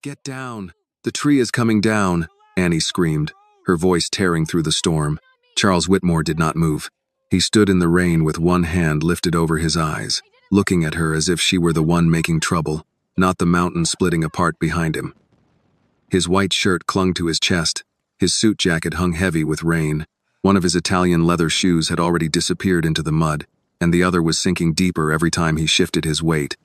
Get down! The tree is coming down! Annie screamed, her voice tearing through the storm. Charles Whitmore did not move. He stood in the rain with one hand lifted over his eyes, looking at her as if she were the one making trouble, not the mountain splitting apart behind him. His white shirt clung to his chest. His suit jacket hung heavy with rain. One of his Italian leather shoes had already disappeared into the mud, and the other was sinking deeper every time he shifted his weight.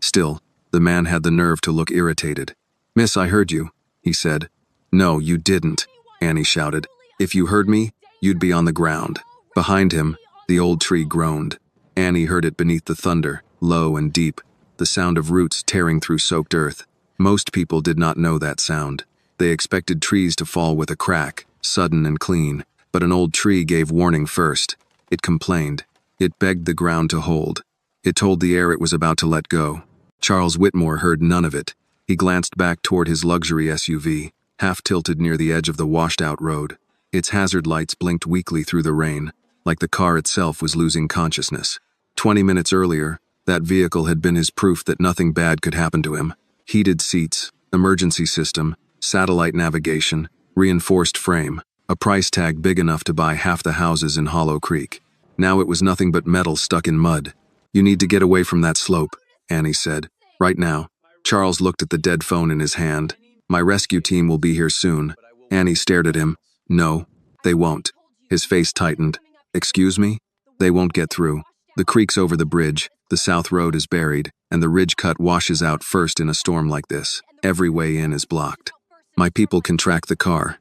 Still, the man had the nerve to look irritated. "Miss, I heard you," he said. "No, you didn't," Annie shouted. "If you heard me, you'd be on the ground." Behind him, the old tree groaned. Annie heard it beneath the thunder, low and deep, the sound of roots tearing through soaked earth. Most people did not know that sound. They expected trees to fall with a crack, sudden and clean, but an old tree gave warning first. It complained. It begged the ground to hold. It told the air it was about to let go. Charles Whitmore heard none of it. He glanced back toward his luxury SUV, half tilted near the edge of the washed-out road. Its hazard lights blinked weakly through the rain, like the car itself was losing consciousness. 20 minutes earlier, that vehicle had been his proof that nothing bad could happen to him. Heated seats, emergency system, satellite navigation, reinforced frame, a price tag big enough to buy half the houses in Hollow Creek. Now it was nothing but metal stuck in mud. "You need to get away from that slope," Annie said. "Right now." Charles looked at the dead phone in his hand. "My rescue team will be here soon." Annie stared at him. "No, they won't." His face tightened. "Excuse me? They won't get through. The creek's over the bridge, the south road is buried, and the ridge cut washes out first in a storm like this. Every way in is blocked. My people can track the car.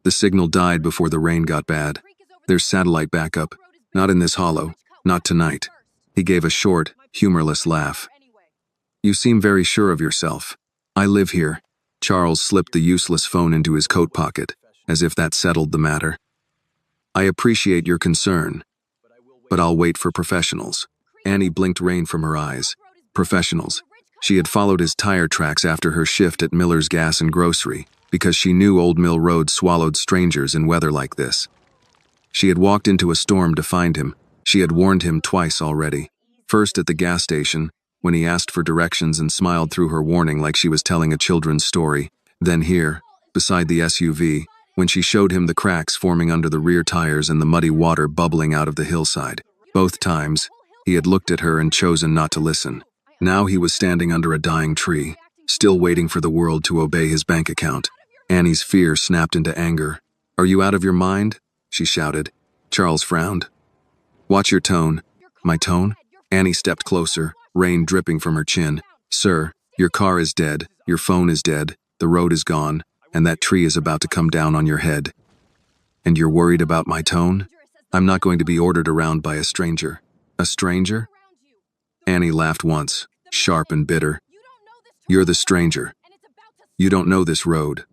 The signal died before the rain got bad. There's satellite backup. Not in this hollow. Not tonight." He gave a short, humorless laugh. "You seem very sure of yourself. I live here." Charles slipped the useless phone into his coat pocket, as if that settled the matter. "I appreciate your concern, but I'll wait for professionals." Annie blinked rain from her eyes. Professionals. She had followed his tire tracks after her shift at Miller's Gas and Grocery, because she knew Old Mill Road swallowed strangers in weather like this. She had walked into a storm to find him. She had warned him twice already. First at the gas station, when he asked for directions and smiled through her warning like she was telling a children's story. Then here, beside the SUV, when she showed him the cracks forming under the rear tires and the muddy water bubbling out of the hillside. Both times, he had looked at her and chosen not to listen. Now he was standing under a dying tree, still waiting for the world to obey his bank account. Annie's fear snapped into anger. "Are you out of your mind?" she shouted. Charles frowned. "Watch your tone." "My tone?" Annie stepped closer, rain dripping from her chin. "Sir, your car is dead, your phone is dead, the road is gone, and that tree is about to come down on your head. And you're worried about my tone? I'm not going to be ordered around by a stranger." "A stranger?" Annie laughed once, sharp and bitter. "You're the stranger. You don't know this road.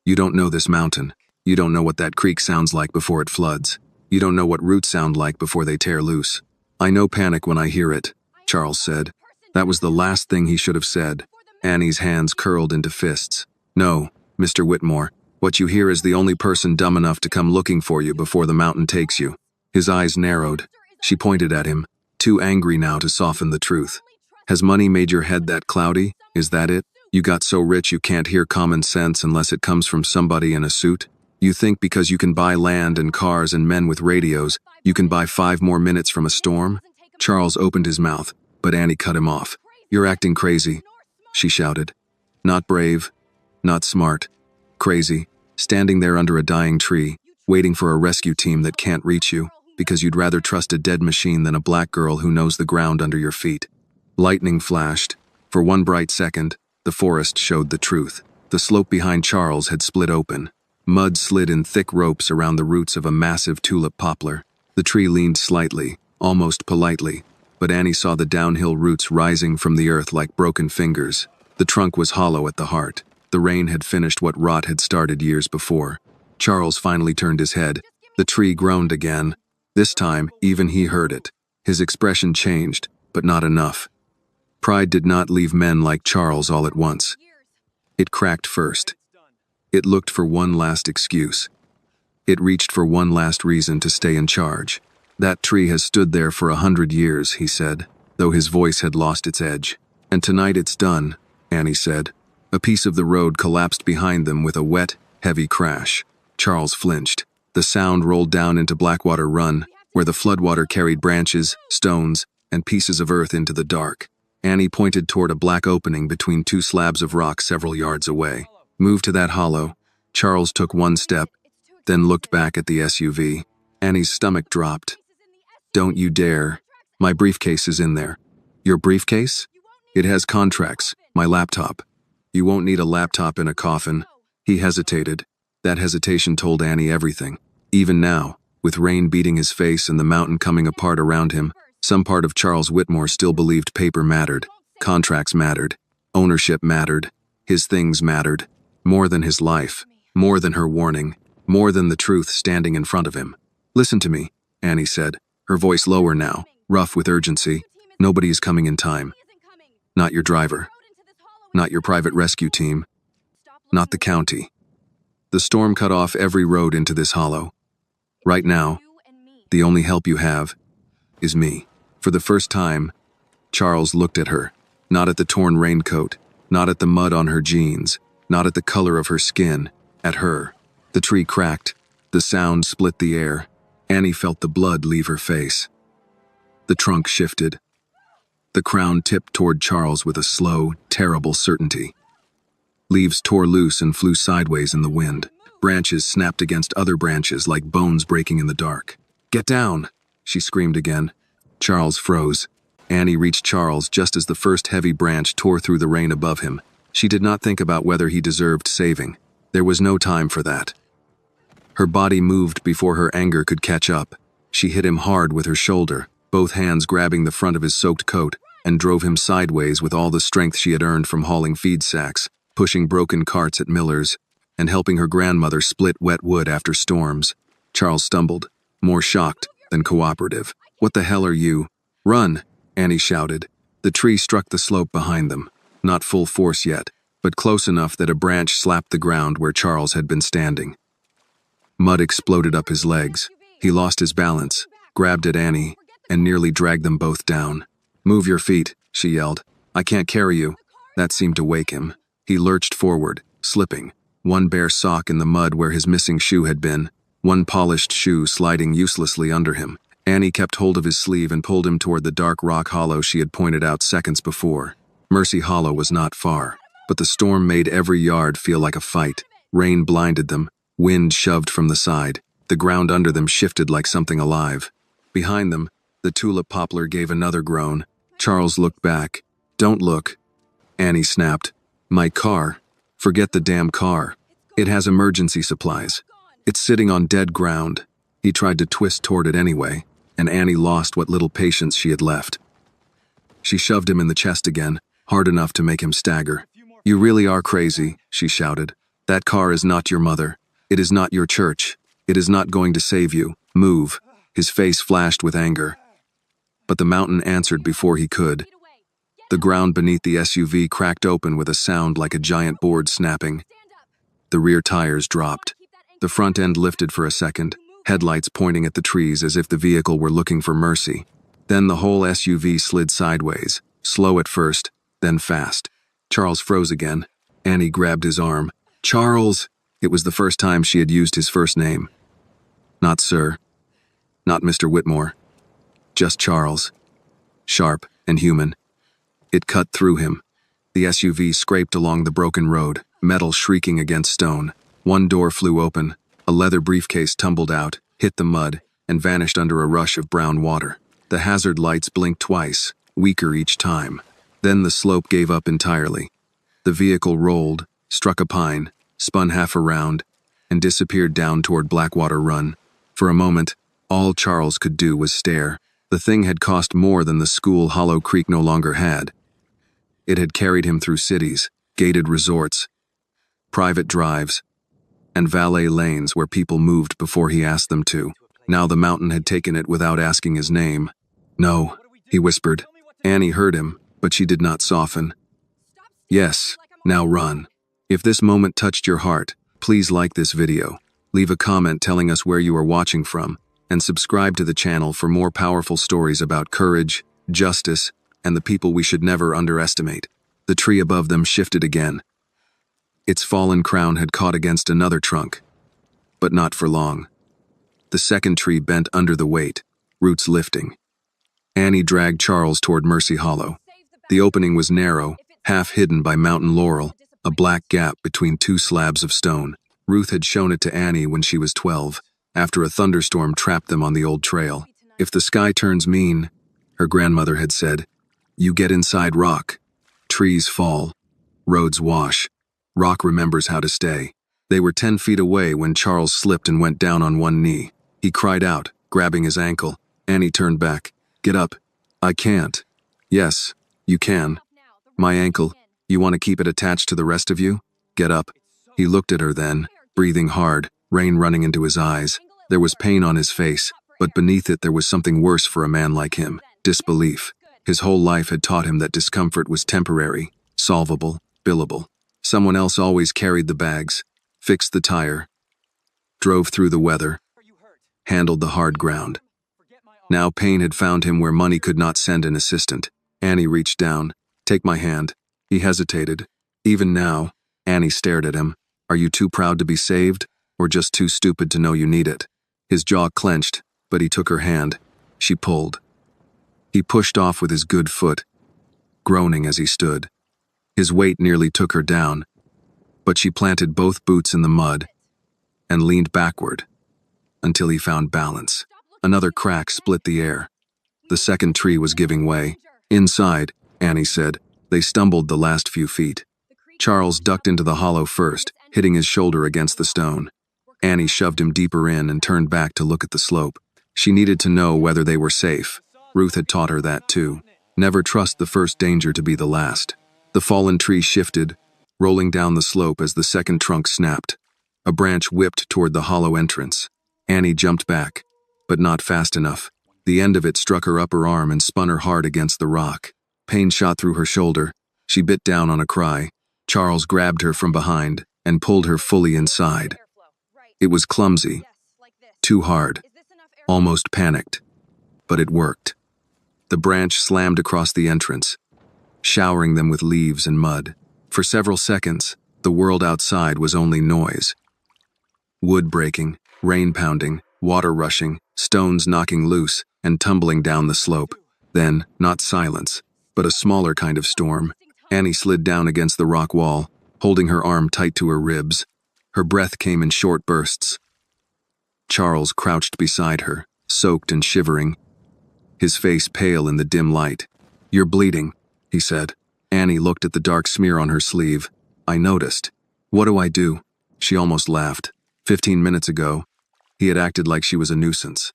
You don't know this mountain. You don't know what that creek sounds like before it floods. You don't know what roots sound like before they tear loose." "I know panic when I hear it," Charles said. That was the last thing he should have said. Annie's hands curled into fists. "No, Mr. Whitmore, what you hear is the only person dumb enough to come looking for you before the mountain takes you." His eyes narrowed. She pointed at him, too angry now to soften the truth. "Has money made your head that cloudy? Is that it? You got so rich you can't hear common sense unless it comes from somebody in a suit? You think because you can buy land and cars and men with radios, you can buy 5 more minutes from a storm?" Charles opened his mouth, but Annie cut him off. "You're acting crazy," she shouted. "Not brave, not smart. Crazy, standing there under a dying tree, waiting for a rescue team that can't reach you, because you'd rather trust a dead machine than a black girl who knows the ground under your feet." Lightning flashed. For one bright second, the forest showed the truth. The slope behind Charles had split open. Mud slid in thick ropes around the roots of a massive tulip poplar. The tree leaned slightly, almost politely, but Annie saw the downhill roots rising from the earth like broken fingers. The trunk was hollow at the heart. The rain had finished what rot had started years before. Charles finally turned his head. The tree groaned again. This time, even he heard it. His expression changed, but not enough. Pride did not leave men like Charles all at once. It cracked first. It looked for one last excuse. It reached for one last reason to stay in charge. "That tree has stood there for 100 years, he said, though his voice had lost its edge. "And tonight it's done," Annie said. A piece of the road collapsed behind them with a wet, heavy crash. Charles flinched. The sound rolled down into Blackwater Run, where the floodwater carried branches, stones, and pieces of earth into the dark. Annie pointed toward a black opening between two slabs of rock several yards away. Move to that hollow. Charles took one step, then looked back at the SUV. Annie's stomach dropped. Don't you dare. My briefcase is in there. Your briefcase? It has contracts, my laptop. You won't need a laptop in a coffin. He hesitated. That hesitation told Annie everything. Even now, with rain beating his face and the mountain coming apart around him, some part of Charles Whitmore still believed paper mattered, contracts mattered, ownership mattered, his things mattered, more than his life, more than her warning, more than the truth standing in front of him. Listen to me, Annie said, her voice lower now, rough with urgency. Nobody is coming in time. Not your driver. Not your private rescue team. Not the county. The storm cut off every road into this hollow. Right now, the only help you have is me. For the first time, Charles looked at her, not at the torn raincoat, not at the mud on her jeans, not at the color of her skin, at her. The tree cracked. The sound split the air. Annie felt the blood leave her face. The trunk shifted. The crown tipped toward Charles with a slow, terrible certainty. Leaves tore loose and flew sideways in the wind. Branches snapped against other branches like bones breaking in the dark. Get down, she screamed again. Charles froze. Annie reached Charles just as the first heavy branch tore through the rain above him. She did not think about whether he deserved saving. There was no time for that. Her body moved before her anger could catch up. She hit him hard with her shoulder, both hands grabbing the front of his soaked coat, and drove him sideways with all the strength she had earned from hauling feed sacks, pushing broken carts at Miller's, and helping her grandmother split wet wood after storms. Charles stumbled, more shocked than cooperative. What the hell are you? Run, Annie shouted. The tree struck the slope behind them, not full force yet, but close enough that a branch slapped the ground where Charles had been standing. Mud exploded up his legs. He lost his balance, grabbed at Annie, and nearly dragged them both down. Move your feet, she yelled. I can't carry you. That seemed to wake him. He lurched forward, slipping, one bare sock in the mud where his missing shoe had been, one polished shoe sliding uselessly under him. Annie kept hold of his sleeve and pulled him toward the dark rock hollow she had pointed out seconds before. Mercy Hollow was not far, but the storm made every yard feel like a fight. Rain blinded them, wind shoved from the side. The ground under them shifted like something alive. Behind them, the tulip poplar gave another groan. Charles looked back. Don't look, Annie snapped. My car. Forget the damn car. It has emergency supplies. It's sitting on dead ground. He tried to twist toward it anyway, and Annie lost what little patience she had left. She shoved him in the chest again, hard enough to make him stagger. You really are crazy, she shouted. That car is not your mother. It is not your church. It is not going to save you. Move. His face flashed with anger. But the mountain answered before he could. The ground beneath the SUV cracked open with a sound like a giant board snapping. The rear tires dropped. The front end lifted for a second, headlights pointing at the trees as if the vehicle were looking for mercy. Then the whole SUV slid sideways, slow at first, then fast. Charles froze again. Annie grabbed his arm. Charles! It was the first time she had used his first name. Not sir. Not Mr. Whitmore. Just Charles. Sharp and human. It cut through him. The SUV scraped along the broken road, metal shrieking against stone. One door flew open. A leather briefcase tumbled out, hit the mud, and vanished under a rush of brown water. The hazard lights blinked twice, weaker each time. Then the slope gave up entirely. The vehicle rolled, struck a pine, spun half around, and disappeared down toward Blackwater Run. For a moment, all Charles could do was stare. The thing had cost more than the school Hollow Creek no longer had. It had carried him through cities, gated resorts, private drives, and valet lanes where people moved before he asked them to. Now the mountain had taken it without asking his name. No, he whispered. Annie heard him, but she did not soften. Yes, now run. If this moment touched your heart, please like this video, leave a comment telling us where you are watching from, and subscribe to the channel for more powerful stories about courage, justice, and the people we should never underestimate. The tree above them shifted again. Its fallen crown had caught against another trunk, but not for long. The second tree bent under the weight, roots lifting. Annie dragged Charles toward Mercy Hollow. The opening was narrow, half hidden by mountain laurel, a black gap between two slabs of stone. Ruth had shown it to Annie when she was 12, after a thunderstorm trapped them on the old trail. If the sky turns mean, her grandmother had said, you get inside rock. Trees fall. Roads wash. Rock remembers how to stay. They were 10 feet away when Charles slipped and went down on one knee. He cried out, grabbing his ankle. Annie turned back. Get up. I can't. Yes, you can. My ankle. You want to keep it attached to the rest of you? Get up. He looked at her then, breathing hard, rain running into his eyes. There was pain on his face, but beneath it there was something worse for a man like him, disbelief. His whole life had taught him that discomfort was temporary, solvable, billable. Someone else always carried the bags, fixed the tire, drove through the weather, handled the hard ground. Now pain had found him where money could not send an assistant. Annie reached down. Take my hand. He hesitated. Even now, Annie stared at him. Are you too proud to be saved, or just too stupid to know you need it? His jaw clenched, but he took her hand. She pulled. He pushed off with his good foot, groaning as he stood. His weight nearly took her down, but she planted both boots in the mud and leaned backward until he found balance. Another crack split the air. The second tree was giving way. Inside, Annie said, they stumbled the last few feet. Charles ducked into the hollow first, hitting his shoulder against the stone. Annie shoved him deeper in and turned back to look at the slope. She needed to know whether they were safe. Ruth had taught her that too. Never trust the first danger to be the last. The fallen tree shifted, rolling down the slope as the second trunk snapped. A branch whipped toward the hollow entrance. Annie jumped back, but not fast enough. The end of it struck her upper arm and spun her hard against the rock. Pain shot through her shoulder. She bit down on a cry. Charles grabbed her from behind and pulled her fully inside. It was clumsy, too hard, almost panicked, but it worked. The branch slammed across the entrance, showering them with leaves and mud. For several seconds, the world outside was only noise. Wood breaking, rain pounding, water rushing, stones knocking loose and tumbling down the slope. Then, not silence, but a smaller kind of storm. Annie slid down against the rock wall, holding her arm tight to her ribs. Her breath came in short bursts. Charles crouched beside her, soaked and shivering, his face pale in the dim light. You're bleeding, he said. Annie looked at the dark smear on her sleeve. I noticed. What do I do? She almost laughed. 15 minutes ago, he had acted like she was a nuisance.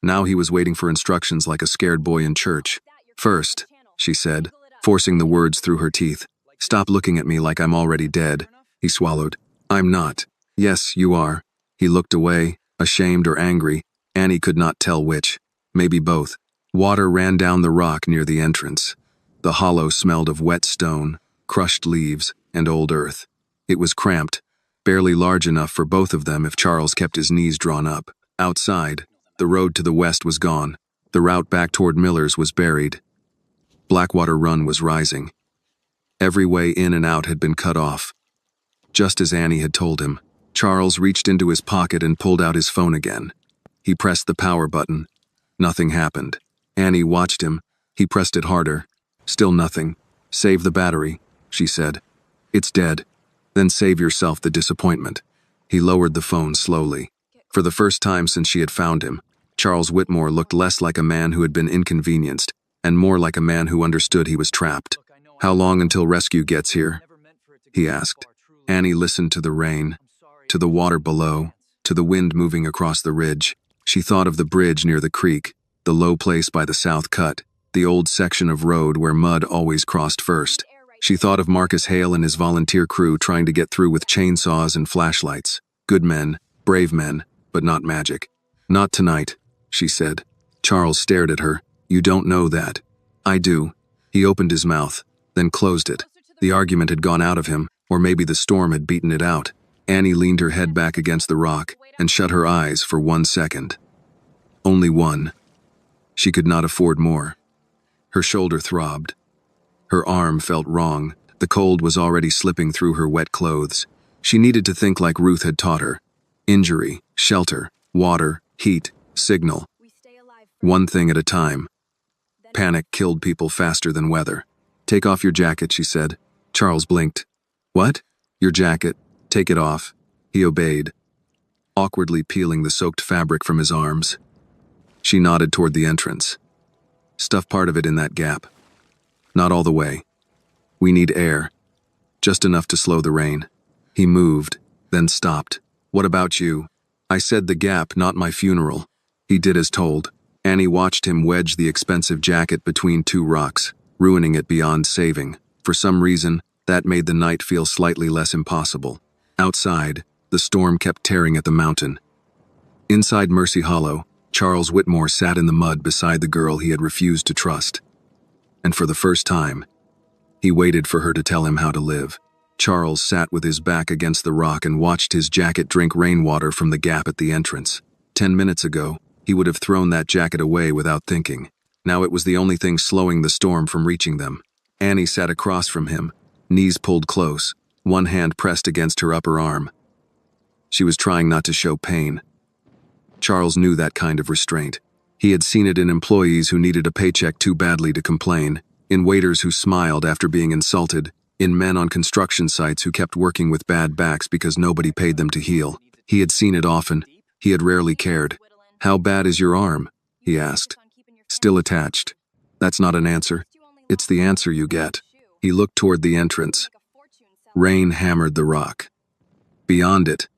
Now he was waiting for instructions like a scared boy in church. First, she said, forcing the words through her teeth. Stop looking at me like I'm already dead. He swallowed. I'm not. Yes, you are. He looked away, ashamed or angry. Annie could not tell which. Maybe both. Water ran down the rock near the entrance. The hollow smelled of wet stone, crushed leaves, and old earth. It was cramped, barely large enough for both of them if Charles kept his knees drawn up. Outside, the road to the west was gone. The route back toward Miller's was buried. Blackwater Run was rising. Every way in and out had been cut off. Just as Annie had told him, Charles reached into his pocket and pulled out his phone again. He pressed the power button. Nothing happened. Annie watched him. He pressed it harder. Still nothing. Save the battery, she said. It's dead. Then save yourself the disappointment. He lowered the phone slowly. For the first time since she had found him, Charles Whitmore looked less like a man who had been inconvenienced and more like a man who understood he was trapped. How long until rescue gets here? He asked. Annie listened to the rain, to the water below, to the wind moving across the ridge. She thought of the bridge near the creek, the low place by the south cut, the old section of road where mud always crossed first. She thought of Marcus Hale and his volunteer crew trying to get through with chainsaws and flashlights. Good men, brave men, but not magic. Not tonight, she said. Charles stared at her. You don't know that. I do. He opened his mouth, then closed it. The argument had gone out of him, or maybe the storm had beaten it out. Annie leaned her head back against the rock and shut her eyes for 1 second. Only one. She could not afford more. Her shoulder throbbed. Her arm felt wrong, The cold was already slipping through her wet clothes. She needed to think like Ruth had taught her. Injury, shelter, water, heat, signal. One thing at a time. Panic killed people faster than weather. "Take off your jacket," she said. Charles blinked. "What?" "Your jacket. Take it off." He obeyed, awkwardly peeling the soaked fabric from his arms. She nodded toward the entrance. "Stuff part of it in that gap." "Not all the way. We need air. Just enough to slow the rain." He moved, then stopped. "What about you?" "I said the gap, not my funeral." He did as told. Annie watched him wedge the expensive jacket between two rocks, ruining it beyond saving. For some reason, that made the night feel slightly less impossible. Outside, the storm kept tearing at the mountain. Inside Mercy Hollow, Charles Whitmore sat in the mud beside the girl he had refused to trust. And for the first time, he waited for her to tell him how to live. Charles sat with his back against the rock and watched his jacket drink rainwater from the gap at the entrance. 10 minutes ago, he would have thrown that jacket away without thinking. Now it was the only thing slowing the storm from reaching them. Annie sat across from him, knees pulled close, one hand pressed against her upper arm. She was trying not to show pain. Charles knew that kind of restraint. He had seen it in employees who needed a paycheck too badly to complain, in waiters who smiled after being insulted, in men on construction sites who kept working with bad backs because nobody paid them to heal. He had seen it often. He had rarely cared. "How bad is your arm?" he asked. "Still attached." "That's not an answer. It's the answer you get." He looked toward the entrance. Rain hammered the rock. Beyond it,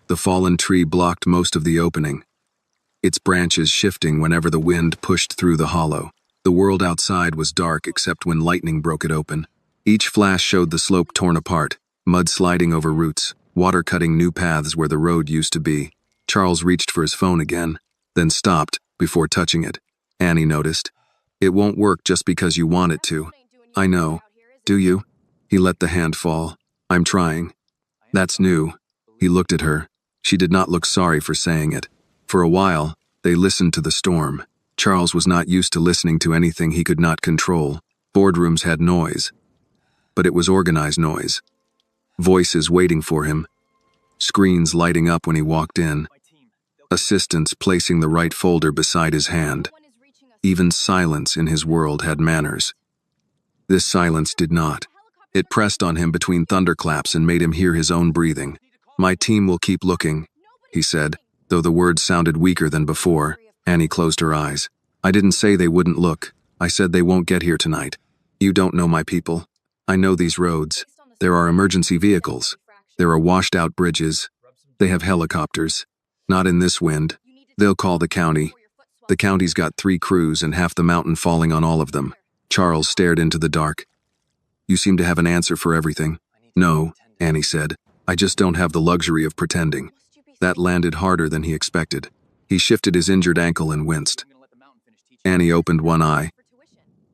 the fallen tree blocked most of the opening, its branches shifting whenever the wind pushed through the hollow. The world outside was dark except when lightning broke it open. Each flash showed the slope torn apart, mud sliding over roots, water cutting new paths where the road used to be. Charles reached for his phone again, then stopped before touching it. Annie noticed. "It won't work just because you want it to." "I know. Do you?" He let the hand fall. "I'm trying." "That's new." He looked at her. She did not look sorry for saying it. For a while, they listened to the storm. Charles was not used to listening to anything he could not control. Boardrooms had noise, but it was organized noise. Voices waiting for him. Screens lighting up when he walked in. Assistants placing the right folder beside his hand. Even silence in his world had manners. This silence did not. It pressed on him between thunderclaps and made him hear his own breathing. "My team will keep looking," he said, though the words sounded weaker than before. Annie closed her eyes. "I didn't say they wouldn't look. I said they won't get here tonight. You don't know my people. I know these roads. There are emergency vehicles. There are washed-out bridges. They have helicopters. Not in this wind. They'll call the county. The county's got 3 crews and half the mountain falling on all of them." Charles stared into the dark. "You seem to have an answer for everything." "No," Annie said. "I just don't have the luxury of pretending." That landed harder than he expected. He shifted his injured ankle and winced. Annie opened one eye.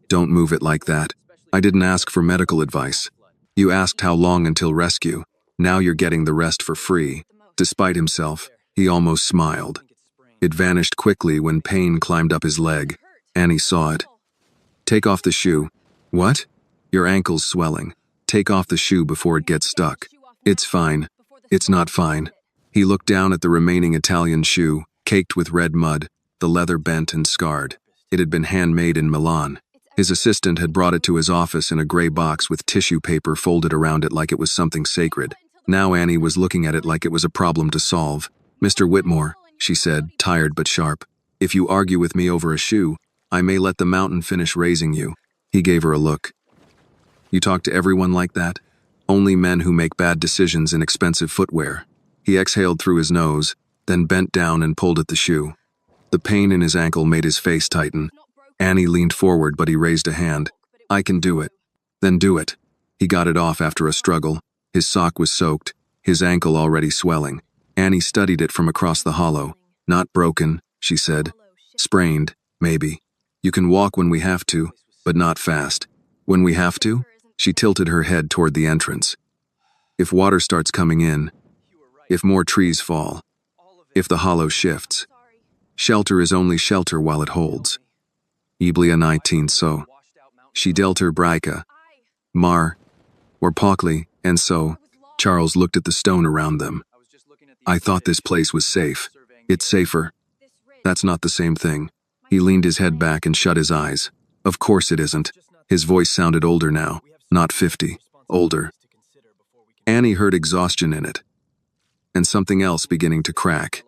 "Don't move it like that. I didn't ask for medical advice. You asked how long until rescue. Now you're getting the rest for free." Despite himself, he almost smiled. It vanished quickly when pain climbed up his leg. Annie saw it. "Take off the shoe." "What?" "Your ankle's swelling. Take off the shoe before it gets stuck." "It's fine." "It's not fine." He looked down at the remaining Italian shoe, caked with red mud, the leather bent and scarred. It had been handmade in Milan. His assistant had brought it to his office in a gray box with tissue paper folded around it like it was something sacred. Now Annie was looking at it like it was a problem to solve. "Mr. Whitmore," she said, tired but sharp, "if you argue with me over a shoe, I may let the mountain finish raising you." He gave her a look. "You talk to everyone like that? Only men who make bad decisions in expensive footwear." He exhaled through his nose, then bent down and pulled at the shoe. The pain in his ankle made his face tighten. Annie leaned forward, but he raised a hand. "I can do it." "Then do it." He got it off after a struggle. His sock was soaked, his ankle already swelling. Annie studied it from across the hollow. "Not broken," she said. "Sprained, maybe. You can walk when we have to, but not fast." "When we have to?" She tilted her head toward the entrance. "If water starts coming in, if more trees fall, if the hollow shifts. Shelter is only shelter while it holds." Iblia 19 so. She delter Braika. Mar, Or Pockley, and so, Charles looked at the stone around them. I thought this place was safe. It's safer. That's not the same thing. He leaned his head back and shut his eyes. Of course it isn't. His voice sounded older now, not 50, older. Annie heard exhaustion in it, and something else beginning to crack.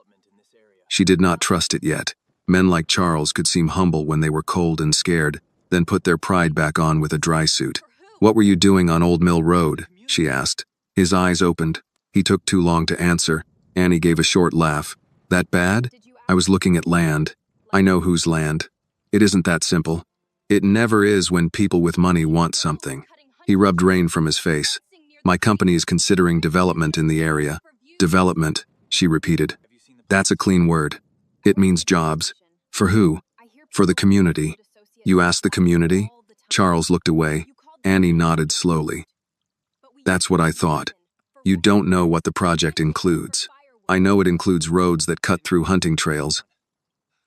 She did not trust it yet. Men like Charles could seem humble when they were cold and scared, then put their pride back on with a dry suit. What were you doing on Old Mill Road? She asked. His eyes opened. He took too long to answer. Annie gave a short laugh. That bad? I was looking at land. I know whose land. It isn't that simple. It never is when people with money want something. He rubbed rain from his face. My company is considering development in the area. Development, she repeated. That's a clean word. It means jobs. For who? For the community. You asked the community? Charles looked away. Annie nodded slowly. That's what I thought. You don't know what the project includes. I know it includes roads that cut through hunting trails.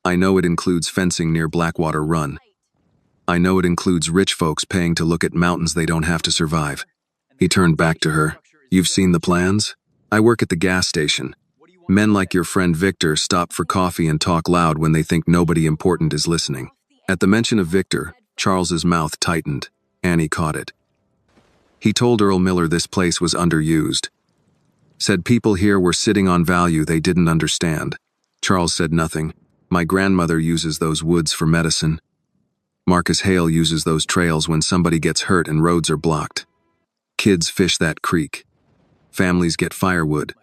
I know it includes fencing near Blackwater Run. I know it includes rich folks paying to look at mountains they don't have to survive. He turned back to her. You've seen the plans? I work at the gas station. Men like your friend Victor stop for coffee and talk loud when they think nobody important is listening. At the mention of Victor, Charles's mouth tightened. Annie caught it. He told Earl Miller this place was underused. Said people here were sitting on value they didn't understand. Charles said nothing. My grandmother uses those woods for medicine. Marcus Hale uses those trails when somebody gets hurt and roads are blocked. Kids fish that creek. Families get firewood.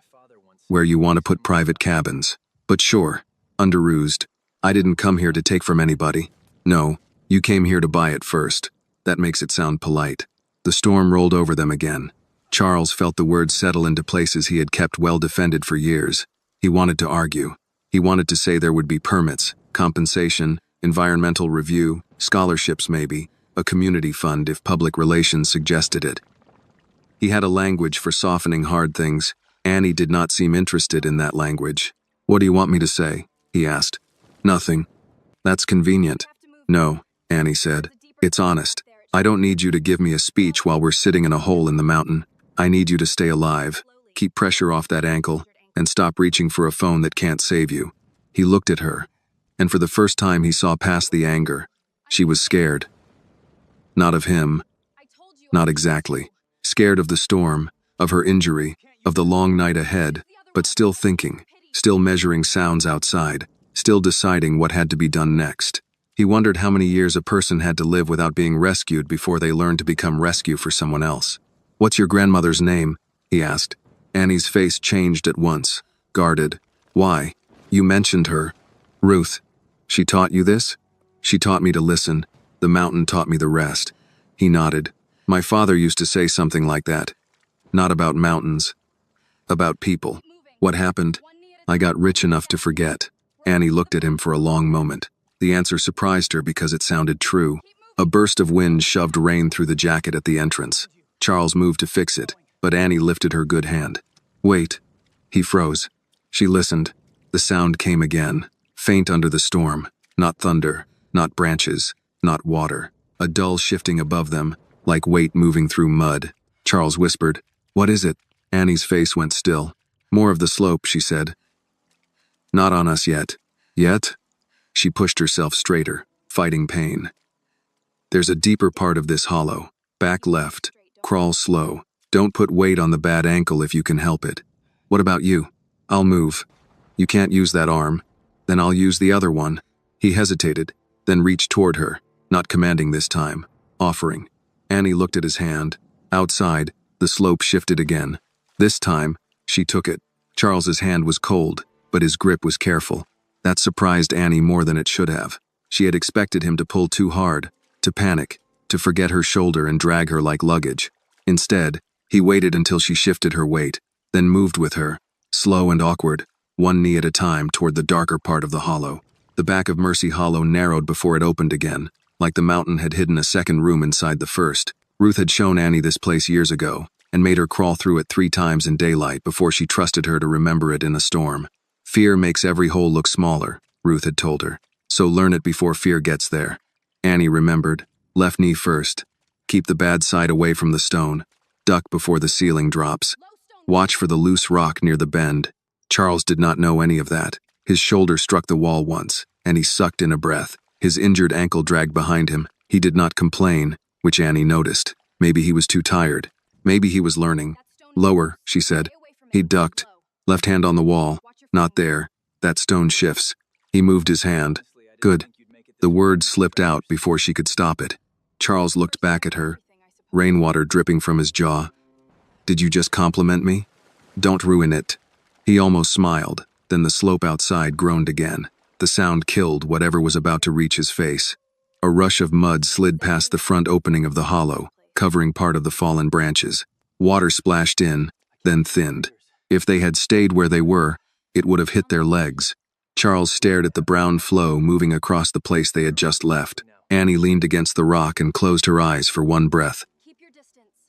Where you want to put private cabins. But sure, underused. I didn't come here to take from anybody. No, you came here to buy it first. That makes it sound polite. The storm rolled over them again. Charles felt the words settle into places he had kept well defended for years. He wanted to argue. He wanted to say there would be permits, compensation, environmental review, scholarships maybe, a community fund if public relations suggested it. He had a language for softening hard things. Annie did not seem interested in that language. What do you want me to say? He asked. Nothing. That's convenient. No, Annie said. It's honest. I don't need you to give me a speech while we're sitting in a hole in the mountain. I need you to stay alive, keep pressure off that ankle, and stop reaching for a phone that can't save you. He looked at her, and for the first time he saw past the anger. She was scared. Not of him. Not exactly. Scared of the storm, of her injury, of the long night ahead, but still thinking, still measuring sounds outside, still deciding what had to be done next. He wondered how many years a person had to live without being rescued before they learned to become rescue for someone else. What's your grandmother's name? He asked. Annie's face changed at once, guarded. Why? You mentioned her. Ruth. She taught you this? She taught me to listen. The mountain taught me the rest. He nodded. My father used to say something like that. Not about mountains. About people. What happened? I got rich enough to forget. Annie looked at him for a long moment. The answer surprised her because it sounded true. A burst of wind shoved rain through the jacket at the entrance. Charles moved to fix it, but Annie lifted her good hand. Wait. He froze. She listened. The sound came again, faint under the storm. Not thunder, not branches, not water. A dull shifting above them, like weight moving through mud. Charles whispered, What is it? Annie's face went still. More of the slope, she said. Not on us yet. Yet? She pushed herself straighter, fighting pain. There's a deeper part of this hollow. Back left. Crawl slow. Don't put weight on the bad ankle if you can help it. What about you? I'll move. You can't use that arm. Then I'll use the other one. He hesitated, then reached toward her, not commanding this time, offering. Annie looked at his hand. Outside, the slope shifted again. This time, she took it. Charles's hand was cold, but his grip was careful. That surprised Annie more than it should have. She had expected him to pull too hard, to panic, to forget her shoulder and drag her like luggage. Instead, he waited until she shifted her weight, then moved with her, slow and awkward, one knee at a time toward the darker part of the hollow. The back of Mercy Hollow narrowed before it opened again, like the mountain had hidden a second room inside the first. Ruth had shown Annie this place years ago, and made her crawl through it 3 times in daylight before she trusted her to remember it in a storm. Fear makes every hole look smaller, Ruth had told her, so learn it before fear gets there. Annie remembered. Left knee first. Keep the bad side away from the stone. Duck before the ceiling drops. Watch for the loose rock near the bend. Charles did not know any of that. His shoulder struck the wall once, and he sucked in a breath. His injured ankle dragged behind him. He did not complain, which Annie noticed. Maybe he was too tired. Maybe he was learning. Lower, she said. He ducked. Left hand on the wall. Not there. That stone shifts. He moved his hand. Good. The word slipped out before she could stop it. Charles looked back at her, rainwater dripping from his jaw. Did you just compliment me? Don't ruin it. He almost smiled, then the slope outside groaned again. The sound killed whatever was about to reach his face. A rush of mud slid past the front opening of the hollow, covering part of the fallen branches. Water splashed in, then thinned. If they had stayed where they were, it would have hit their legs. Charles stared at the brown flow moving across the place they had just left. Annie leaned against the rock and closed her eyes for one breath.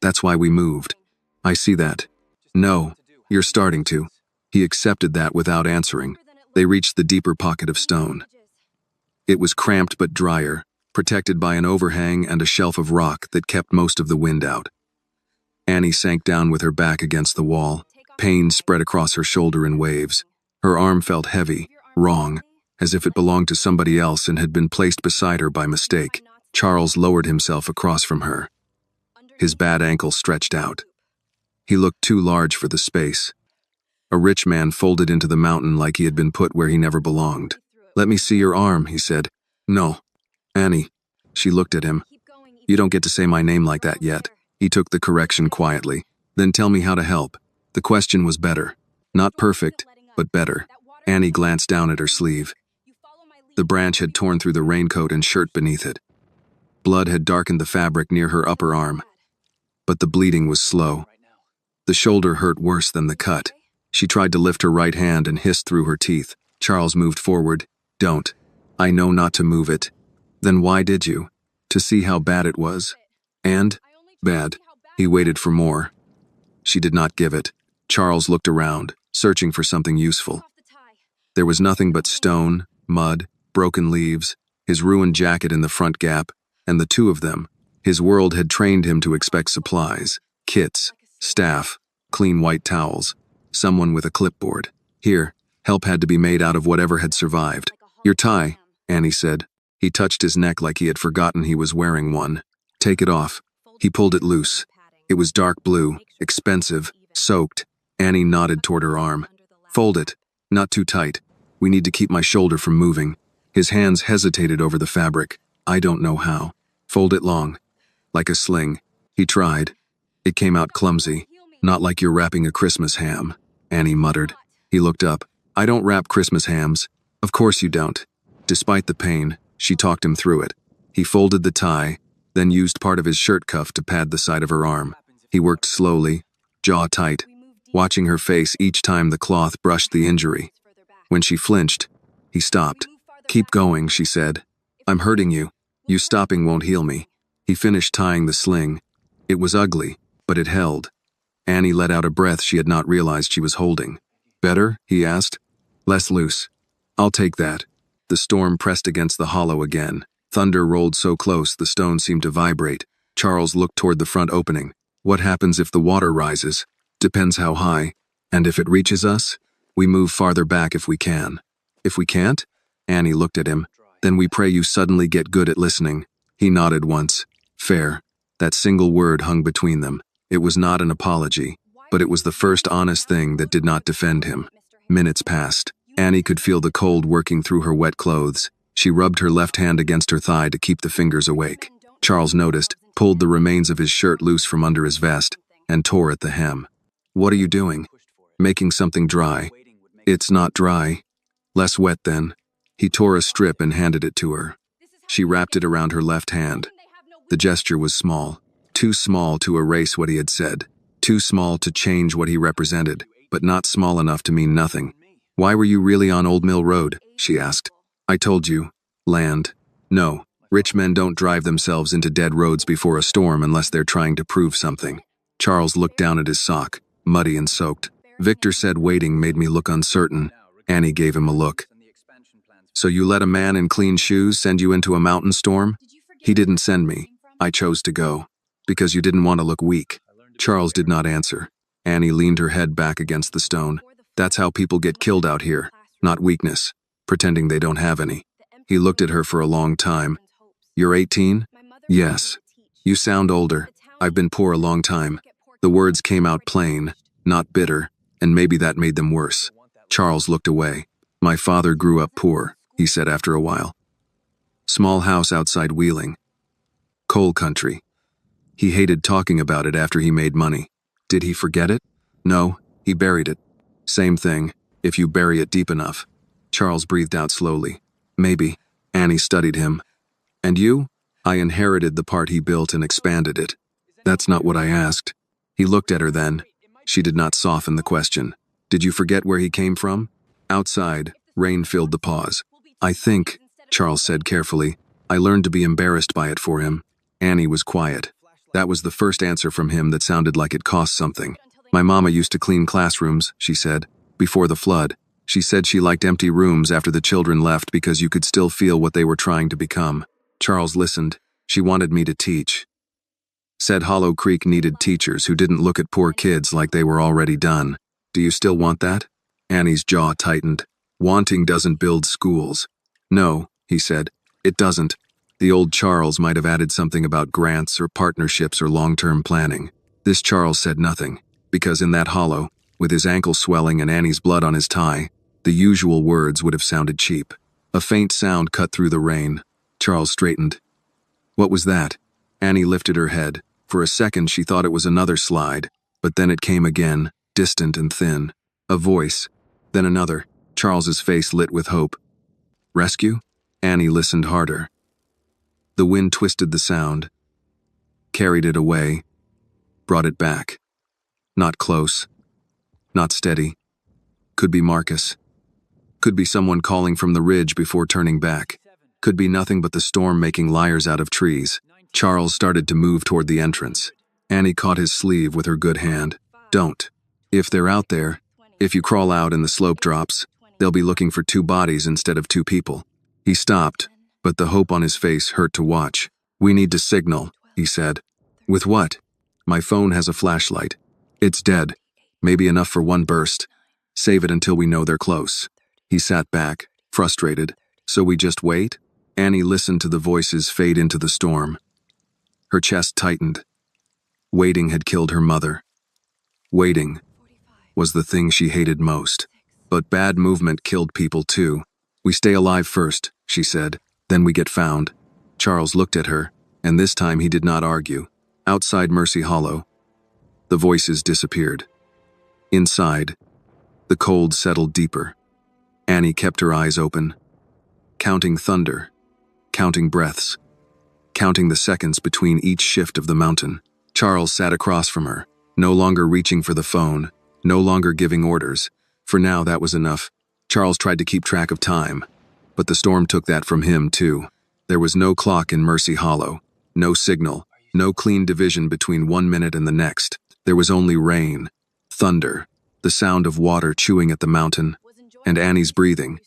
That's why we moved. I see that. No, you're starting to. He accepted that without answering. They reached the deeper pocket of stone. It was cramped but drier, protected by an overhang and a shelf of rock that kept most of the wind out. Annie sank down with her back against the wall. Pain spread across her shoulder in waves. Her arm felt heavy, wrong, as if it belonged to somebody else and had been placed beside her by mistake. Charles lowered himself across from her. His bad ankle stretched out. He looked too large for the space. A rich man folded into the mountain like he had been put where he never belonged. Let me see your arm, he said. No. Annie. She looked at him. You don't get to say my name like that yet. He took the correction quietly. Then tell me how to help. The question was better. Not perfect, but better. Annie glanced down at her sleeve. The branch had torn through the raincoat and shirt beneath it. Blood had darkened the fabric near her upper arm. But the bleeding was slow. The shoulder hurt worse than the cut. She tried to lift her right hand and hissed through her teeth. Charles moved forward. Don't. I know not to move it. Then why did you? To see how bad it was. And? Bad. He waited for more. She did not give it. Charles looked around, searching for something useful. There was nothing but stone, mud, broken leaves, his ruined jacket in the front gap, and the two of them. His world had trained him to expect supplies, kits, staff, clean white towels, someone with a clipboard. Here, help had to be made out of whatever had survived. Your tie, Annie said. He touched his neck like he had forgotten he was wearing one. Take it off. He pulled it loose. It was dark blue, expensive, soaked. Annie nodded toward her arm. Fold it. Not too tight. We need to keep my shoulder from moving. His hands hesitated over the fabric. I don't know how. Fold it long. Like a sling. He tried. It came out clumsy. Not like you're wrapping a Christmas ham, Annie muttered. He looked up. I don't wrap Christmas hams. Of course you don't. Despite the pain, she talked him through it. He folded the tie, then used part of his shirt cuff to pad the side of her arm. He worked slowly, jaw tight, watching her face each time the cloth brushed the injury. When she flinched, he stopped. Keep going, she said. I'm hurting you. You stopping won't heal me. He finished tying the sling. It was ugly, but it held. Annie let out a breath she had not realized she was holding. Better? He asked. Less loose. I'll take that. The storm pressed against the hollow again. Thunder rolled so close the stone seemed to vibrate. Charles looked toward the front opening. What happens if the water rises? Depends how high. And if it reaches us? We move farther back if we can. If we can't? Annie looked at him. Then we pray you suddenly get good at listening. He nodded once. Fair. That single word hung between them. It was not an apology, but it was the first honest thing that did not defend him. Minutes passed. Annie could feel the cold working through her wet clothes. She rubbed her left hand against her thigh to keep the fingers awake. Charles noticed, pulled the remains of his shirt loose from under his vest, and tore at the hem. What are you doing? Making something dry. It's not dry. Less wet then. He tore a strip and handed it to her. She wrapped it around her left hand. The gesture was small. Too small to erase what he had said. Too small to change what he represented, but not small enough to mean nothing. Why were you really on Old Mill Road? She asked. I told you. Land. No. Rich men don't drive themselves into dead roads before a storm unless they're trying to prove something. Charles looked down at his sock, muddy and soaked. Victor said waiting made me look uncertain. Annie gave him a look. So you let a man in clean shoes send you into a mountain storm? He didn't send me. I chose to go. Because you didn't want to look weak. Charles did not answer. Annie leaned her head back against the stone. That's how people get killed out here, not weakness, pretending they don't have any. He looked at her for a long time. You're 18? Yes. You sound older. I've been poor a long time. The words came out plain, not bitter, and maybe that made them worse. Charles looked away. My father grew up poor, he said after a while. Small house outside Wheeling. Coal country. He hated talking about it after he made money. Did he forget it? No, he buried it. Same thing, if you bury it deep enough. Charles breathed out slowly. Maybe. Annie studied him. And you? I inherited the part he built and expanded it. That's not what I asked. He looked at her then. She did not soften the question. Did you forget where he came from? Outside, rain filled the pause. I think, Charles said carefully, I learned to be embarrassed by it for him. Annie was quiet. That was the first answer from him that sounded like it cost something. My mama used to clean classrooms, she said, before the flood. She said she liked empty rooms after the children left because you could still feel what they were trying to become. Charles listened. She wanted me to teach. Said Hollow Creek needed teachers who didn't look at poor kids like they were already done. Do you still want that? Annie's jaw tightened. Wanting doesn't build schools. No, he said, it doesn't. The old Charles might have added something about grants or partnerships or long-term planning. This Charles said nothing, because in that hollow, with his ankle swelling and Annie's blood on his tie, the usual words would have sounded cheap. A faint sound cut through the rain. Charles straightened. What was that? Annie lifted her head. For a second she thought it was another slide, but then it came again, distant and thin. A voice. Then another. Charles's face lit with hope. Rescue? Annie listened harder. The wind twisted the sound, carried it away, brought it back. Not close. Not steady. Could be Marcus. Could be someone calling from the ridge before turning back. Could be nothing but the storm making liars out of trees. Charles started to move toward the entrance. Annie caught his sleeve with her good hand. Don't. If they're out there, if you crawl out and the slope drops, they'll be looking for 2 bodies instead of 2 people. He stopped, but the hope on his face hurt to watch. We need to signal, he said. With what? My phone has a flashlight. It's dead. Maybe enough for 1 burst. Save it until we know they're close. He sat back, frustrated. So we just wait? Annie listened to the voices fade into the storm. Her chest tightened. Waiting had killed her mother. Waiting was the thing she hated most. But bad movement killed people too. We stay alive first, she said. Then we get found. Charles looked at her, and this time he did not argue. Outside Mercy Hollow, the voices disappeared. Inside, the cold settled deeper. Annie kept her eyes open, counting thunder, counting breaths, counting the seconds between each shift of the mountain. Charles sat across from her, no longer reaching for the phone, no longer giving orders. For now, that was enough. Charles tried to keep track of time, but the storm took that from him, too. There was no clock in Mercy Hollow, no signal, no clean division between 1 minute and the next. There was only rain, thunder, the sound of water chewing at the mountain, and Annie's breathing,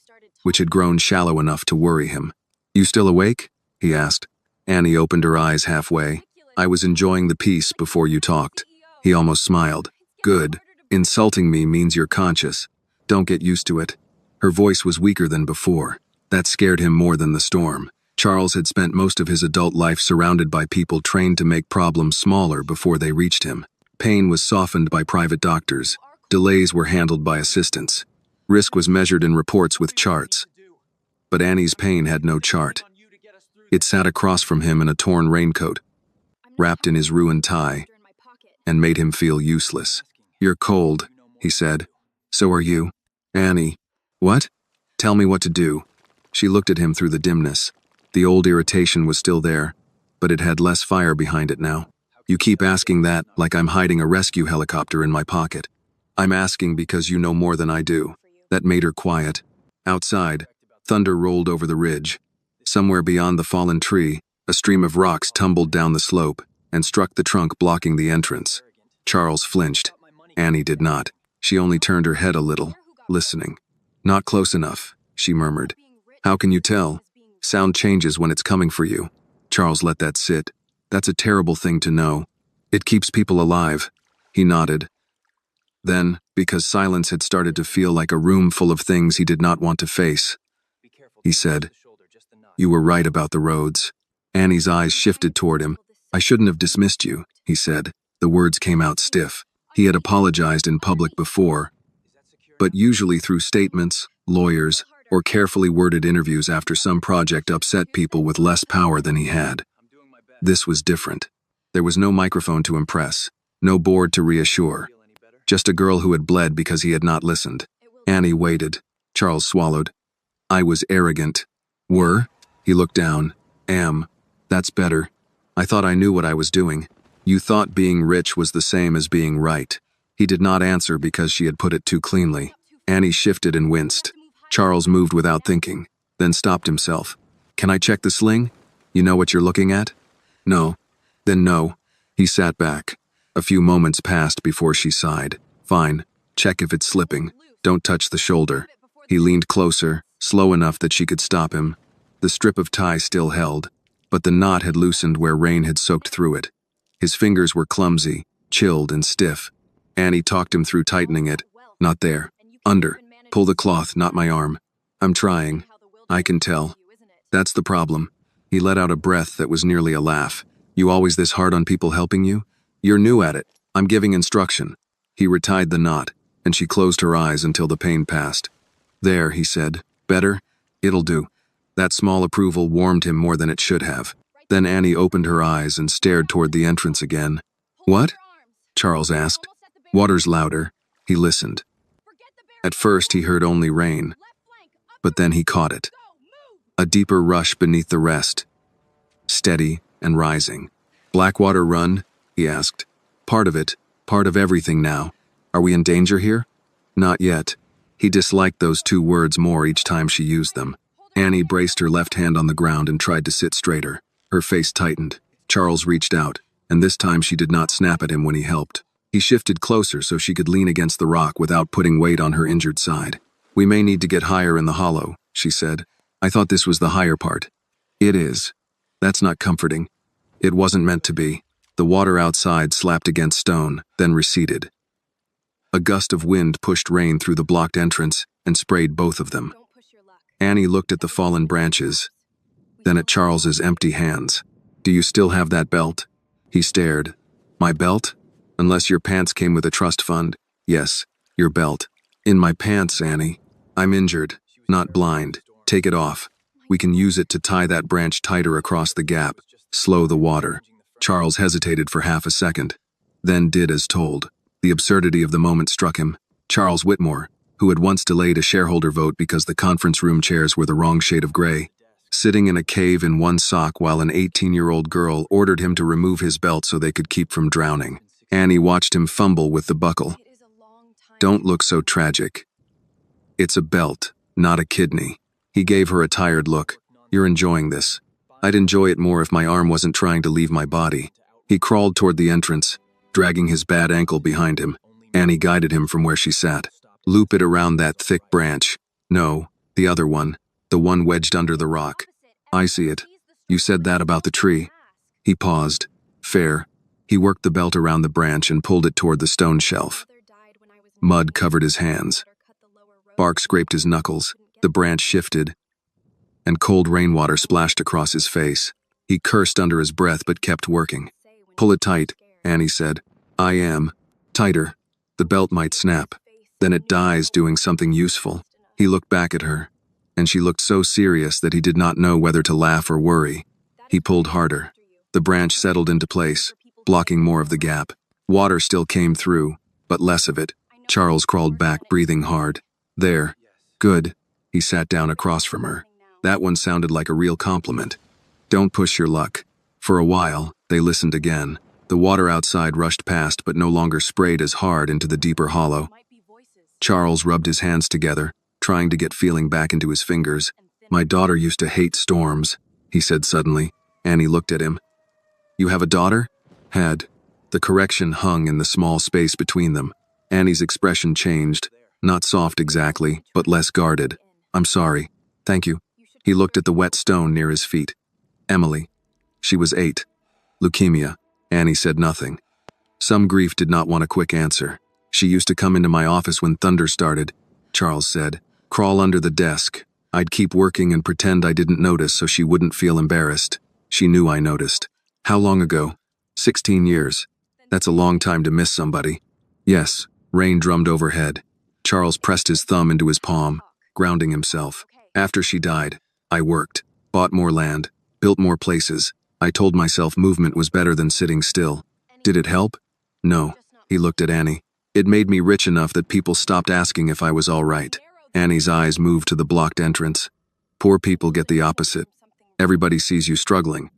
which had grown shallow enough to worry him. You still awake? He asked. Annie opened her eyes halfway. I was enjoying the peace before you talked. He almost smiled. Good. Insulting me means you're conscious. Don't get used to it. Her voice was weaker than before. That scared him more than the storm. Charles had spent most of his adult life surrounded by people trained to make problems smaller before they reached him. Pain was softened by private doctors. Delays were handled by assistants. Risk was measured in reports with charts. But Annie's pain had no chart. It sat across from him in a torn raincoat, wrapped in his ruined tie, and made him feel useless. You're cold, he said. So are you. Annie. What? Tell me what to do. She looked at him through the dimness. The old irritation was still there, but it had less fire behind it now. You keep asking that like I'm hiding a rescue helicopter in my pocket. I'm asking because you know more than I do. That made her quiet. Outside, thunder rolled over the ridge. Somewhere beyond the fallen tree, a stream of rocks tumbled down the slope and struck the trunk blocking the entrance. Charles flinched. Annie did not. She only turned her head a little, listening. Not close enough, she murmured. How can you tell? Sound changes when it's coming for you. Charles let that sit. That's a terrible thing to know. It keeps people alive. He nodded. Then, because silence had started to feel like a room full of things he did not want to face, he said, "You were right about the roads." Annie's eyes shifted toward him. "I shouldn't have dismissed you," he said. The words came out stiff. He had apologized in public before, but usually through statements, lawyers, or carefully worded interviews after some project upset people with less power than he had. This was different. There was no microphone to impress, no board to reassure, just a girl who had bled because he had not listened. Annie waited. Charles swallowed. "I was arrogant." "Were?" He looked down. "Am. That's better. I thought I knew what I was doing." "You thought being rich was the same as being right." He did not answer because she had put it too cleanly. Annie shifted and winced. Charles moved without thinking, then stopped himself. "Can I check the sling? You know what you're looking at?" "No." "Then no." He sat back. A few moments passed before she sighed. "Fine. Check if it's slipping. Don't touch the shoulder." He leaned closer, slow enough that she could stop him. The strip of tie still held, but the knot had loosened where rain had soaked through it. His fingers were clumsy, chilled and stiff. Annie talked him through tightening it. "Not there. Under. Pull the cloth, not my arm." "I'm trying. I can tell." "That's the problem." He let out a breath that was nearly a laugh. "You always this hard on people helping you? You're new at it. I'm giving instruction." He retied the knot, and she closed her eyes until the pain passed. "There," he said. "Better? It'll do." That small approval warmed him more than it should have. Then Annie opened her eyes and stared toward the entrance again. "What?" Charles asked. "Water's louder." He listened. At first he heard only rain, but then he caught it. A deeper rush beneath the rest. Steady and rising. "Blackwater Run?" he asked. "Part of it, part of everything now. Are we in danger here?" "Not yet." He disliked those two words more each time she used them. Annie braced her left hand on the ground and tried to sit straighter. Her face tightened. Charles reached out, and this time she did not snap at him when he helped. He shifted closer so she could lean against the rock without putting weight on her injured side. "We may need to get higher in the hollow," she said. "I thought this was the higher part." "It is." "That's not comforting." "It wasn't meant to be." The water outside slapped against stone, then receded. A gust of wind pushed rain through the blocked entrance and sprayed both of them. Annie looked at the fallen branches, then at Charles's empty hands. "Do you still have that belt?" He stared. "My belt? Unless your pants came with a trust fund." "Yes, your belt." "In my pants, Annie. I'm injured, not blind. Take it off. We can use it to tie that branch tighter across the gap, slow the water." Charles hesitated for half a second, then did as told. The absurdity of the moment struck him. Charles Whitmore, who had once delayed a shareholder vote because the conference room chairs were the wrong shade of gray, sitting in a cave in one sock while an 18-year-old girl ordered him to remove his belt so they could keep from drowning. Annie watched him fumble with the buckle. "Don't look so tragic. It's a belt, not a kidney." He gave her a tired look. "You're enjoying this. I'd enjoy it more if my arm wasn't trying to leave my body." He crawled toward the entrance, dragging his bad ankle behind him. Annie guided him from where she sat. "Loop it around that thick branch." "No, the other one. The one wedged under the rock." "I see it. You said that about the tree." He paused. "Fair." He worked the belt around the branch and pulled it toward the stone shelf. Mud covered his hands. Bark scraped his knuckles. The branch shifted, and cold rainwater splashed across his face. He cursed under his breath but kept working. "Pull it tight," Annie said. "I am. Tighter. The belt might snap. Then it dies doing something useful." He looked back at her, and she looked so serious that he did not know whether to laugh or worry. He pulled harder. The branch settled into place, blocking more of the gap. Water still came through, but less of it. Charles crawled back, breathing hard. "There. Good." He sat down across from her. That one sounded like a real compliment. "Don't push your luck." For a while, they listened again. The water outside rushed past but no longer sprayed as hard into the deeper hollow. Charles rubbed his hands together, trying to get feeling back into his fingers. "My daughter used to hate storms," he said suddenly. Annie looked at him. "You have a daughter?" "Had." The correction hung in the small space between them. Annie's expression changed, not soft exactly, but less guarded. "I'm sorry. Thank you." He looked at the wet stone near his feet. "Emily. She was 8. Leukemia." Annie said nothing. Some grief did not want a quick answer. She used to come into my office when thunder started, Charles said. Crawl under the desk. I'd keep working and pretend I didn't notice so she wouldn't feel embarrassed. She knew I noticed. How long ago? 16 years. That's a long time to miss somebody. Yes, rain drummed overhead. Charles pressed his thumb into his palm, grounding himself. After she died, I worked, bought more land, built more places. I told myself movement was better than sitting still. Did it help? No. He looked at Annie. It made me rich enough that people stopped asking if I was all right. Annie's eyes moved to the blocked entrance. Poor people get the opposite. Everybody sees you struggling,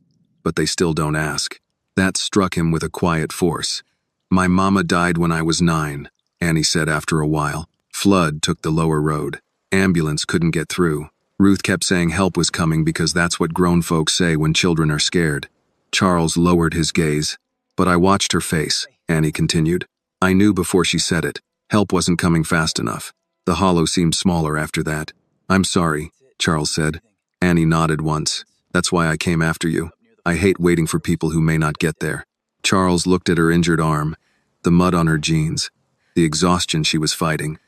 but they still don't ask. That struck him with a quiet force. My mama died when I was 9, Annie said after a while. Flood took the lower road. Ambulance couldn't get through. Ruth kept saying help was coming because that's what grown folks say when children are scared. Charles lowered his gaze. But I watched her face, Annie continued. I knew before she said it. Help wasn't coming fast enough. The hollow seemed smaller after that. I'm sorry, Charles said. Annie nodded once. That's why I came after you. I hate waiting for people who may not get there. Charles looked at her injured arm, the mud on her jeans, the exhaustion she was fighting.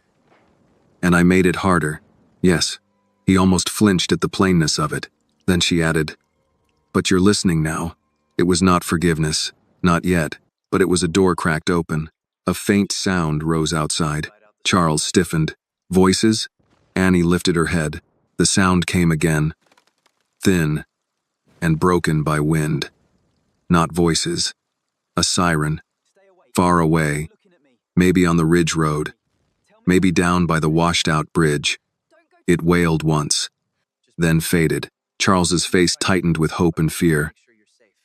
And I made it harder. Yes. He almost flinched at the plainness of it. Then she added, but you're listening now. It was not forgiveness. Not yet. But it was a door cracked open. A faint sound rose outside. Charles stiffened. Voices? Annie lifted her head. The sound came again. Thin and broken by wind. Not voices. A siren. Far away. Maybe on the ridge road. Maybe down by the washed-out bridge. It wailed once. Then faded. Charles's face tightened with hope and fear.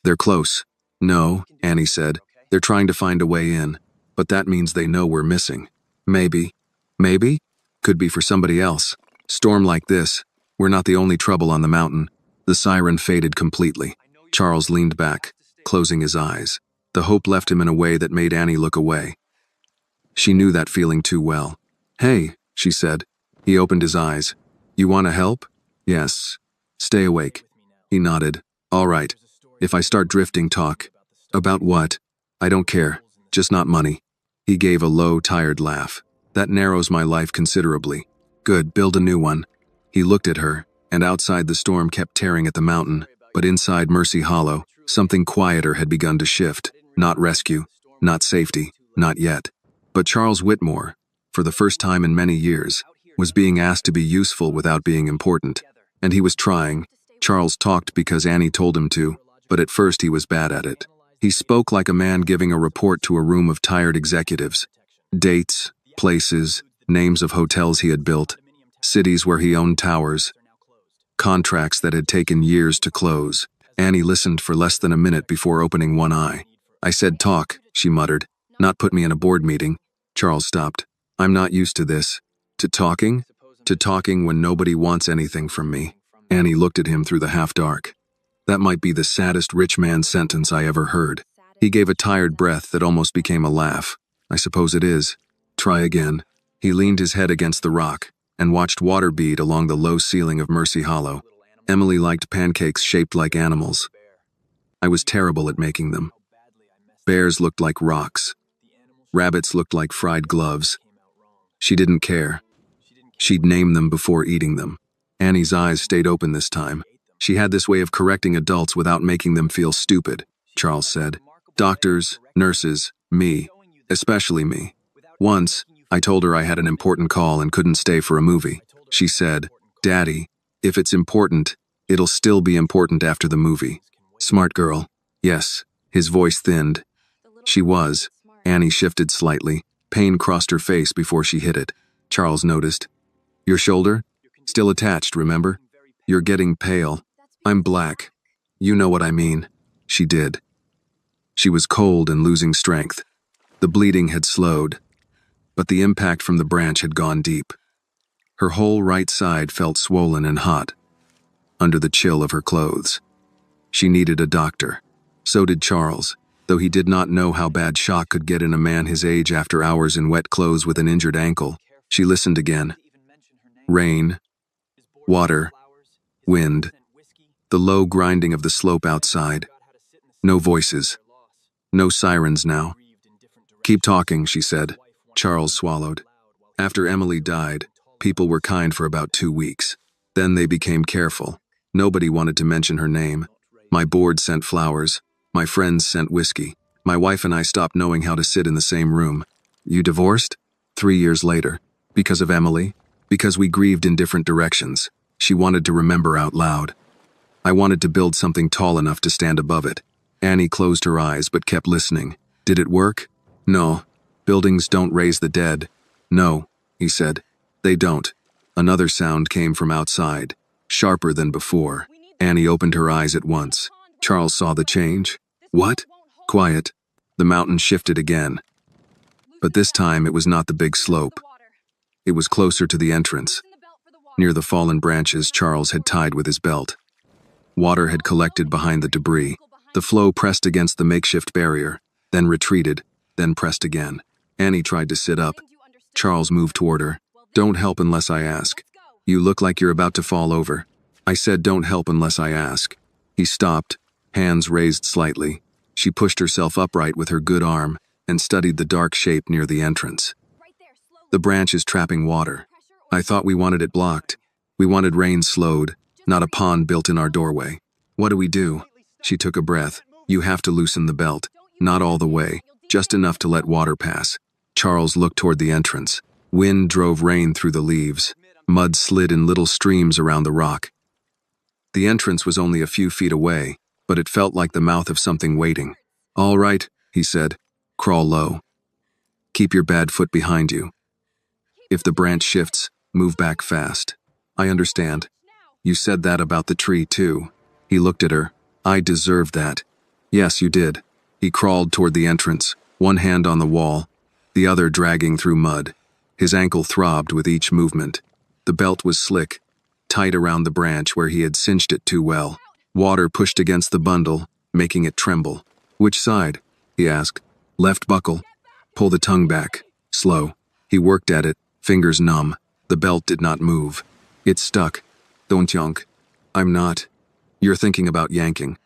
They're close. No, Annie said. They're trying to find a way in. But that means they know we're missing. Maybe. Maybe? Could be for somebody else. Storm like this. We're not the only trouble on the mountain. The siren faded completely. Charles leaned back, closing his eyes. The hope left him in a way that made Annie look away. She knew that feeling too well. Hey, she said. He opened his eyes. You want to help? Yes. Stay awake. He nodded. All right. If I start drifting, talk. About what? I don't care. Just not money. He gave a low, tired laugh. That narrows my life considerably. Good, build a new one. He looked at her, and outside the storm kept tearing at the mountain, but inside Mercy Hollow, something quieter had begun to shift. Not rescue, not safety, not yet. But Charles Whitmore, for the first time in many years, was being asked to be useful without being important. And he was trying. Charles talked because Annie told him to, but at first he was bad at it. He spoke like a man giving a report to a room of tired executives. Dates, places, names of hotels he had built, cities where he owned towers, contracts that had taken years to close. Annie listened for less than a minute before opening one eye. I said talk, she muttered, not put me in a board meeting. Charles stopped. I'm not used to this. To talking? To talking when nobody wants anything from me. Annie looked at him through the half-dark. That might be the saddest rich man sentence I ever heard. He gave a tired breath that almost became a laugh. I suppose it is. Try again. He leaned his head against the rock and watched water bead along the low ceiling of Mercy Hollow. Emily liked pancakes shaped like animals. I was terrible at making them. Bears looked like rocks. Rabbits looked like fried gloves. She didn't care. She'd name them before eating them. Annie's eyes stayed open this time. She had this way of correcting adults without making them feel stupid, Charles said. Doctors, nurses, me, especially me. Once, I told her I had an important call and couldn't stay for a movie. She said, Daddy, if it's important, it'll still be important after the movie. Smart girl. Yes, his voice thinned. She was. Annie shifted slightly. Pain crossed her face before she hit it. Charles noticed. Your shoulder? Still attached, remember? You're getting pale. I'm black. You know what I mean. She did. She was cold and losing strength. The bleeding had slowed, but the impact from the branch had gone deep. Her whole right side felt swollen and hot, under the chill of her clothes. She needed a doctor. So did Charles, though he did not know how bad shock could get in a man his age after hours in wet clothes with an injured ankle. She listened again. Rain, water, wind, the low grinding of the slope outside. No voices. No sirens now. Keep talking, she said. Charles swallowed. After Emily died, people were kind for about 2 weeks. Then they became careful. Nobody wanted to mention her name. My board sent flowers. My friends sent whiskey. My wife and I stopped knowing how to sit in the same room. You divorced? 3 years later. Because of Emily? Because we grieved in different directions. She wanted to remember out loud. I wanted to build something tall enough to stand above it. Annie closed her eyes but kept listening. Did it work? No. Buildings don't raise the dead. No, he said. They don't. Another sound came from outside, sharper than before. Annie opened her eyes at once. Charles saw the change. What? Quiet. The mountain shifted again. But this time it was not the big slope. It was closer to the entrance. Near the fallen branches Charles had tied with his belt. Water had collected behind the debris. The flow pressed against the makeshift barrier, then retreated, then pressed again. Annie tried to sit up. Charles moved toward her. Don't help unless I ask. You look like you're about to fall over. I said don't help unless I ask. He stopped, hands raised slightly. She pushed herself upright with her good arm and studied the dark shape near the entrance. The branch is trapping water. I thought we wanted it blocked. We wanted rain slowed, not a pond built in our doorway. What do we do? She took a breath. You have to loosen the belt. Not all the way, just enough to let water pass. Charles looked toward the entrance. Wind drove rain through the leaves. Mud slid in little streams around the rock. The entrance was only a few feet away, but it felt like the mouth of something waiting. All right, he said. Crawl low. Keep your bad foot behind you. If the branch shifts, move back fast. I understand. You said that about the tree, too. He looked at her. I deserved that. Yes, you did. He crawled toward the entrance, one hand on the wall, the other dragging through mud. His ankle throbbed with each movement. The belt was slick, tight around the branch where he had cinched it too well. Water pushed against the bundle, making it tremble. Which side? He asked. Left buckle. Pull the tongue back. Slow. He worked at it, fingers numb. The belt did not move. It stuck. Don't yank. I'm not. You're thinking about yanking.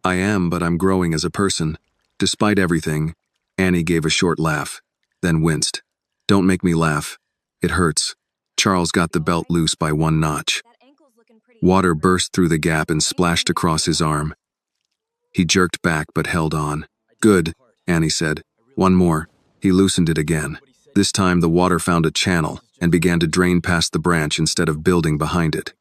I am, but I'm growing as a person. Despite everything, Annie gave a short laugh, then winced. Don't make me laugh. It hurts. Charles got the belt loose by one notch. Water burst through the gap and splashed across his arm. He jerked back but held on. Good, Annie said. One more. He loosened it again. This time the water found a channel and began to drain past the branch instead of building behind it.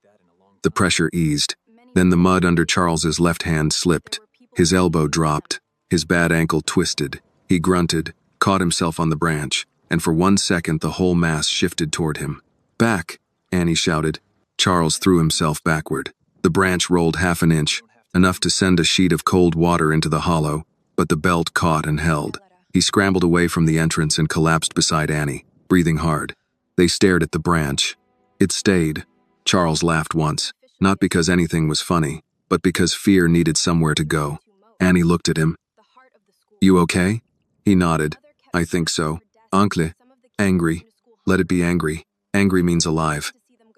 The pressure eased. Then the mud under Charles's left hand slipped. His elbow dropped. His bad ankle twisted. He grunted, caught himself on the branch, and for 1 second the whole mass shifted toward him. Back, Annie shouted. Charles threw himself backward. The branch rolled half an inch, enough to send a sheet of cold water into the hollow, but the belt caught and held. He scrambled away from the entrance and collapsed beside Annie, breathing hard. They stared at the branch. It stayed. Charles laughed once, not because anything was funny, but because fear needed somewhere to go. Annie looked at him. You okay? He nodded. I think so. Uncle. Angry. Let it be angry. Angry means alive.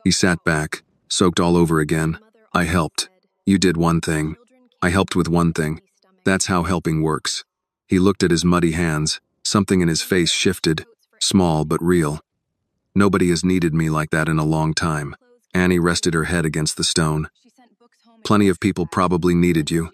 He sat back, soaked all over again. I helped. You did one thing. I helped with one thing. That's how helping works. He looked at his muddy hands. Something in his face shifted, small but real. Nobody has needed me like that in a long time. Annie rested her head against the stone. Plenty of people probably needed you.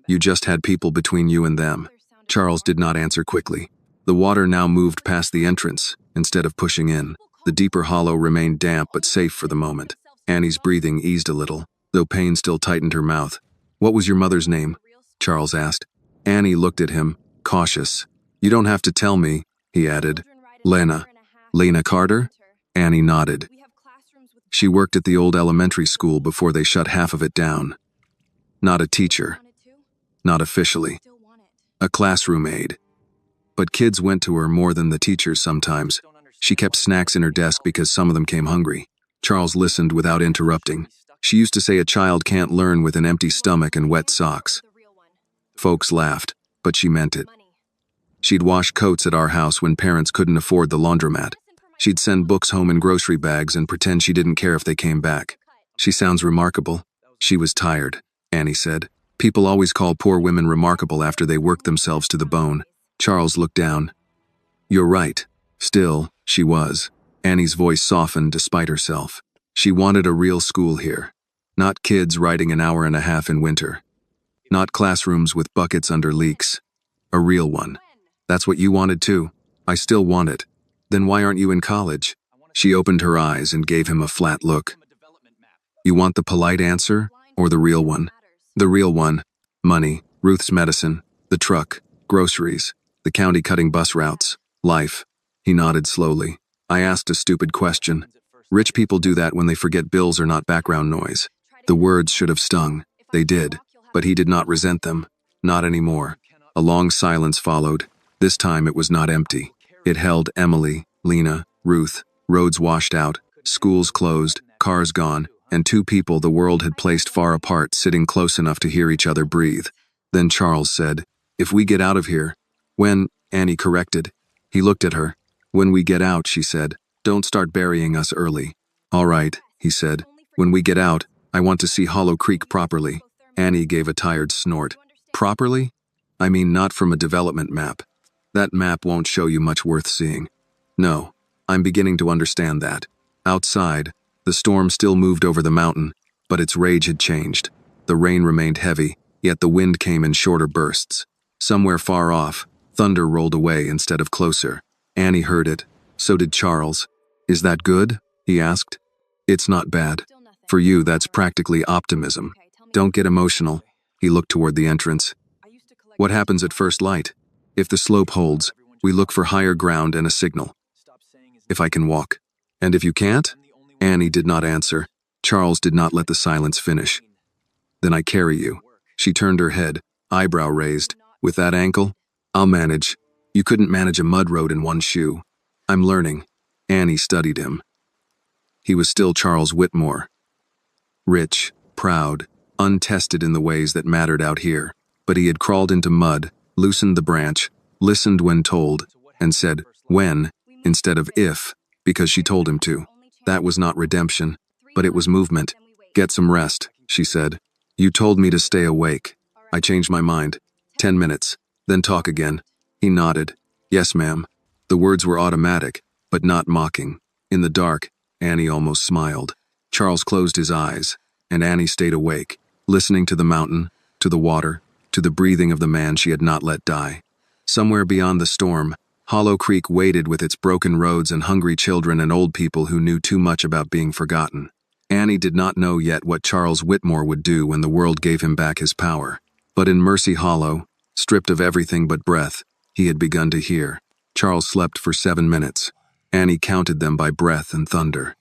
You just had people between you and them. Charles did not answer quickly. The water now moved past the entrance, instead of pushing in. The deeper hollow remained damp but safe for the moment. Annie's breathing eased a little, though pain still tightened her mouth. What was your mother's name? Charles asked. Annie looked at him, cautious. You don't have to tell me, he added. Lena. Lena Carter? Annie nodded. She worked at the old elementary school before they shut half of it down. Not a teacher. Not officially. A classroom aide. But kids went to her more than the teachers sometimes. She kept snacks in her desk because some of them came hungry. Charles listened without interrupting. She used to say a child can't learn with an empty stomach and wet socks. Folks laughed, but she meant it. She'd wash coats at our house when parents couldn't afford the laundromat. She'd send books home in grocery bags and pretend she didn't care if they came back. She sounds remarkable. She was tired, Annie said. People always call poor women remarkable after they work themselves to the bone. Charles looked down. You're right. Still, she was. Annie's voice softened despite herself. She wanted a real school here. Not kids riding an hour and a half in winter. Not classrooms with buckets under leaks. A real one. That's what you wanted too. I still want it. Then why aren't you in college? She opened her eyes and gave him a flat look. You want the polite answer or the real one? The real one. Money, Ruth's medicine, the truck, groceries, the county cutting bus routes, life. He nodded slowly. I asked a stupid question. Rich people do that when they forget bills are not background noise. The words should have stung. They did. But he did not resent them. Not anymore. A long silence followed. This time it was not empty. It held Emily, Lena, Ruth, roads washed out, schools closed, cars gone, and two people the world had placed far apart sitting close enough to hear each other breathe. Then Charles said, "If we get out of here." When, Annie corrected. He looked at her. "When we get out," she said. "Don't start burying us early." "All right," he said. "When we get out, I want to see Hollow Creek properly." Annie gave a tired snort. Properly? I mean not from a development map. That map won't show you much worth seeing. No, I'm beginning to understand that. Outside, the storm still moved over the mountain, but its rage had changed. The rain remained heavy, yet the wind came in shorter bursts. Somewhere far off, thunder rolled away instead of closer. Annie heard it. So did Charles. "Is that good?" he asked. "It's not bad. For you, that's practically optimism. Don't get emotional." He looked toward the entrance. "What happens at first light? If the slope holds, we look for higher ground and a signal. If I can walk. And if you can't?" Annie did not answer. Charles did not let the silence finish. "Then I carry you." She turned her head, eyebrow raised. "With that ankle? I'll manage. You couldn't manage a mud road in one shoe." "I'm learning." Annie studied him. He was still Charles Whitmore. Rich, proud, untested in the ways that mattered out here. But he had crawled into mud, loosened the branch, listened when told, and said, when, instead of if, because she told him to. That was not redemption, but it was movement. "Get some rest," she said. "You told me to stay awake. I changed my mind. 10 minutes, then talk again." He nodded. "Yes, ma'am." The words were automatic, but not mocking. In the dark, Annie almost smiled. Charles closed his eyes, and Annie stayed awake, listening to the mountain, to the water, to the breathing of the man she had not let die. Somewhere beyond the storm, Hollow Creek waited with its broken roads and hungry children and old people who knew too much about being forgotten. Annie did not know yet what Charles Whitmore would do when the world gave him back his power. But in Mercy Hollow, stripped of everything but breath, he had begun to hear. Charles slept for 7 minutes. Annie counted them by breath and thunder.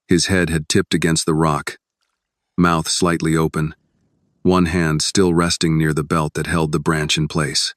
His head had tipped against the rock, mouth slightly open, one hand still resting near the belt that held the branch in place.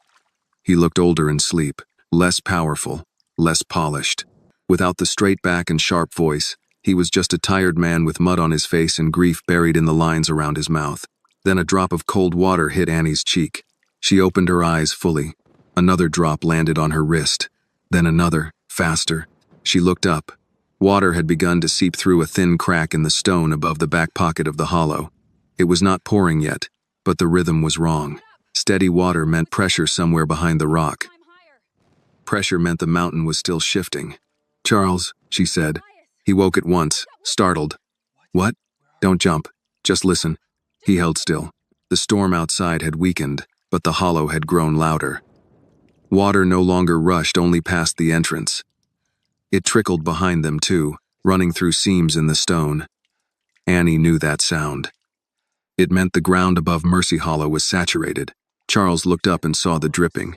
He looked older in sleep, less powerful, less polished. Without the straight back and sharp voice, he was just a tired man with mud on his face and grief buried in the lines around his mouth. Then a drop of cold water hit Annie's cheek. She opened her eyes fully. Another drop landed on her wrist. Then another, faster. She looked up. Water had begun to seep through a thin crack in the stone above the back pocket of the hollow. It was not pouring yet, but the rhythm was wrong. Steady water meant pressure somewhere behind the rock. Pressure meant the mountain was still shifting. "Charles," she said. He woke at once, startled. "What?" "Don't jump. Just listen." He held still. The storm outside had weakened, but the hollow had grown louder. Water no longer rushed only past the entrance. It trickled behind them too, running through seams in the stone. Annie knew that sound. It meant the ground above Mercy Hollow was saturated. Charles looked up and saw the dripping.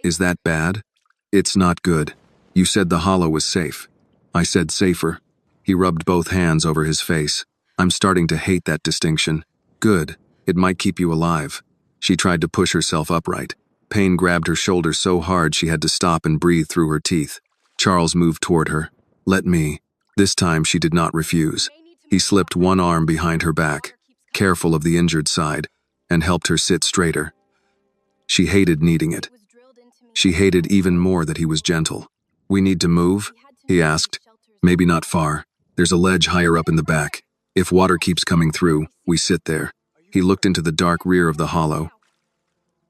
"Is that bad?" "It's not good. You said the hollow was safe." "I said safer." He rubbed both hands over his face. "I'm starting to hate that distinction." "Good. It might keep you alive." She tried to push herself upright. Pain grabbed her shoulder so hard she had to stop and breathe through her teeth. Charles moved toward her. "Let me." This time she did not refuse. He slipped one arm behind her back, careful of the injured side, and helped her sit straighter. She hated needing it. She hated even more that he was gentle. "We need to move?" he asked. "Maybe not far. There's a ledge higher up in the back. If water keeps coming through, we sit there." He looked into the dark rear of the hollow.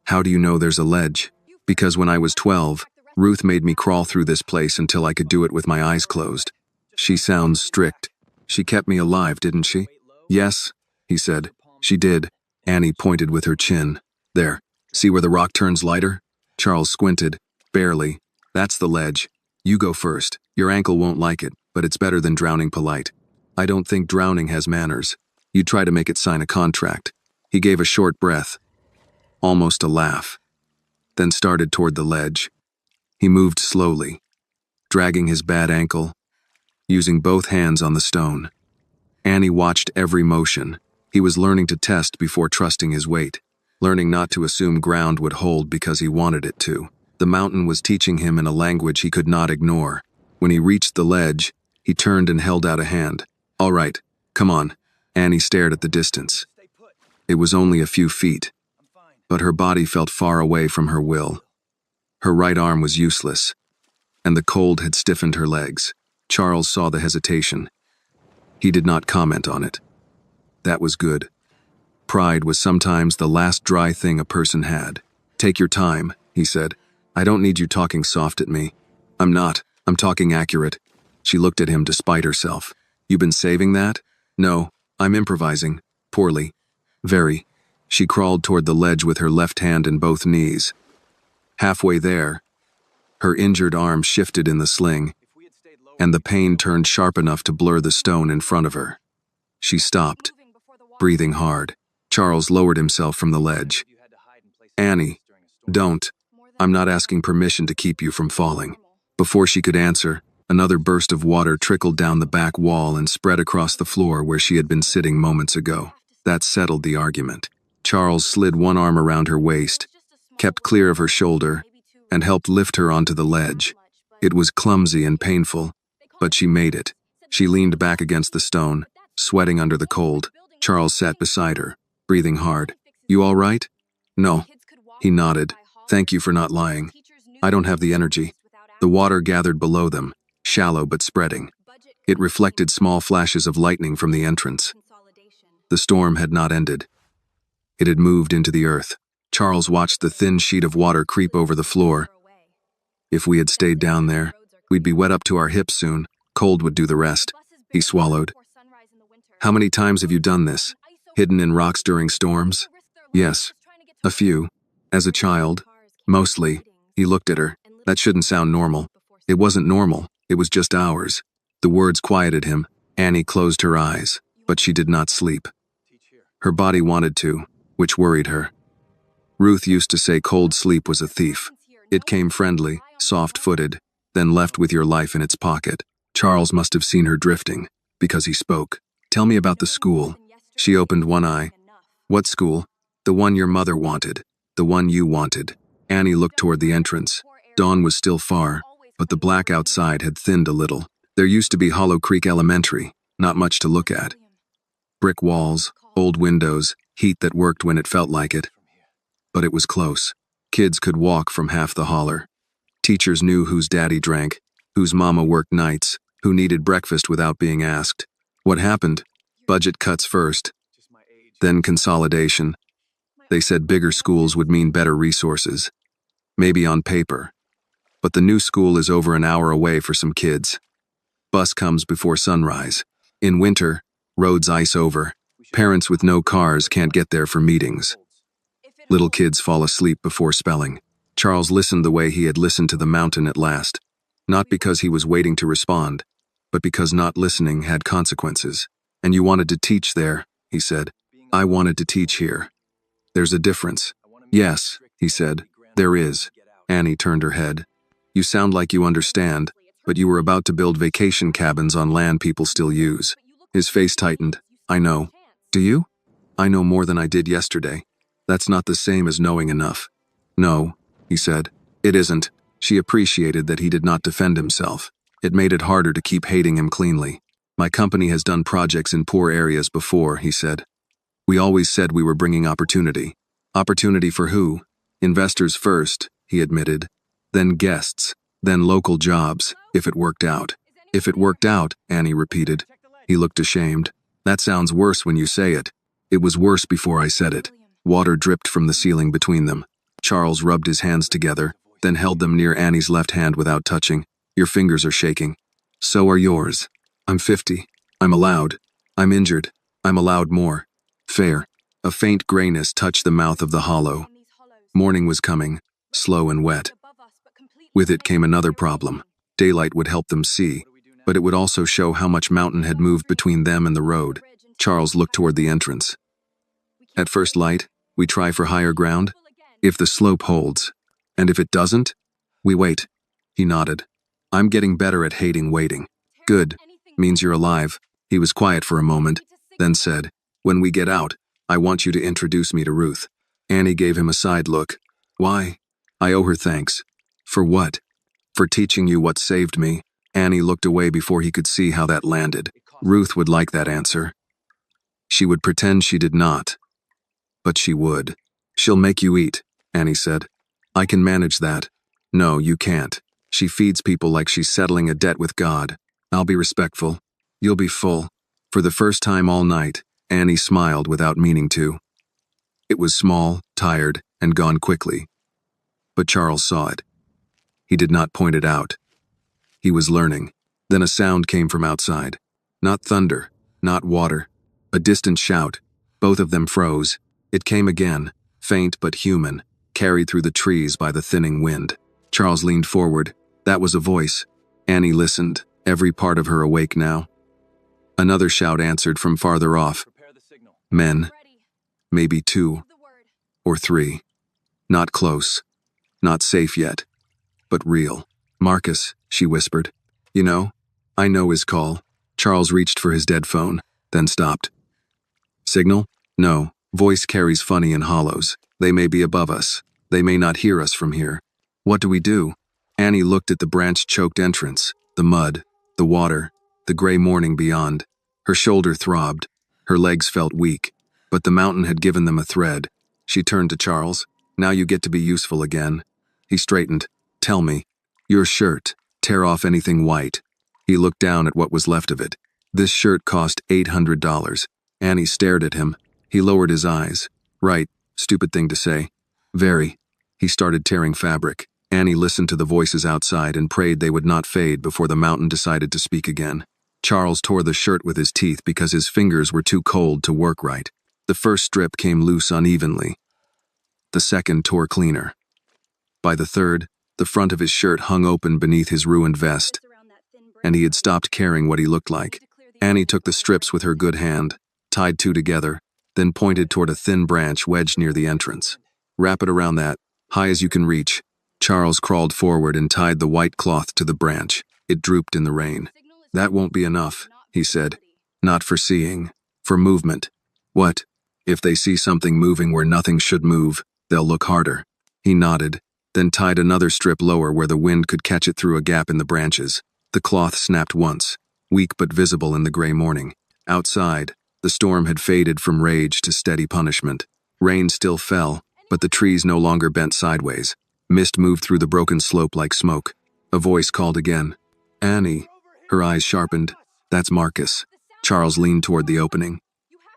"How do you know there's a ledge?" "Because when I was 12, Ruth made me crawl through this place until I could do it with my eyes closed. She sounds strict. She kept me alive, didn't she? Yes, he said. She did. Annie pointed with her chin. There. See where the rock turns lighter? Charles squinted. Barely. That's the ledge. You go first. Your ankle won't like it, but it's better than drowning polite. I don't think drowning has manners. You try to make it sign a contract. He gave a short breath. Almost a laugh. Then started toward the ledge. He moved slowly, dragging his bad ankle, using both hands on the stone. Annie watched every motion. He was learning to test before trusting his weight, learning not to assume ground would hold because he wanted it to. The mountain was teaching him in a language he could not ignore. When he reached the ledge, he turned and held out a hand. All right, come on. Annie stared at the distance. It was only a few feet, but her body felt far away from her will. Her right arm was useless, and the cold had stiffened her legs. Charles saw the hesitation. He did not comment on it. That was good. Pride was sometimes the last dry thing a person had. Take your time, he said. I don't need you talking soft at me. I'm not. I'm talking accurate. She looked at him to spite herself. You been saving that? No, I'm improvising. Poorly. Very. She crawled toward the ledge with her left hand in both knees. Halfway there, her injured arm shifted in the sling, and the pain turned sharp enough to blur the stone in front of her. She stopped, breathing hard. Charles lowered himself from the ledge. Annie, don't. I'm not asking permission to keep you from falling. Before she could answer, another burst of water trickled down the back wall and spread across the floor where she had been sitting moments ago. That settled the argument. Charles slid one arm around her waist, kept clear of her shoulder, and helped lift her onto the ledge. It was clumsy and painful, but she made it. She leaned back against the stone, sweating under the cold. Charles sat beside her, breathing hard. You all right? No. He nodded. Thank you for not lying. I don't have the energy. The water gathered below them, shallow but spreading. It reflected small flashes of lightning from the entrance. The storm had not ended. It had moved into the earth. Charles watched the thin sheet of water creep over the floor. If we had stayed down there, we'd be wet up to our hips soon. Cold would do the rest. He swallowed. How many times have you done this? Hidden in rocks during storms? Yes. A few. As a child. Mostly. He looked at her. That shouldn't sound normal. It wasn't normal. It was just ours. The words quieted him. Annie closed her eyes, but she did not sleep. Her body wanted to, which worried her. Ruth used to say cold sleep was a thief. It came friendly, soft-footed, then left with your life in its pocket. Charles must have seen her drifting, because he spoke. Tell me about the school. She opened one eye. What school? The one your mother wanted. The one you wanted. Annie looked toward the entrance. Dawn was still far, but the black outside had thinned a little. There used to be Hollow Creek Elementary, not much to look at. Brick walls, old windows, heat that worked when it felt like it. But it was close. Kids could walk from half the holler. Teachers knew whose daddy drank, whose mama worked nights, who needed breakfast without being asked. What happened? Budget cuts first. Then consolidation. They said bigger schools would mean better resources. Maybe on paper. But the new school is over an hour away for some kids. Bus comes before sunrise. In winter, roads ice over. Parents with no cars can't get there for meetings. Little kids fall asleep before spelling. Charles listened the way he had listened to the mountain at last. Not because he was waiting to respond, but because not listening had consequences. And you wanted to teach there, he said. I wanted to teach here. There's a difference. Yes, he said. There is. Annie turned her head. You sound like you understand, but you were about to build vacation cabins on land people still use. His face tightened. I know. Do you? I know more than I did yesterday. That's not the same as knowing enough. No, he said. It isn't. She appreciated that he did not defend himself. It made it harder to keep hating him cleanly. My company has done projects in poor areas before, he said. We always said we were bringing opportunity. Opportunity for who? Investors first, he admitted. Then guests. Then local jobs, if it worked out. If it worked out, Annie repeated. He looked ashamed. That sounds worse when you say it. It was worse before I said it. Water dripped from the ceiling between them. Charles rubbed his hands together, then held them near Annie's left hand without touching. Your fingers are shaking. So are yours. I'm 50. I'm allowed. I'm injured. I'm allowed more. Fair. A faint grayness touched the mouth of the hollow. Morning was coming, slow and wet. With it came another problem. Daylight would help them see, but it would also show how much mountain had moved between them and the road. Charles looked toward the entrance. At first light, we try for higher ground. If the slope holds, and if it doesn't, we wait. He nodded. I'm getting better at hating waiting. Good. Means you're alive. He was quiet for a moment, then said, when we get out, I want you to introduce me to Ruth. Annie gave him a side look. Why? I owe her thanks. For what? For teaching you what saved me. Annie looked away before he could see how that landed. Ruth would like that answer. She would pretend she did not. But she would. She'll make you eat, Annie said. I can manage that. No, you can't. She feeds people like she's settling a debt with God. I'll be respectful. You'll be full. For the first time all night, Annie smiled without meaning to. It was small, tired, and gone quickly. But Charles saw it. He did not point it out. He was learning. Then a sound came from outside. Not thunder, not water. A distant shout. Both of them froze. It came again, faint but human, carried through the trees by the thinning wind. Charles leaned forward. That was a voice. Annie listened, every part of her awake now. Another shout answered from farther off. Men. Maybe 2 or 3. Not close. Not safe yet. But real. Marcus, she whispered. You know? I know his call. Charles reached for his dead phone, then stopped. Signal? No. Voice carries funny in hollows. They may be above us. They may not hear us from here. What do we do? Annie looked at the branch-choked entrance, the mud, the water, the gray morning beyond. Her shoulder throbbed. Her legs felt weak. But the mountain had given them a thread. She turned to Charles. Now you get to be useful again. He straightened. Tell me. Your shirt. Tear off anything white. He looked down at what was left of it. This shirt cost $800. Annie stared at him. He lowered his eyes. Right. Stupid thing to say. Very. He started tearing fabric. Annie listened to the voices outside and prayed they would not fade before the mountain decided to speak again. Charles tore the shirt with his teeth because his fingers were too cold to work right. The first strip came loose unevenly. The second tore cleaner. By the third, the front of his shirt hung open beneath his ruined vest, and he had stopped caring what he looked like. Annie took the strips with her good hand, tied 2 together, then pointed toward a thin branch wedged near the entrance. Wrap it around that, high as you can reach. Charles crawled forward and tied the white cloth to the branch. It drooped in the rain. That won't be enough, he said. Not for seeing. For movement. What? If they see something moving where nothing should move, they'll look harder. He nodded, then tied another strip lower where the wind could catch it through a gap in the branches. The cloth snapped once, weak but visible in the gray morning. Outside, the storm had faded from rage to steady punishment. Rain still fell, but the trees no longer bent sideways. Mist moved through the broken slope like smoke. A voice called again. Annie. Her eyes sharpened. That's Marcus. Charles leaned toward the opening.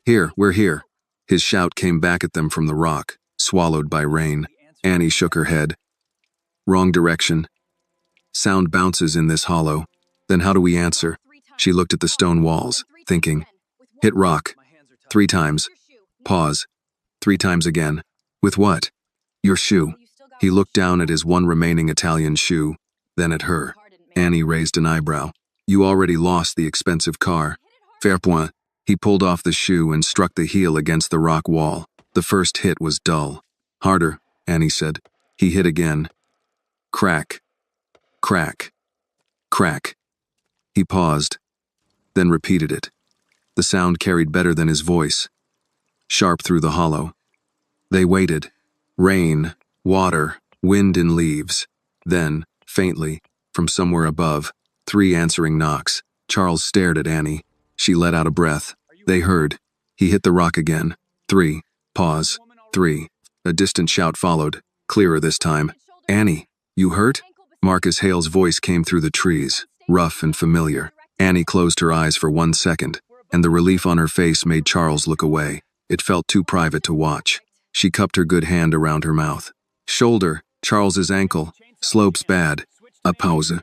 Here, we're here. His shout came back at them from the rock, swallowed by rain. Annie shook her head. Wrong direction. Sound bounces in this hollow. Then how do we answer? She looked at the stone walls, thinking. Hit rock. 3 times. Pause. 3 times again. With what? Your shoe. He looked down at his one remaining Italian shoe, then at her. Annie raised an eyebrow. You already lost the expensive car. Fair point. He pulled off the shoe and struck the heel against the rock wall. The first hit was dull. Harder, Annie said. He hit again. Crack. Crack. Crack. He paused, then repeated it. The sound carried better than his voice, sharp through the hollow. They waited. Rain, water, wind and leaves. Then, faintly, from somewhere above, 3 answering knocks. Charles stared at Annie. She let out a breath. They heard. He hit the rock again. 3. Pause. 3. A distant shout followed, clearer this time. Annie, you hurt? Marcus Hale's voice came through the trees, rough and familiar. Annie closed her eyes for 1 second, and the relief on her face made Charles look away. It felt too private to watch. She cupped her good hand around her mouth. Shoulder, Charles's ankle. Slope's bad. A pause.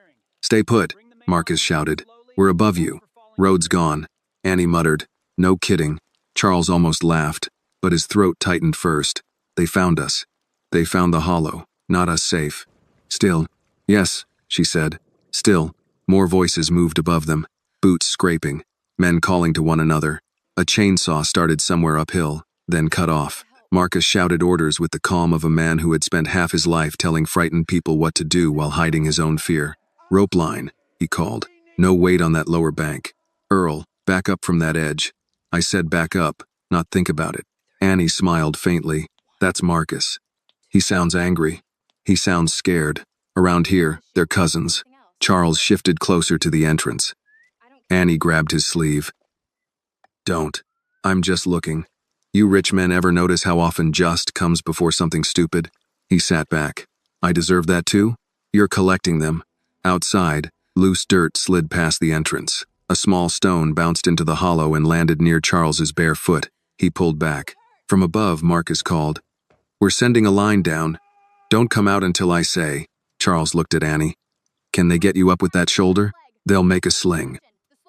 Stay put, Marcus shouted. We're above you. Road's gone. Annie muttered. No kidding. Charles almost laughed, but his throat tightened first. They found us. They found the hollow, not us safe. Still. Yes, she said. Still. More voices moved above them, boots scraping, men calling to one another. A chainsaw started somewhere uphill, then cut off. Marcus shouted orders with the calm of a man who had spent half his life telling frightened people what to do while hiding his own fear. Rope line, he called. No weight on that lower bank. Earl, back up from that edge. I said back up, not think about it. Annie smiled faintly. That's Marcus. He sounds angry. He sounds scared. Around here, they're cousins. Charles shifted closer to the entrance. Annie grabbed his sleeve. Don't. I'm just looking. You rich men ever notice how often just comes before something stupid? He sat back. I deserve that too? You're collecting them. Outside, loose dirt slid past the entrance. A small stone bounced into the hollow and landed near Charles's bare foot. He pulled back. From above, Marcus called. We're sending a line down. Don't come out until I say. Charles looked at Annie. Can they get you up with that shoulder? They'll make a sling.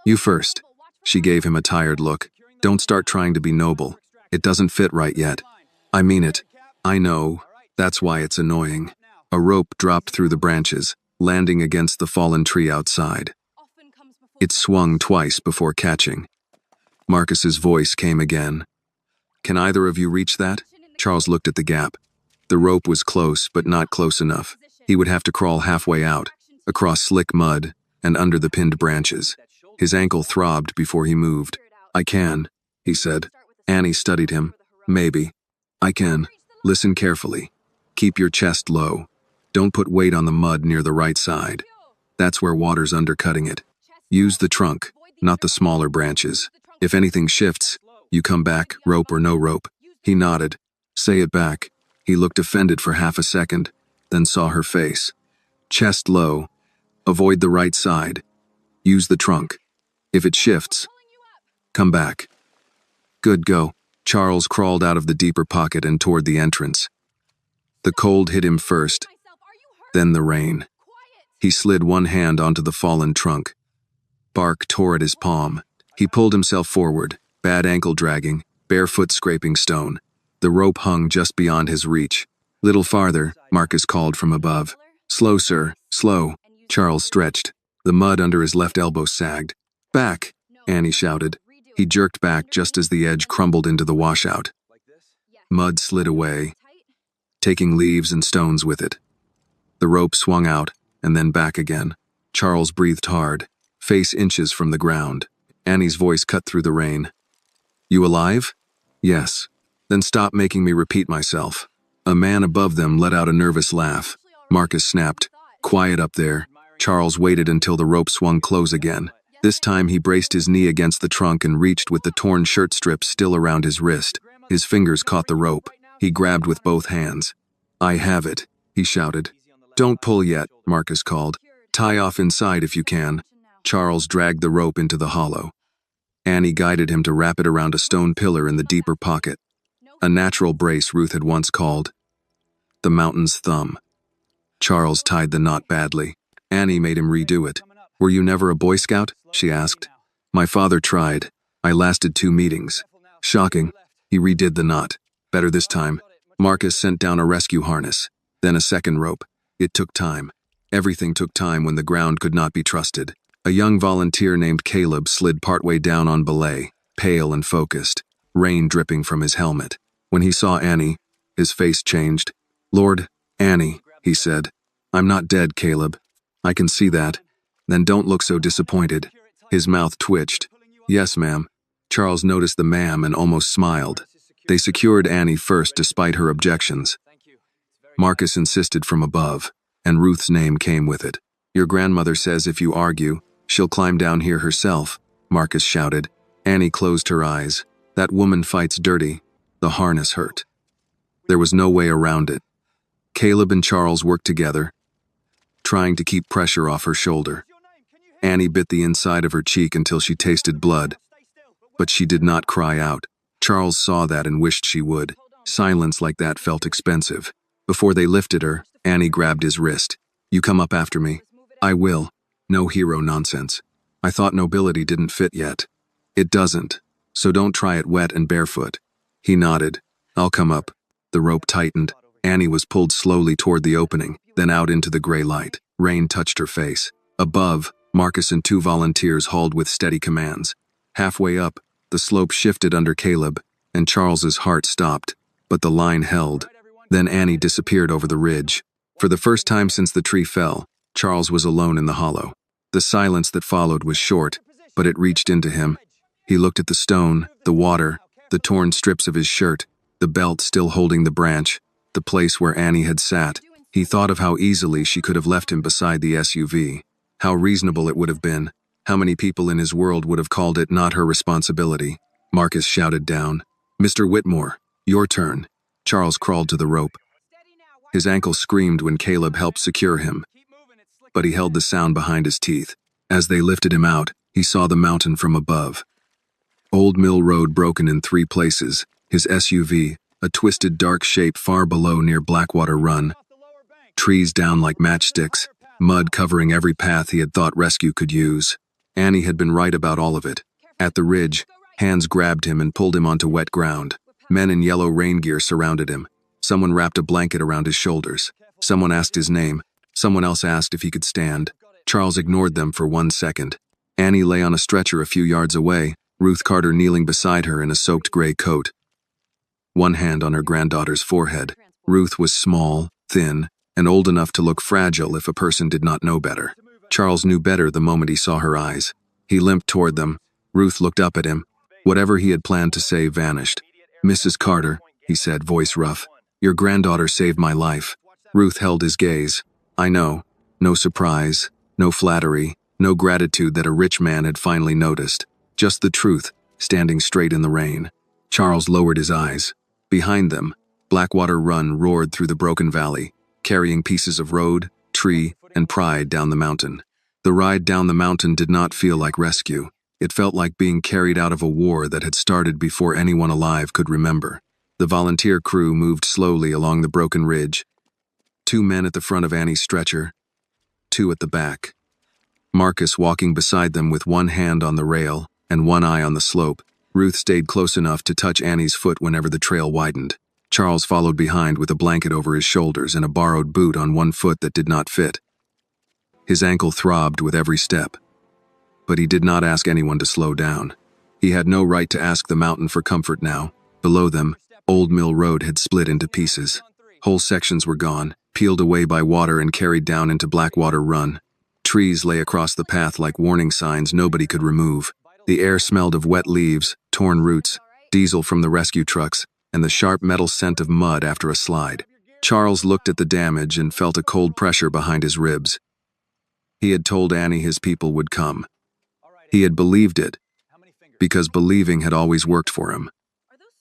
You first. She gave him a tired look. Don't start trying to be noble. It doesn't fit right yet. I mean it. I know. That's why it's annoying. A rope dropped through the branches, landing against the fallen tree outside. It swung twice before catching. Marcus's voice came again. Can either of you reach that? Charles looked at the gap. The rope was close, but not close enough. He would have to crawl halfway out, across slick mud, and under the pinned branches. His ankle throbbed before he moved. I can, he said. Annie studied him. Maybe. I can. Listen carefully. Keep your chest low. Don't put weight on the mud near the right side. That's where water's undercutting it. Use the trunk, not the smaller branches. If anything shifts, you come back, rope or no rope. He nodded. Say it back. He looked offended for half a second, then saw her face. Chest low. Avoid the right side. Use the trunk. If it shifts, come back. Good, go. Charles crawled out of the deeper pocket and toward the entrance. The cold hit him first, then the rain. He slid one hand onto the fallen trunk. Bark tore at his palm. He pulled himself forward, bad ankle dragging, barefoot scraping stone. The rope hung just beyond his reach. Little farther, Marcus called from above. Slow, sir, slow. Charles stretched. The mud under his left elbow sagged. Back, Annie shouted. He jerked back just as the edge crumbled into the washout. Mud slid away, taking leaves and stones with it. The rope swung out, and then back again. Charles breathed hard, face inches from the ground. Annie's voice cut through the rain. You alive? Yes. Then stop making me repeat myself. A man above them let out a nervous laugh. Marcus snapped. Quiet up there. Charles waited until the rope swung close again. This time he braced his knee against the trunk and reached with the torn shirt strip still around his wrist. His fingers caught the rope. He grabbed with both hands. I have it, he shouted. Don't pull yet, Marcus called. Tie off inside if you can. Charles dragged the rope into the hollow. Annie guided him to wrap it around a stone pillar in the deeper pocket. A natural brace Ruth had once called the mountain's thumb. Charles tied the knot badly. Annie made him redo it. Were you never a Boy Scout? She asked. My father tried. I lasted 2 meetings. Shocking. He redid the knot. Better this time. Marcus sent down a rescue harness, then a second rope. It took time. Everything took time when the ground could not be trusted. A young volunteer named Caleb slid partway down on belay, pale and focused, rain dripping from his helmet. When he saw Annie, his face changed. Lord, Annie, he said. I'm not dead, Caleb. I can see that. Then don't look so disappointed. His mouth twitched. Yes, ma'am. Charles noticed the ma'am and almost smiled. They secured Annie first despite her objections. Marcus insisted from above, and Ruth's name came with it. Your grandmother says if you argue, she'll climb down here herself, Marcus shouted. Annie closed her eyes. That woman fights dirty. The harness hurt. There was no way around it. Caleb and Charles worked together, trying to keep pressure off her shoulder. Annie bit the inside of her cheek until she tasted blood, but she did not cry out. Charles saw that and wished she would. Silence like that felt expensive. Before they lifted her, Annie grabbed his wrist. You come up after me. I will. No hero nonsense. I thought nobility didn't fit yet. It doesn't. So don't try it wet and barefoot. He nodded. I'll come up. The rope tightened. Annie was pulled slowly toward the opening, then out into the gray light. Rain touched her face. Above, Marcus and 2 volunteers hauled with steady commands. Halfway up, the slope shifted under Caleb, and Charles's heart stopped, but the line held. Then Annie disappeared over the ridge. For the first time since the tree fell, Charles was alone in the hollow. The silence that followed was short, but it reached into him. He looked at the stone, the water, the torn strips of his shirt, the belt still holding the branch, the place where Annie had sat. He thought of how easily she could have left him beside the SUV. How reasonable it would have been. How many people in his world would have called it not her responsibility. Marcus shouted down, "Mr. Whitmore, your turn." Charles crawled to the rope. His ankle screamed when Caleb helped secure him, but he held the sound behind his teeth. As they lifted him out, he saw the mountain from above. Old Mill Road broken in 3 places, his SUV, a twisted dark shape far below near Blackwater Run. Trees down like matchsticks, mud covering every path he had thought rescue could use. Annie had been right about all of it. At the ridge, hands grabbed him and pulled him onto wet ground. Men in yellow rain gear surrounded him. Someone wrapped a blanket around his shoulders. Someone asked his name. Someone else asked if he could stand. Charles ignored them for 1 second. Annie lay on a stretcher a few yards away, Ruth Carter kneeling beside her in a soaked gray coat. One hand on her granddaughter's forehead. Ruth was small, thin, and old enough to look fragile if a person did not know better. Charles knew better the moment he saw her eyes. He limped toward them. Ruth looked up at him. Whatever he had planned to say vanished. "Mrs. Carter," he said, voice rough, "your granddaughter saved my life." Ruth held his gaze. "I know." No surprise, no flattery, no gratitude that a rich man had finally noticed. Just the truth, standing straight in the rain. Charles lowered his eyes. Behind them, Blackwater Run roared through the broken valley, carrying pieces of road, tree, and pride down the mountain. The ride down the mountain did not feel like rescue. It felt like being carried out of a war that had started before anyone alive could remember. The volunteer crew moved slowly along the broken ridge. 2 men at the front of Annie's stretcher, 2 at the back. Marcus walking beside them with 1 hand on the rail and 1 eye on the slope. Ruth stayed close enough to touch Annie's foot whenever the trail widened. Charles followed behind with a blanket over his shoulders and a borrowed boot on 1 foot that did not fit. His ankle throbbed with every step. But he did not ask anyone to slow down. He had no right to ask the mountain for comfort now. Below them, Old Mill Road had split into pieces. Whole sections were gone, peeled away by water and carried down into Blackwater Run. Trees lay across the path like warning signs nobody could remove. The air smelled of wet leaves, torn roots, diesel from the rescue trucks, and the sharp metal scent of mud after a slide. Charles looked at the damage and felt a cold pressure behind his ribs. He had told Annie his people would come. He had believed it, because believing had always worked for him.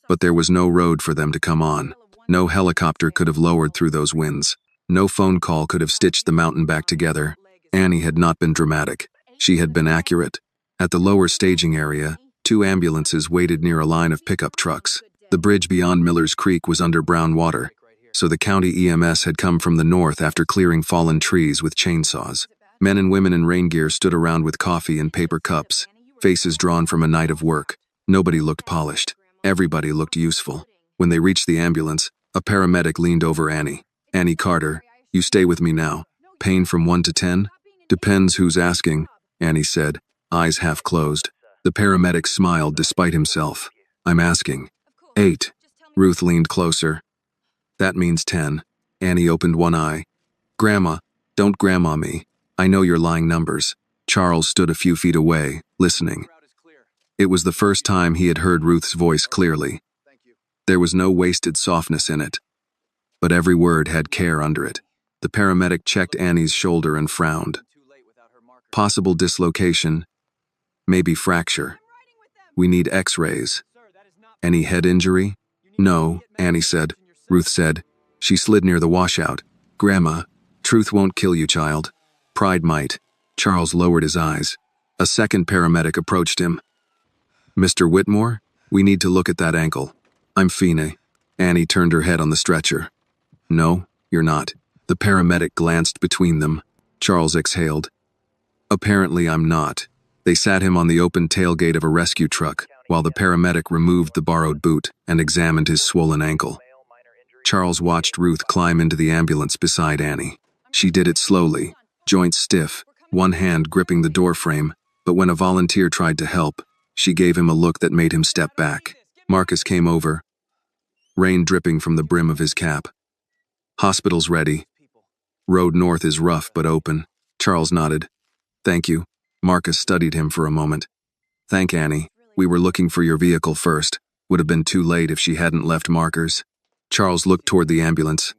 But there was no road for them to come on. No helicopter could have lowered through those winds. No phone call could have stitched the mountain back together. Annie had not been dramatic. She had been accurate. At the lower staging area, 2 ambulances waited near a line of pickup trucks. The bridge beyond Miller's Creek was under brown water, so the county EMS had come from the north after clearing fallen trees with chainsaws. Men and women in rain gear stood around with coffee and paper cups, faces drawn from a night of work. Nobody looked polished. Everybody looked useful. When they reached the ambulance, a paramedic leaned over Annie. "Annie Carter, you stay with me now. Pain from 1 to 10? Depends who's asking," Annie said, eyes half closed. The paramedic smiled despite himself. "I'm asking." 8. Ruth leaned closer. "That means 10. Annie opened 1 eye. "Grandma, don't grandma me. I know you're lying numbers." Charles stood a few feet away, listening. It was the first time he had heard Ruth's voice clearly. There was no wasted softness in it, but every word had care under it. The paramedic checked Annie's shoulder and frowned. "Possible dislocation, maybe fracture. We need x-rays. Any head injury?" "No," Annie said. Ruth said. She slid near the washout. "Grandma, truth won't kill you, child. Pride might." Charles lowered his eyes. A second paramedic approached him. "Mr. Whitmore, we need to look at that ankle." "I'm Fine." Annie turned her head on the stretcher. "No, you're not. The paramedic glanced between them. Charles exhaled. Apparently I'm not. They sat him on the open tailgate of a rescue truck, while the paramedic removed the borrowed boot and examined his swollen ankle. Charles watched Ruth climb into the ambulance beside Annie. She did it slowly, joints stiff, one hand gripping the doorframe, but when a volunteer tried to help, she gave him a look that made him step back. Marcus came over, rain dripping from the brim of his cap. Hospital's ready. Road north is rough but open. Charles nodded. Thank you. Marcus studied him for a moment. Thank Annie. We were looking for your vehicle first. Would have been too late if she hadn't left markers. Charles looked toward the ambulance.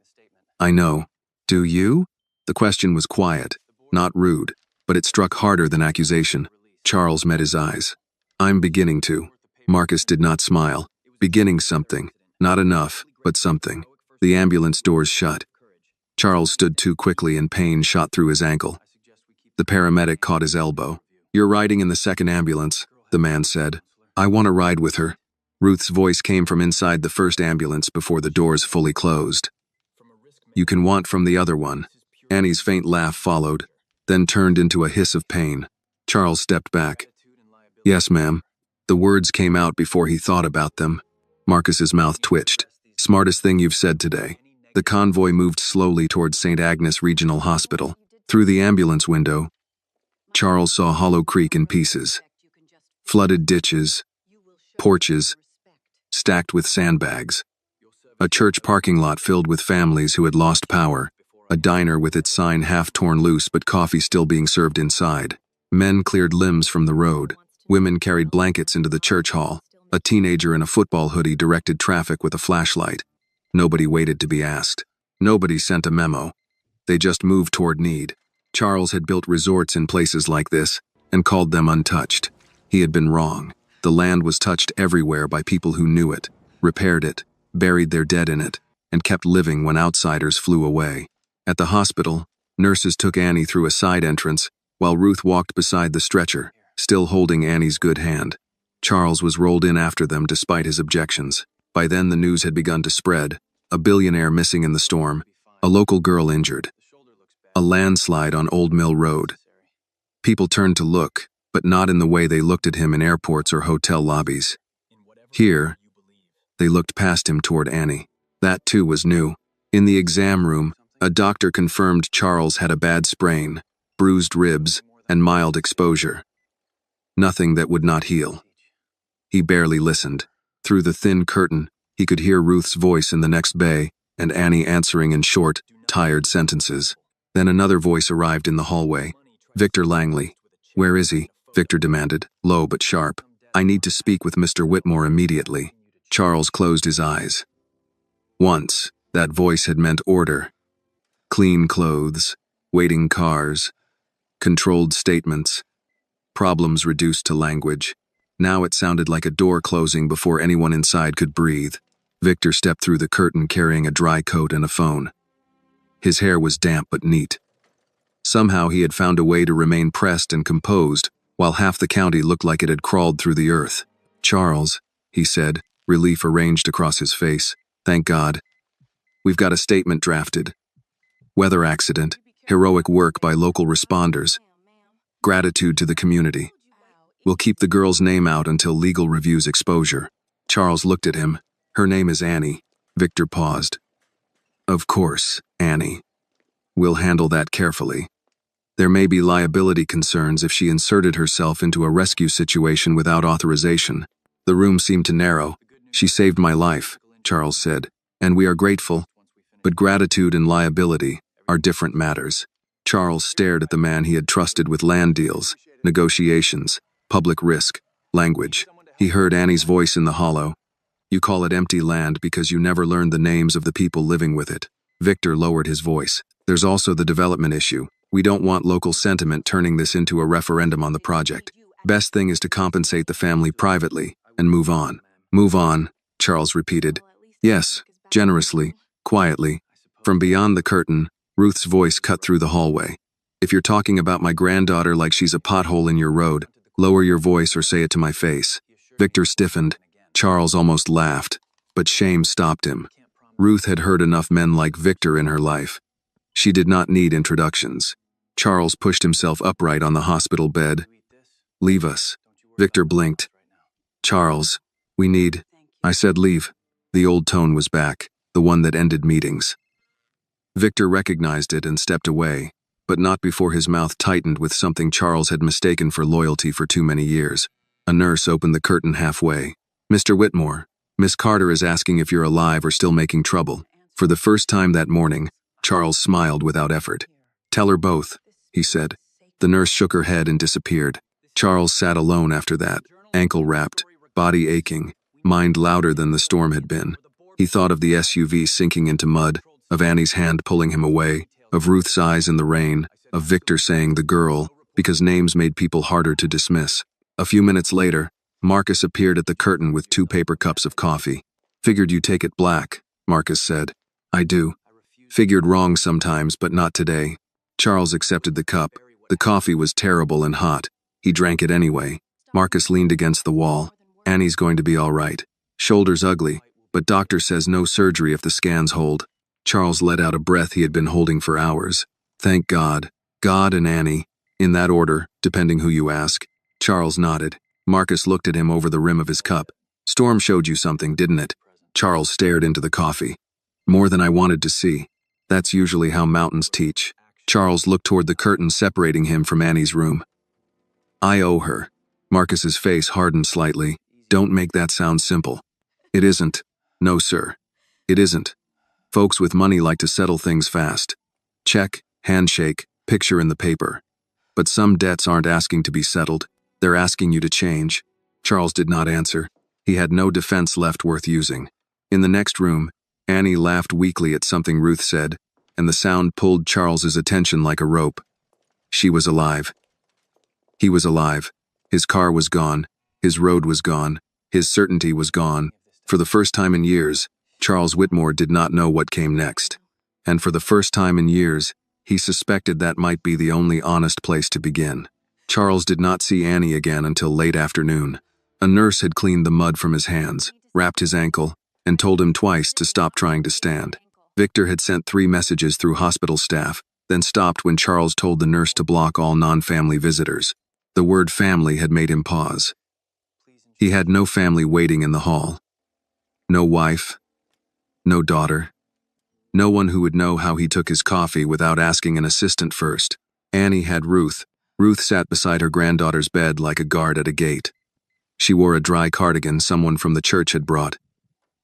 I know. Do you? The question was quiet, not rude, but it struck harder than accusation. Charles met his eyes. I'm beginning to. Marcus did not smile. Beginning something. Not enough, but something. The ambulance doors shut. Charles stood too quickly and pain shot through his ankle. The paramedic caught his elbow. You're riding in the second ambulance, the man said. I want to ride with her. Ruth's voice came from inside the first ambulance before the doors fully closed. You can want from the other one. Annie's faint laugh followed, then turned into a hiss of pain. Charles stepped back. Yes, ma'am. The words came out before he thought about them. Marcus's mouth twitched. Smartest thing you've said today. The convoy moved slowly towards St. Agnes Regional Hospital. Through the ambulance window, Charles saw Hollow Creek in pieces. Flooded ditches, porches, stacked with sandbags. A church parking lot filled with families who had lost power. A diner with its sign half torn loose but coffee still being served inside. Men cleared limbs from the road. Women carried blankets into the church hall. A teenager in a football hoodie directed traffic with a flashlight. Nobody waited to be asked. Nobody sent a memo. They just moved toward need. Charles had built resorts in places like this and called them untouched. He had been wrong. The land was touched everywhere by people who knew it, repaired it, buried their dead in it, and kept living when outsiders flew away. At the hospital, nurses took Annie through a side entrance, while Ruth walked beside the stretcher, still holding Annie's good hand. Charles was rolled in after them despite his objections. By then the news had begun to spread. A billionaire missing in the storm, a local girl injured, a landslide on Old Mill Road. People turned to look, but not in the way they looked at him in airports or hotel lobbies. Here, they looked past him toward Annie. That too was new. In the exam room, a doctor confirmed Charles had a bad sprain, bruised ribs, and mild exposure. Nothing that would not heal. He barely listened. Through the thin curtain, he could hear Ruth's voice in the next bay, and Annie answering in short, tired sentences. Then another voice arrived in the hallway. Victor Langley. Where is he? Victor demanded, low but sharp. I need to speak with Mr. Whitmore immediately. Charles closed his eyes. Once, that voice had meant order. Clean clothes, waiting cars, controlled statements, problems reduced to language. Now it sounded like a door closing before anyone inside could breathe. Victor stepped through the curtain carrying a dry coat and a phone. His hair was damp but neat. Somehow he had found a way to remain pressed and composed, while half the county looked like it had crawled through the earth. Charles, he said, relief arranged across his face. Thank God. We've got a statement drafted. Weather accident, heroic work by local responders. Gratitude to the community. We'll keep the girl's name out until legal reviews exposure. Charles looked at him. Her name is Annie. Victor paused. Of course, Annie. We'll handle that carefully. There may be liability concerns if she inserted herself into a rescue situation without authorization. The room seemed to narrow. She saved my life, Charles said, and we are grateful. But gratitude and liability are different matters. Charles stared at the man he had trusted with land deals, negotiations, public risk, language. He heard Annie's voice in the hollow. You call it empty land because you never learned the names of the people living with it. Victor lowered his voice. There's also the development issue. We don't want local sentiment turning this into a referendum on the project. Best thing is to compensate the family privately and move on. Move on, Charles repeated. Yes, generously, quietly. From beyond the curtain, Ruth's voice cut through the hallway. If you're talking about my granddaughter like she's a pothole in your road, lower your voice or say it to my face. Victor stiffened. Charles almost laughed, but shame stopped him. Ruth had hurt enough men like Victor in her life. She did not need introductions. Charles pushed himself upright on the hospital bed. "Leave us." Victor blinked. "Charles, we need—" I said leave. The old tone was back, the one that ended meetings. Victor recognized it and stepped away, but not before his mouth tightened with something Charles had mistaken for loyalty for too many years. A nurse opened the curtain halfway. "Mr. Whitmore, Miss Carter is asking if you're alive or still making trouble." For the first time that morning, Charles smiled without effort. "Tell her both," he said. The nurse shook her head and disappeared. Charles sat alone after that, ankle-wrapped, body aching, mind louder than the storm had been. He thought of the SUV sinking into mud, of Annie's hand pulling him away, of Ruth's eyes in the rain, of Victor saying the girl, because names made people harder to dismiss. A few minutes later, Marcus appeared at the curtain with 2 paper cups of coffee. "Figured you take it black," Marcus said. "I do. Figured wrong sometimes, but not today." Charles accepted the cup. The coffee was terrible and hot. He drank it anyway. Marcus leaned against the wall. "Annie's going to be all right. Shoulder's ugly, but doctor says no surgery if the scans hold." Charles let out a breath he had been holding for hours. Thank God. God and Annie. In that order, depending who you ask. Charles nodded. Marcus looked at him over the rim of his cup. "Storm showed you something, didn't it?" Charles stared into the coffee. "More than I wanted to see. That's usually how mountains teach." Charles looked toward the curtain separating him from Annie's room. "I owe her." Marcus's face hardened slightly. "Don't make that sound simple." "It isn't. No, sir. It isn't. Folks with money like to settle things fast. Check, handshake, picture in the paper. But some debts aren't asking to be settled. They're asking you to change." Charles did not answer. He had no defense left worth using. In the next room, Annie laughed weakly at something Ruth said, and the sound pulled Charles's attention like a rope. She was alive. He was alive. His car was gone. His road was gone. His certainty was gone. For the first time in years, Charles Whitmore did not know what came next. And for the first time in years, he suspected that might be the only honest place to begin. Charles did not see Annie again until late afternoon. A nurse had cleaned the mud from his hands, wrapped his ankle, and told him twice to stop trying to stand. Victor had sent 3 messages through hospital staff, then stopped when Charles told the nurse to block all non-family visitors. The word family had made him pause. He had no family waiting in the hall. No wife. No daughter. No one who would know how he took his coffee without asking an assistant first. Annie had Ruth. Ruth sat beside her granddaughter's bed like a guard at a gate. She wore a dry cardigan someone from the church had brought.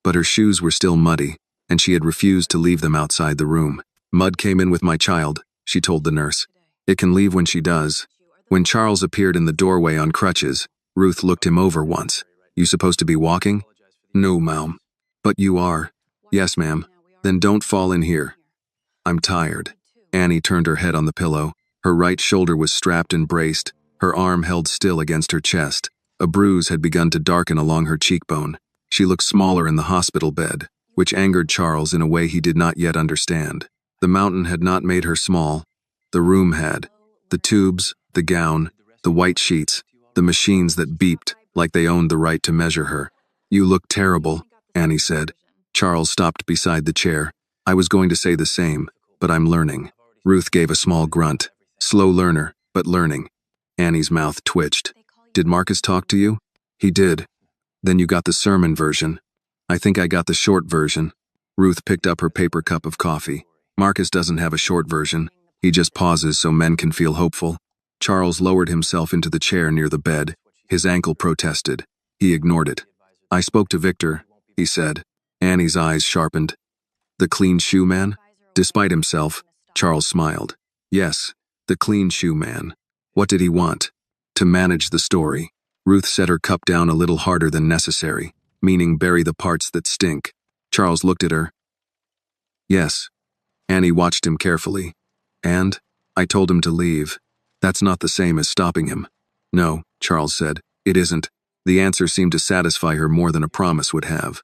But her shoes were still muddy, and she had refused to leave them outside the room. "Mud came in with my child," she told the nurse. "It can leave when she does." When Charles appeared in the doorway on crutches, Ruth looked him over once. "You supposed to be walking?" "No, ma'am." "But you are." "Yes, ma'am." "Then don't fall in here." "I'm tired." Annie turned her head on the pillow. Her right shoulder was strapped and braced, her arm held still against her chest. A bruise had begun to darken along her cheekbone. She looked smaller in the hospital bed, which angered Charles in a way he did not yet understand. The mountain had not made her small. The room had. The tubes, the gown, the white sheets, the machines that beeped like they owned the right to measure her. "You look terrible," Annie said. Charles stopped beside the chair. "I was going to say the same, but I'm learning." Ruth gave a small grunt. "Slow learner, but learning." Annie's mouth twitched. "Did Marcus talk to you?" "He did." "Then you got the sermon version." "I think I got the short version." Ruth picked up her paper cup of coffee. "Marcus doesn't have a short version. He just pauses so men can feel hopeful." Charles lowered himself into the chair near the bed. His ankle protested. He ignored it. "I spoke to Victor," he said. Annie's eyes sharpened. "The clean shoe man?" Despite himself, Charles smiled. "Yes, the clean shoe man. What did he want?" "To manage the story." Ruth set her cup down a little harder than necessary, meaning bury the parts that stink. Charles looked at her. "Yes." Annie watched him carefully. "And? I told him to leave. That's not the same as stopping him." "No," Charles said. "It isn't." The answer seemed to satisfy her more than a promise would have.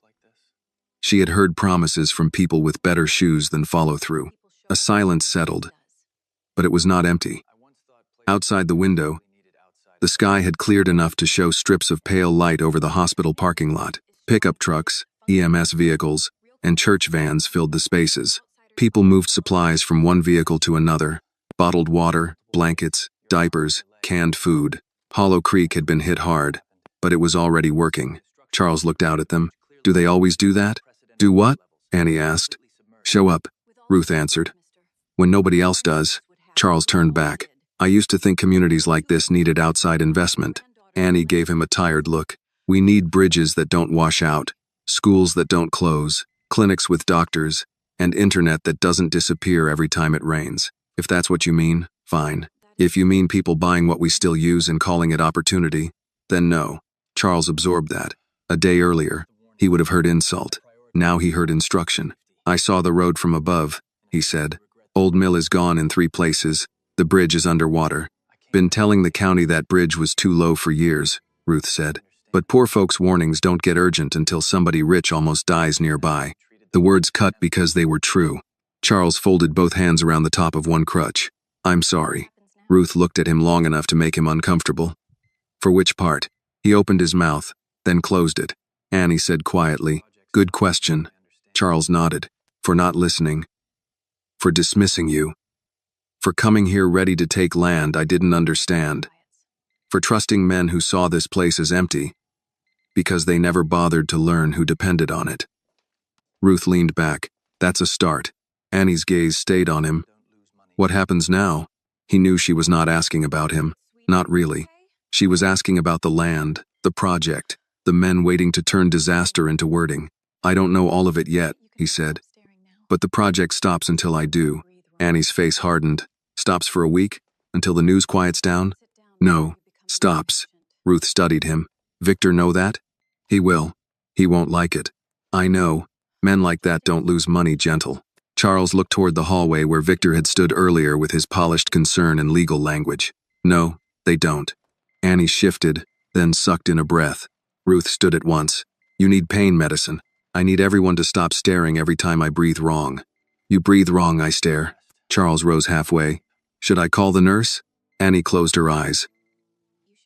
She had heard promises from people with better shoes than follow-through. A silence settled. But it was not empty. Outside the window, the sky had cleared enough to show strips of pale light over the hospital parking lot. Pickup trucks, EMS vehicles, and church vans filled the spaces. People moved supplies from one vehicle to another: bottled water, blankets, diapers, canned food. Hollow Creek had been hit hard, but it was already working. Charles looked out at them. Do they always do that? Do what? Annie asked. Show up, Ruth answered. When nobody else does. Charles turned back. I used to think communities like this needed outside investment. Annie gave him a tired look. We need bridges that don't wash out, schools that don't close, clinics with doctors, and internet that doesn't disappear every time it rains. If that's what you mean, fine. If you mean people buying what we still use and calling it opportunity, then no. Charles absorbed that. A day earlier, he would have heard insult. Now he heard instruction. I saw the road from above, he said. Old Mill is gone in 3 places. The bridge is underwater. Been telling the county that bridge was too low for years, Ruth said. But poor folks' warnings don't get urgent until somebody rich almost dies nearby. The words cut because they were true. Charles folded both hands around the top of one crutch. I'm sorry. Ruth looked at him long enough to make him uncomfortable. For which part? He opened his mouth, then closed it. Annie said quietly, Good question. Charles nodded. For not listening. For dismissing you. For coming here ready to take land I didn't understand. For trusting men who saw this place as empty, because they never bothered to learn who depended on it. Ruth leaned back. That's a start. Annie's gaze stayed on him. What happens now? He knew she was not asking about him. Not really. She was asking about the land, the project, the men waiting to turn disaster into wording. I don't know all of it yet, he said. But the project stops until I do. Annie's face hardened. Stops for a week? Until the news quiets down? No. Stops. Ruth studied him. Victor know that? He will. He won't like it. I know. Men like that don't lose money gentle. Charles looked toward the hallway where Victor had stood earlier with his polished concern and legal language. No, they don't. Annie shifted, then sucked in a breath. Ruth stood at once. You need pain medicine. I need everyone to stop staring every time I breathe wrong. You breathe wrong, I stare. Charles rose halfway. Should I call the nurse? Annie closed her eyes.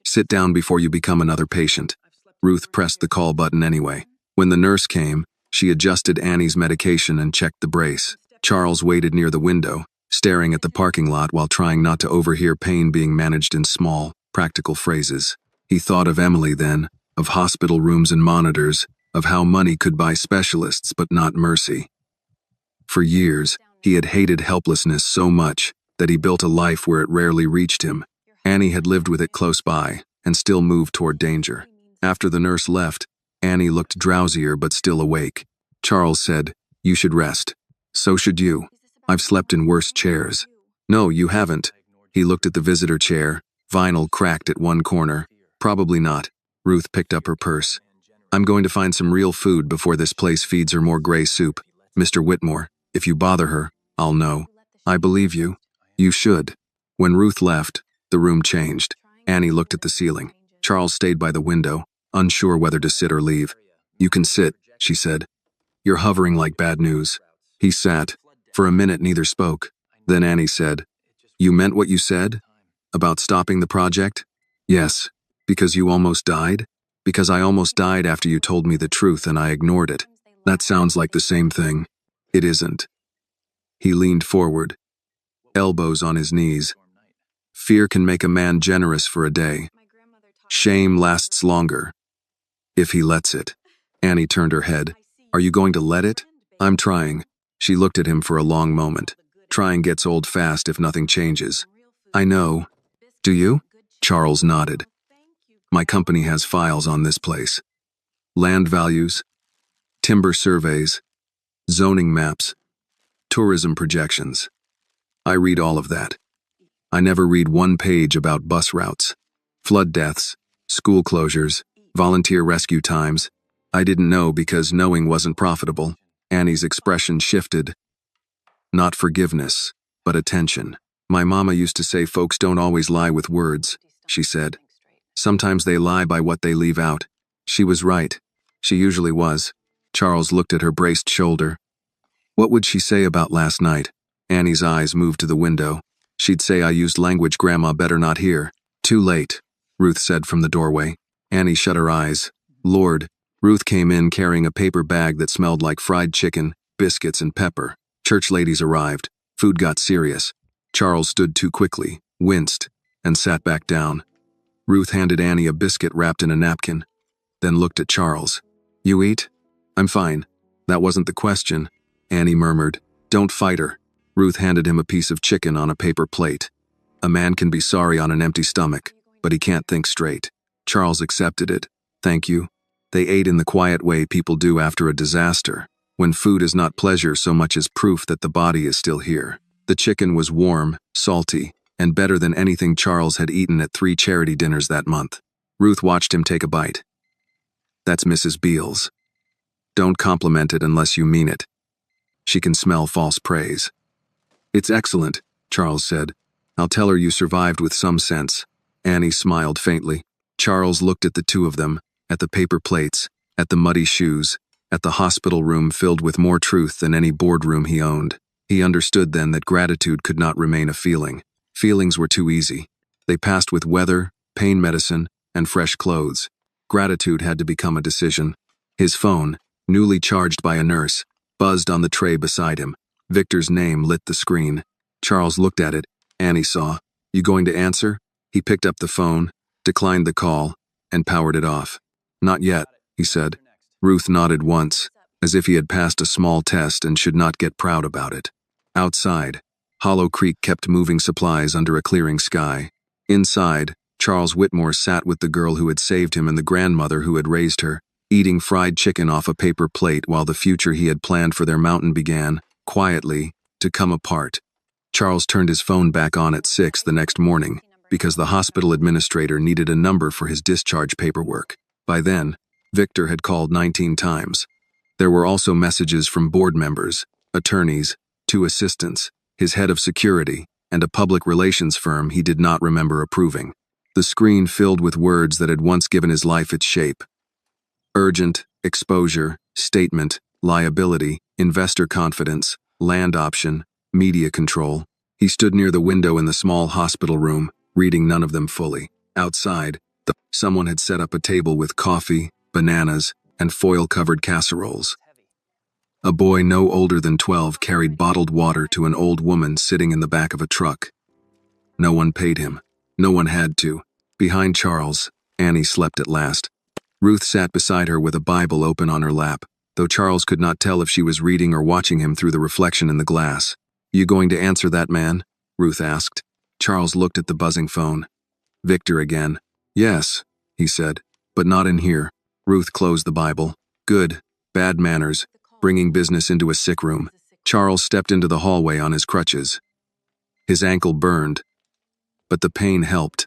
Sit down before you become another patient. Ruth pressed the call button anyway. When the nurse came, she adjusted Annie's medication and checked the brace. Charles waited near the window, staring at the parking lot while trying not to overhear pain being managed in small, practical phrases. He thought of Emily then, of hospital rooms and monitors, of how money could buy specialists but not mercy. For years, he had hated helplessness so much that he built a life where it rarely reached him. Annie had lived with it close by and still moved toward danger. After the nurse left, Annie looked drowsier but still awake. Charles said, You should rest. So should you. I've slept in worse chairs. No, you haven't. He looked at the visitor chair, vinyl cracked at one corner. Probably not. Ruth picked up her purse. I'm going to find some real food before this place feeds her more gray soup. Mr. Whitmore, if you bother her, I'll know. I believe you. You should. When Ruth left, the room changed. Annie looked at the ceiling. Charles stayed by the window, unsure whether to sit or leave. You can sit, she said. You're hovering like bad news. He sat. For a minute neither spoke. Then Annie said, You meant what you said? About stopping the project? Yes. Because you almost died? Because I almost died after you told me the truth and I ignored it. That sounds like the same thing. It isn't. He leaned forward, elbows on his knees. Fear can make a man generous for a day. Shame lasts longer, if he lets it. Annie turned her head. Are you going to let it? I'm trying. She looked at him for a long moment. Trying gets old fast if nothing changes. I know. Do you? Charles nodded. My company has files on this place. Land values, timber surveys, zoning maps, tourism projections. I read all of that. I never read one page about bus routes, flood deaths, school closures, volunteer rescue times. I didn't know because knowing wasn't profitable. Annie's expression shifted. Not forgiveness, but attention. My mama used to say folks don't always lie with words, she said. Sometimes they lie by what they leave out. She was right. She usually was. Charles looked at her braced shoulder. What would she say about last night? Annie's eyes moved to the window. She'd say I used language Grandma better not hear. Too late, Ruth said from the doorway. Annie shut her eyes. Lord. Ruth came in carrying a paper bag that smelled like fried chicken, biscuits, and pepper. Church ladies arrived. Food got serious. Charles stood too quickly, winced, and sat back down. Ruth handed Annie a biscuit wrapped in a napkin, then looked at Charles. "You eat?" "I'm fine." "That wasn't the question," Annie murmured. "Don't fight her." Ruth handed him a piece of chicken on a paper plate. A man can be sorry on an empty stomach, but he can't think straight. Charles accepted it. "Thank you." They ate in the quiet way people do after a disaster, when food is not pleasure so much as proof that the body is still here. The chicken was warm, salty, and better than anything Charles had eaten at 3 charity dinners that month. Ruth watched him take a bite. "That's Mrs. Beale's. Don't compliment it unless you mean it. She can smell false praise." "It's excellent," Charles said. "I'll tell her you survived with some sense." Annie smiled faintly. Charles looked at the two of them, at the paper plates, at the muddy shoes, at the hospital room filled with more truth than any boardroom he owned. He understood then that gratitude could not remain a feeling. Feelings were too easy. They passed with weather, pain medicine, and fresh clothes. Gratitude had to become a decision. His phone, newly charged by a nurse, buzzed on the tray beside him. Victor's name lit the screen. Charles looked at it. Annie saw. "You going to answer?" He picked up the phone, declined the call, and powered it off. "Not yet," he said. Ruth nodded once, as if he had passed a small test and should not get proud about it. Outside, Hollow Creek kept moving supplies under a clearing sky. Inside, Charles Whitmore sat with the girl who had saved him and the grandmother who had raised her, eating fried chicken off a paper plate while the future he had planned for their mountain began, quietly, to come apart. Charles turned his phone back on at 6 the next morning, because the hospital administrator needed a number for his discharge paperwork. By then, Victor had called 19 times. There were also messages from board members, attorneys, 2 assistants, his head of security, and a public relations firm he did not remember approving. The screen filled with words that had once given his life its shape. Urgent, exposure, statement, liability, investor confidence, land option, media control. He stood near the window in the small hospital room, reading none of them fully. Outside, someone had set up a table with coffee, bananas, and foil-covered casseroles. A boy no older than 12 carried bottled water to an old woman sitting in the back of a truck. No one paid him. No one had to. Behind Charles, Annie slept at last. Ruth sat beside her with a Bible open on her lap, though Charles could not tell if she was reading or watching him through the reflection in the glass. "You going to answer that man?" Ruth asked. Charles looked at the buzzing phone. Victor again. "Yes," he said, "but not in here." Ruth closed the Bible. Good, bad manners, bringing business into a sick room. Charles stepped into the hallway on his crutches. His ankle burned, but the pain helped.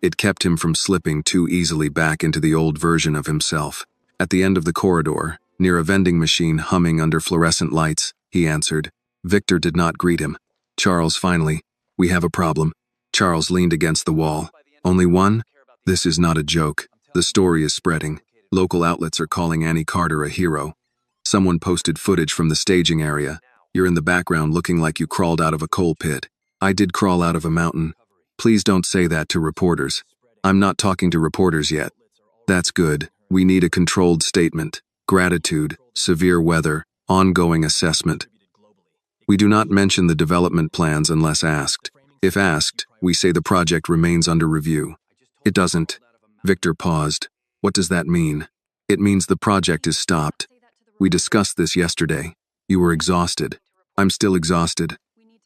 It kept him from slipping too easily back into the old version of himself. At the end of the corridor, near a vending machine humming under fluorescent lights, he answered. Victor did not greet him. "Charles, finally. We have a problem." Charles leaned against the wall. "Only one? This is not a joke. The story is spreading. Local outlets are calling Annie Carter a hero. Someone posted footage from the staging area. You're in the background looking like you crawled out of a coal pit. I did crawl out of a mountain. Please don't say that to reporters. I'm not talking to reporters yet." "That's good. We need a controlled statement. Gratitude, severe weather, ongoing assessment. We do not mention the development plans unless asked. If asked, we say the project remains under review." "It doesn't." Victor paused. "What does that mean?" "It means the project is stopped. We discussed this yesterday. You were exhausted. I'm still exhausted.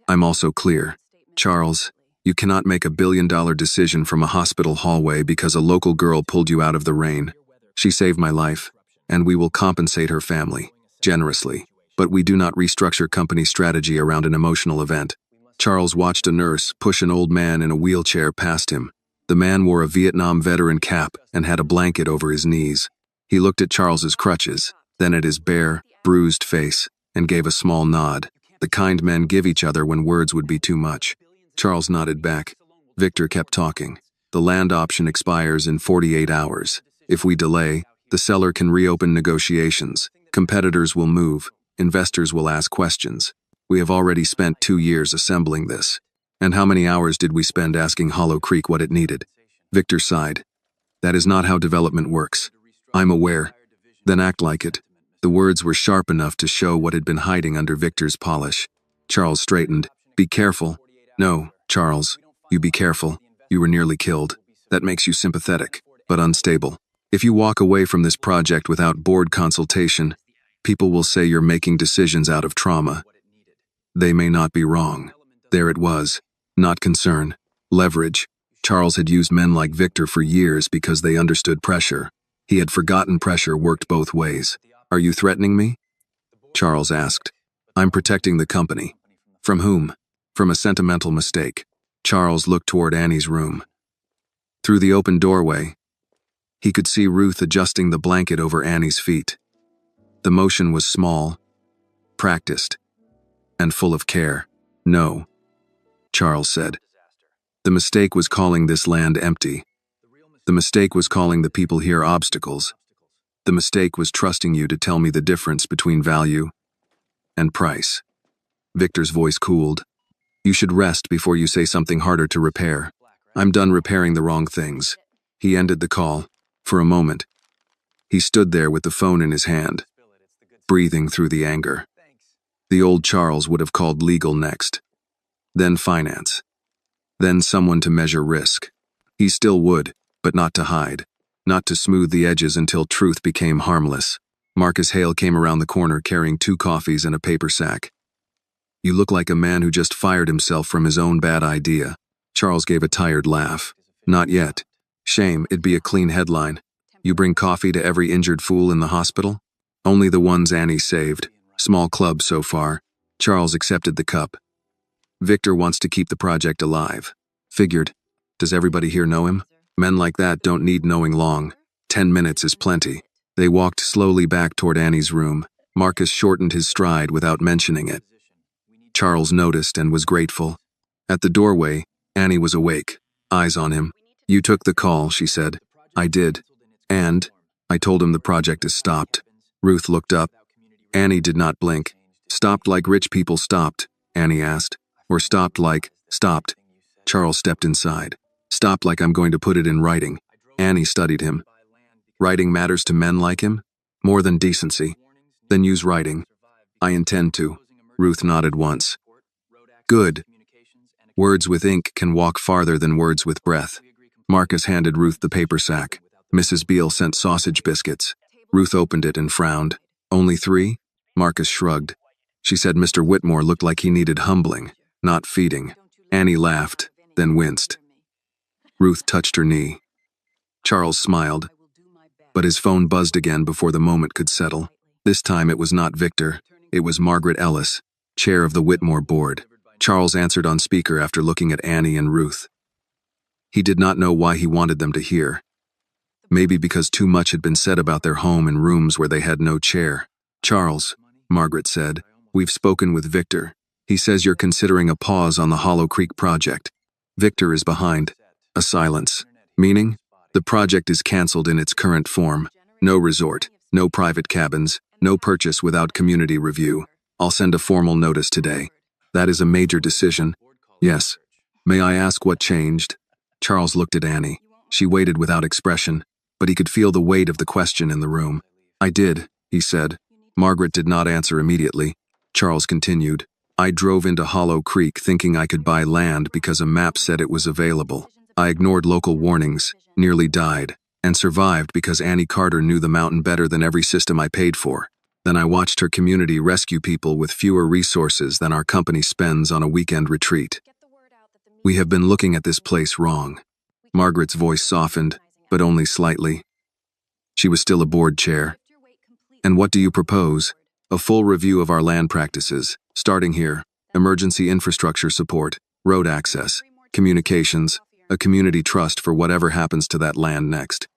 I'm also clear. Charles, you cannot make a billion-dollar decision from a hospital hallway because a local girl pulled you out of the rain. She saved my life, and we will compensate her family, generously. But we do not restructure company strategy around an emotional event." Charles watched a nurse push an old man in a wheelchair past him. The man wore a Vietnam veteran cap and had a blanket over his knees. He looked at Charles's crutches, then at his bare, bruised face, and gave a small nod. The kind men give each other when words would be too much. Charles nodded back. Victor kept talking. "The land option expires in 48 hours. If we delay, the seller can reopen negotiations. Competitors will move. Investors will ask questions. We have already spent 2 years assembling this. And how many hours did we spend asking Hollow Creek what it needed?" Victor sighed. "That is not how development works. I'm aware. Then act like it. The words were sharp enough to show what had been hiding under Victor's polish. Charles straightened. Be careful. No, Charles, you be careful. You were nearly killed. That makes you sympathetic, but unstable. If you walk away from this project without board consultation, people will say you're making decisions out of trauma. They may not be wrong. There it was. Not concern. Leverage. Charles had used men like Victor for years because they understood pressure. He had forgotten pressure worked both ways. Are you threatening me? Charles asked. I'm protecting the company. From whom? From a sentimental mistake. Charles looked toward Annie's room. Through the open doorway, he could see Ruth adjusting the blanket over Annie's feet. The motion was small, practiced, and full of care. No, Charles said. The mistake was calling this land empty. The mistake was calling the people here obstacles. The mistake was trusting you to tell me the difference between value and price. Victor's voice cooled. You should rest before you say something harder to repair. I'm done repairing the wrong things. He ended the call. For a moment, he stood there with the phone in his hand, breathing through the anger. The old Charles would have called legal next. Then finance. Then someone to measure risk. He still would, but not to hide. Not to smooth the edges until truth became harmless. Marcus Hale came around the corner carrying 2 coffees and a paper sack. You look like a man who just fired himself from his own bad idea. Charles gave a tired laugh. Not yet. Shame, it'd be a clean headline. You bring coffee to every injured fool in the hospital? Only the ones Annie saved. Small club so far. Charles accepted the cup. Victor wants to keep the project alive. Figured. Does everybody here know him? Men like that don't need knowing long. 10 minutes is plenty. They walked slowly back toward Annie's room. Marcus shortened his stride without mentioning it. Charles noticed and was grateful. At the doorway, Annie was awake, eyes on him. You took the call, she said. I did. And I told him the project is stopped. Ruth looked up. Annie did not blink. Stopped like rich people stopped, Annie asked. Or stopped like, stopped. Charles stepped inside. Stopped like I'm going to put it in writing. Annie studied him. Writing matters to men like him? More than decency. Then use writing. I intend to. Ruth nodded once. Good. Words with ink can walk farther than words with breath. Marcus handed Ruth the paper sack. Mrs. Beale sent sausage biscuits. Ruth opened it and frowned. Only 3? Marcus shrugged. She said Mr. Whitmore looked like he needed humbling, not feeding. Annie laughed, then winced. Ruth touched her knee. Charles smiled, but his phone buzzed again before the moment could settle. This time it was not Victor. It was Margaret Ellis, chair of the Whitmore board. Charles answered on speaker after looking at Annie and Ruth. He did not know why he wanted them to hear. Maybe because too much had been said about their home in rooms where they had no chair. Charles, Margaret said, we've spoken with Victor. He says you're considering a pause on the Hollow Creek project. Victor is behind. A silence. Meaning? The project is cancelled in its current form. No resort, no private cabins, no purchase without community review. I'll send a formal notice today. That is a major decision. Yes. May I ask what changed? Charles looked at Annie. She waited without expression, but he could feel the weight of the question in the room. I did, he said. Margaret did not answer immediately. Charles continued. I drove into Hollow Creek thinking I could buy land because a map said it was available. I ignored local warnings, nearly died, and survived because Annie Carter knew the mountain better than every system I paid for. Then I watched her community rescue people with fewer resources than our company spends on a weekend retreat. We have been looking at this place wrong. Margaret's voice softened, but only slightly. She was still a board chair. And what do you propose? A full review of our land practices, starting here, emergency infrastructure support, road access, communications, a community trust for whatever happens to that land next.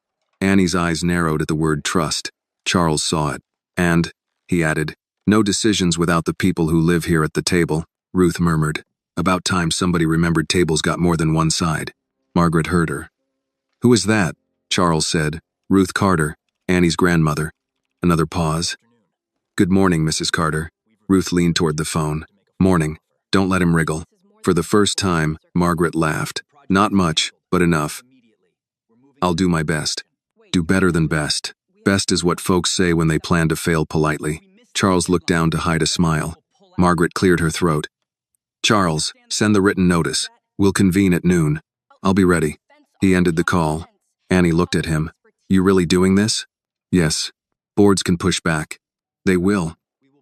Annie's eyes narrowed at the word trust. Charles saw it. And, he added, no decisions without the people who live here at the table, Ruth murmured. About time somebody remembered tables got more than one side. Margaret heard her. Who is that? Charles said. Ruth Carter, Annie's grandmother. Another pause. Good morning, Mrs. Carter. Ruth leaned toward the phone. Morning. Don't let him wriggle. For the first time, Margaret laughed. Not much, but enough. I'll do my best. Do better than best. Best is what folks say when they plan to fail politely. Charles looked down to hide a smile. Margaret cleared her throat. Charles, send the written notice. We'll convene at noon. I'll be ready. He ended the call. Annie looked at him. You really doing this? Yes. Boards can push back. They will.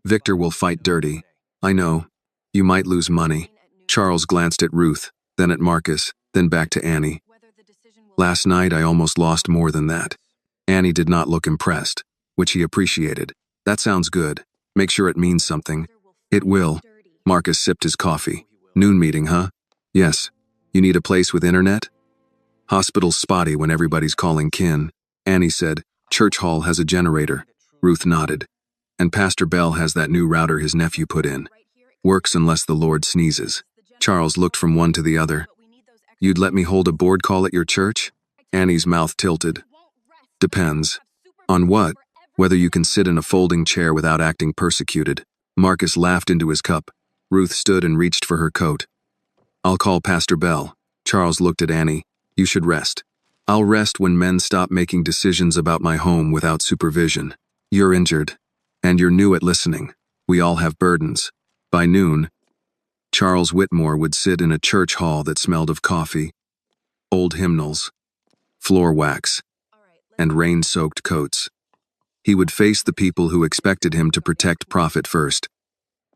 Victor will fight dirty. I know. You might lose money. Charles glanced at Ruth, then at Marcus, then back to Annie. Last night I almost lost more than that. Annie did not look impressed, which he appreciated. That sounds good. Make sure it means something. It will. Marcus sipped his coffee. Noon meeting, huh? Yes. You need a place with internet? Hospital's spotty when everybody's calling kin. Annie said, Church Hall has a generator. Ruth nodded. And Pastor Bell has that new router his nephew put in. Works unless the Lord sneezes. Charles looked from one to the other. You'd let me hold a board call at your church? Annie's mouth tilted. Depends. On what? Whether you can sit in a folding chair without acting persecuted. Marcus laughed into his cup. Ruth stood and reached for her coat. I'll call Pastor Bell. Charles looked at Annie. You should rest. I'll rest when men stop making decisions about my home without supervision. You're injured. And you're new at listening. We all have burdens. By noon, Charles Whitmore would sit in a church hall that smelled of coffee, old hymnals, floor wax, and rain-soaked coats. He would face the people who expected him to protect profit first.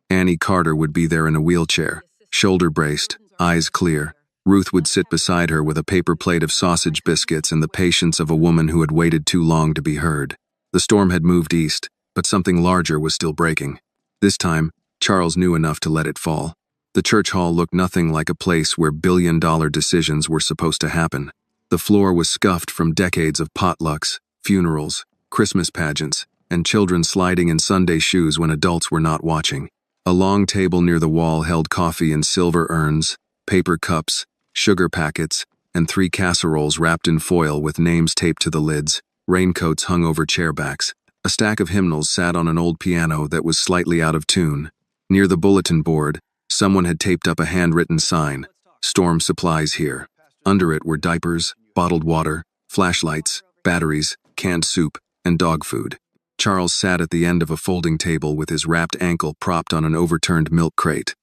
Annie Carter would be there in a wheelchair, shoulder-braced, eyes clear. Ruth would sit beside her with a paper plate of sausage biscuits and the patience of a woman who had waited too long to be heard. The storm had moved east, but something larger was still breaking. This time, Charles knew enough to let it fall. The church hall looked nothing like a place where billion-dollar decisions were supposed to happen. The floor was scuffed from decades of potlucks, funerals, Christmas pageants, and children sliding in Sunday shoes when adults were not watching. A long table near the wall held coffee in silver urns, paper cups, sugar packets, and 3 casseroles wrapped in foil with names taped to the lids. Raincoats hung over chairbacks. A stack of hymnals sat on an old piano that was slightly out of tune. Near the bulletin board, someone had taped up a handwritten sign, Storm Supplies Here. Under it were diapers, bottled water, flashlights, batteries, canned soup, and dog food. Charles sat at the end of a folding table with his wrapped ankle propped on an overturned milk crate.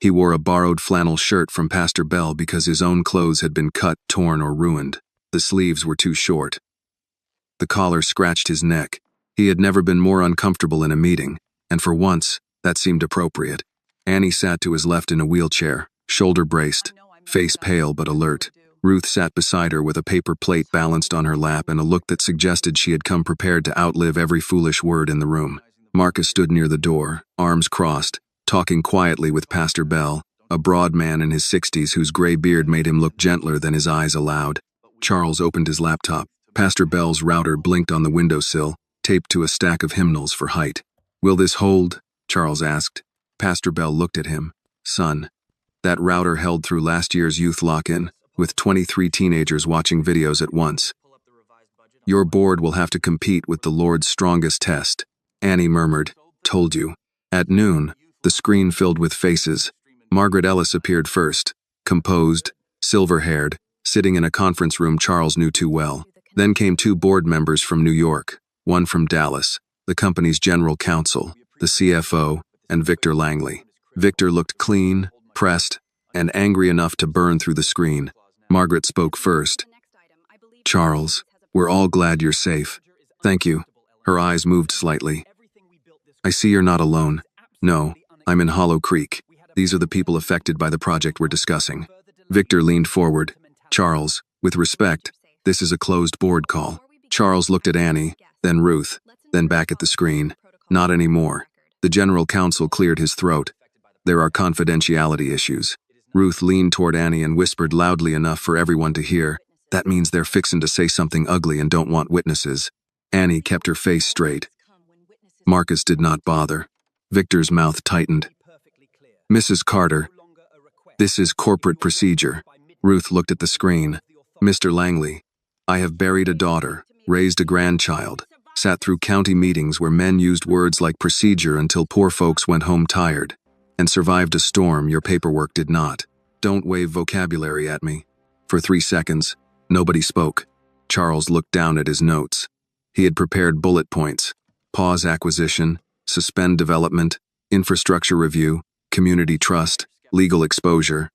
He wore a borrowed flannel shirt from Pastor Bell because his own clothes had been cut, torn, or ruined. The sleeves were too short. The collar scratched his neck. He had never been more uncomfortable in a meeting, and for once, that seemed appropriate. Annie sat to his left in a wheelchair, shoulder-braced, face pale but alert. Ruth sat beside her with a paper plate balanced on her lap and a look that suggested she had come prepared to outlive every foolish word in the room. Marcus stood near the door, arms crossed, talking quietly with Pastor Bell, a broad man in his 60s whose gray beard made him look gentler than his eyes allowed. Charles opened his laptop. Pastor Bell's router blinked on the windowsill, taped to a stack of hymnals for height. Will this hold? Charles asked. Pastor Bell looked at him. Son, that router held through last year's youth lock-in, with 23 teenagers watching videos at once. Your board will have to compete with the Lord's strongest test. Annie murmured, told you. At noon, the screen filled with faces. Margaret Ellis appeared first, composed, silver-haired, sitting in a conference room Charles knew too well. Then came 2 board members from New York, one from Dallas, the company's general counsel, the CFO, and Victor Langley. Victor looked clean, pressed, and angry enough to burn through the screen. Margaret spoke first. Charles, we're all glad you're safe. Thank you. Her eyes moved slightly. I see you're not alone. No, I'm in Hollow Creek. These are the people affected by the project we're discussing. Victor leaned forward. Charles, with respect, this is a closed board call. Charles looked at Annie, then Ruth, then back at the screen. Not anymore. The general counsel cleared his throat. There are confidentiality issues. Ruth leaned toward Annie and whispered loudly enough for everyone to hear. That means they're fixin' to say something ugly and don't want witnesses. Annie kept her face straight. Marcus did not bother. Victor's mouth tightened. Mrs. Carter, this is corporate procedure. Ruth looked at the screen. Mr. Langley, I have buried a daughter, raised a grandchild, sat through county meetings where men used words like procedure until poor folks went home tired, and survived a storm your paperwork did not. Don't wave vocabulary at me. For 3 seconds, nobody spoke. Charles looked down at his notes. He had prepared bullet points: pause acquisition, suspend development, infrastructure review, community trust, legal exposure.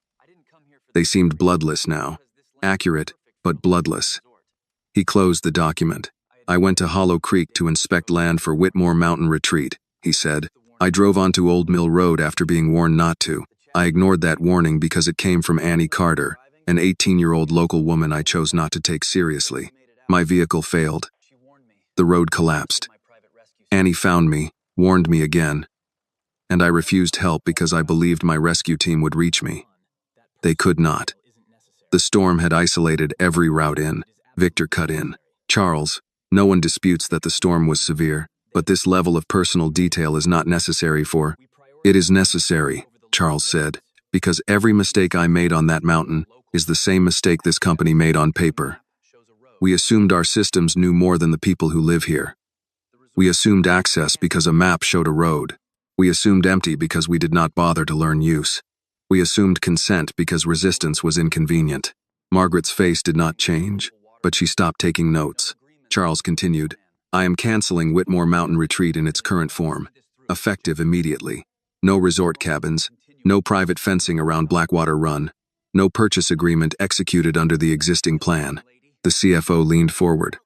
They seemed bloodless now. Accurate, but bloodless. He closed the document. I went to Hollow Creek to inspect land for Whitmore Mountain Retreat, he said. I drove onto Old Mill Road after being warned not to. I ignored that warning because it came from Annie Carter, an 18-year-old local woman I chose not to take seriously. My vehicle failed. The road collapsed. Annie found me, warned me again, and I refused help because I believed my rescue team would reach me. They could not. The storm had isolated every route in. Victor cut in. Charles, no one disputes that the storm was severe, but this level of personal detail is not necessary for— It is necessary, Charles said, because every mistake I made on that mountain is the same mistake this company made on paper. We assumed our systems knew more than the people who live here. We assumed access because a map showed a road. We assumed empty because we did not bother to learn use. We assumed consent because resistance was inconvenient. Margaret's face did not change, but she stopped taking notes. Charles continued, I am canceling Whitmore Mountain Retreat in its current form, effective immediately. No resort cabins, no private fencing around Blackwater Run, no purchase agreement executed under the existing plan. The CFO leaned forward.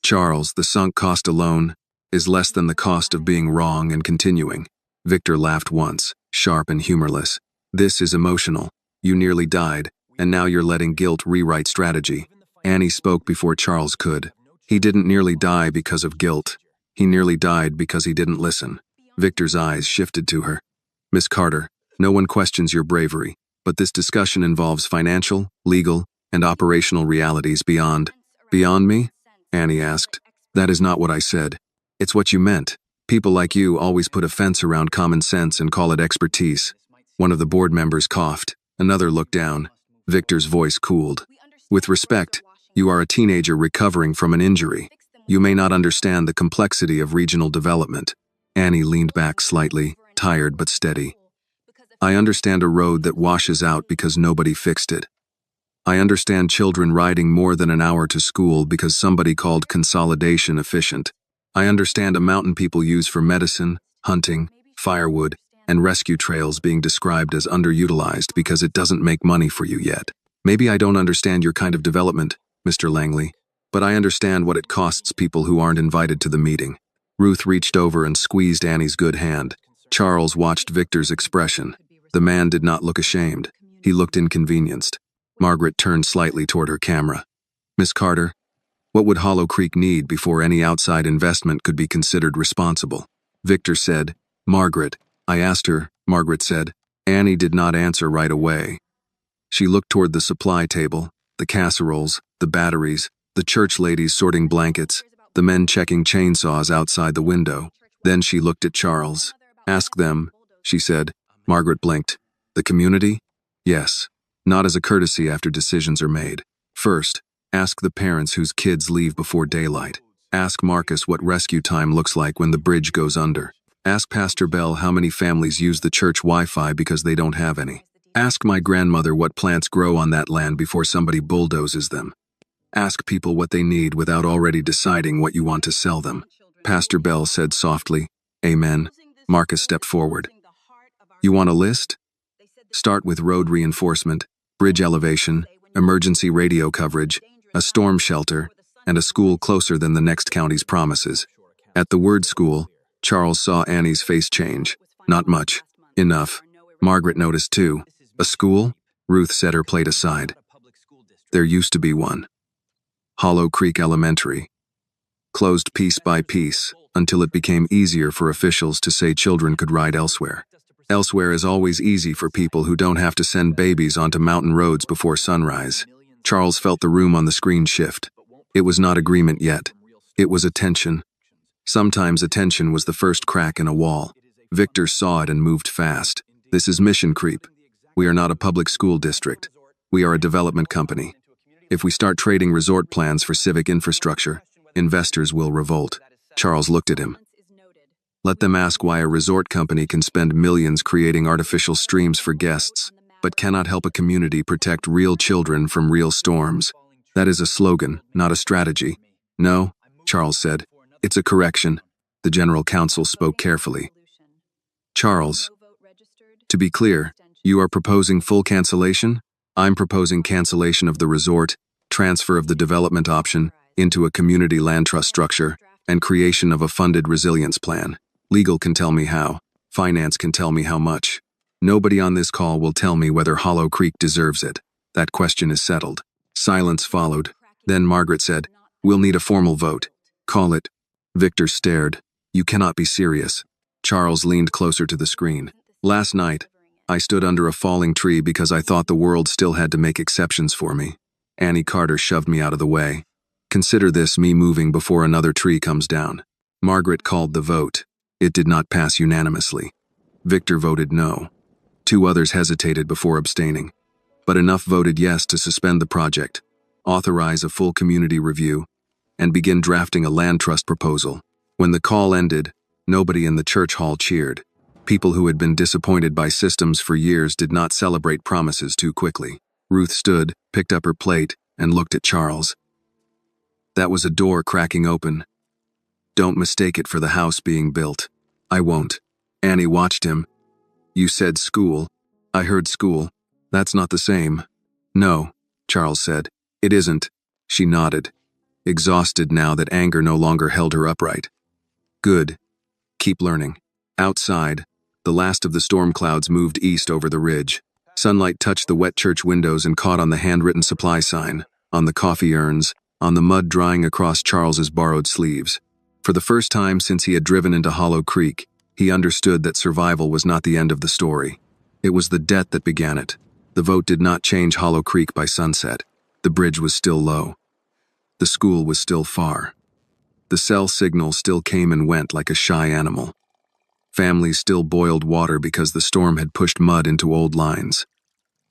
Charles, the sunk cost alone is less than the cost of being wrong and continuing. Victor laughed once, sharp and humorless. This is emotional. You nearly died, and now you're letting guilt rewrite strategy. Annie spoke before Charles could. He didn't nearly die because of guilt. He nearly died because he didn't listen. Victor's eyes shifted to her. Miss Carter, no one questions your bravery, but this discussion involves financial, legal, and operational realities beyond— Beyond me? Annie asked. That is not what I said. It's what you meant. People like you always put a fence around common sense and call it expertise. One of the board members coughed. Another looked down. Victor's voice cooled. With respect, you are a teenager recovering from an injury. You may not understand the complexity of regional development. Annie leaned back slightly, tired but steady. I understand a road that washes out because nobody fixed it. I understand children riding more than an hour to school because somebody called consolidation efficient. I understand a mountain people use for medicine, hunting, firewood, and rescue trails being described as underutilized because it doesn't make money for you yet. Maybe I don't understand your kind of development, Mr. Langley, but I understand what it costs people who aren't invited to the meeting. Ruth reached over and squeezed Annie's good hand. Charles watched Victor's expression. The man did not look ashamed. He looked inconvenienced. Margaret turned slightly toward her camera. Miss Carter, what would Hollow Creek need before any outside investment could be considered responsible? Victor said, Margaret, I asked her, Margaret said. Annie did not answer right away. She looked toward the supply table, the casseroles, the batteries, the church ladies sorting blankets, the men checking chainsaws outside the window. Then she looked at Charles. Ask them, she said. Margaret blinked. The community? Yes. Not as a courtesy after decisions are made. First, ask the parents whose kids leave before daylight. Ask Marcus what rescue time looks like when the bridge goes under. Ask Pastor Bell how many families use the church Wi-Fi because they don't have any. Ask my grandmother what plants grow on that land before somebody bulldozes them. Ask people what they need without already deciding what you want to sell them. Pastor Bell said softly, Amen. Marcus stepped forward. You want a list? Start with road reinforcement, bridge elevation, emergency radio coverage, a storm shelter, and a school closer than the next county's promises. At the word school, Charles saw Annie's face change. Not much. Enough. Margaret noticed too. A school? Ruth set her plate aside. There used to be one. Hollow Creek Elementary. Closed piece by piece, until it became easier for officials to say children could ride elsewhere. Elsewhere is always easy for people who don't have to send babies onto mountain roads before sunrise. Charles felt the room on the screen shift. It was not agreement yet. It was attention. Sometimes attention was the first crack in a wall. Victor saw it and moved fast. This is mission creep. We are not a public school district. We are a development company. If we start trading resort plans for civic infrastructure, investors will revolt. Charles looked at him. Let them ask why a resort company can spend millions creating artificial streams for guests, but cannot help a community protect real children from real storms. That is a slogan, not a strategy. No, Charles said. It's a correction. The general counsel spoke carefully. Charles, to be clear, you are proposing full cancellation? I'm proposing cancellation of the resort, transfer of the development option into a community land trust structure, and creation of a funded resilience plan. Legal can tell me how. Finance can tell me how much. Nobody on this call will tell me whether Hollow Creek deserves it. That question is settled. Silence followed. Then Margaret said, "We'll need a formal vote. Call it." Victor stared. "You cannot be serious." Charles leaned closer to the screen. "Last night, I stood under a falling tree because I thought the world still had to make exceptions for me. Annie Carter shoved me out of the way. Consider this me moving before another tree comes down." Margaret called the vote. It did not pass unanimously. Victor voted no. 2 others hesitated before abstaining. But enough voted yes to suspend the project, authorize a full community review, and begin drafting a land trust proposal. When the call ended, nobody in the church hall cheered. People who had been disappointed by systems for years did not celebrate promises too quickly. Ruth stood, picked up her plate, and looked at Charles. That was a door cracking open. "Don't mistake it for the house being built." "I won't." Annie watched him. "You said school." "I heard school. That's not the same." "No," Charles said. "It isn't." She nodded, exhausted now that anger no longer held her upright. "Good. Keep learning." Outside, the last of the storm clouds moved east over the ridge. Sunlight touched the wet church windows and caught on the handwritten supply sign, on the coffee urns, on the mud drying across Charles's borrowed sleeves. For the first time since he had driven into Hollow Creek, he understood that survival was not the end of the story. It was the debt that began it. The vote did not change Hollow Creek by sunset. The bridge was still low. The school was still far. The cell signal still came and went like a shy animal. Families still boiled water because the storm had pushed mud into old lines.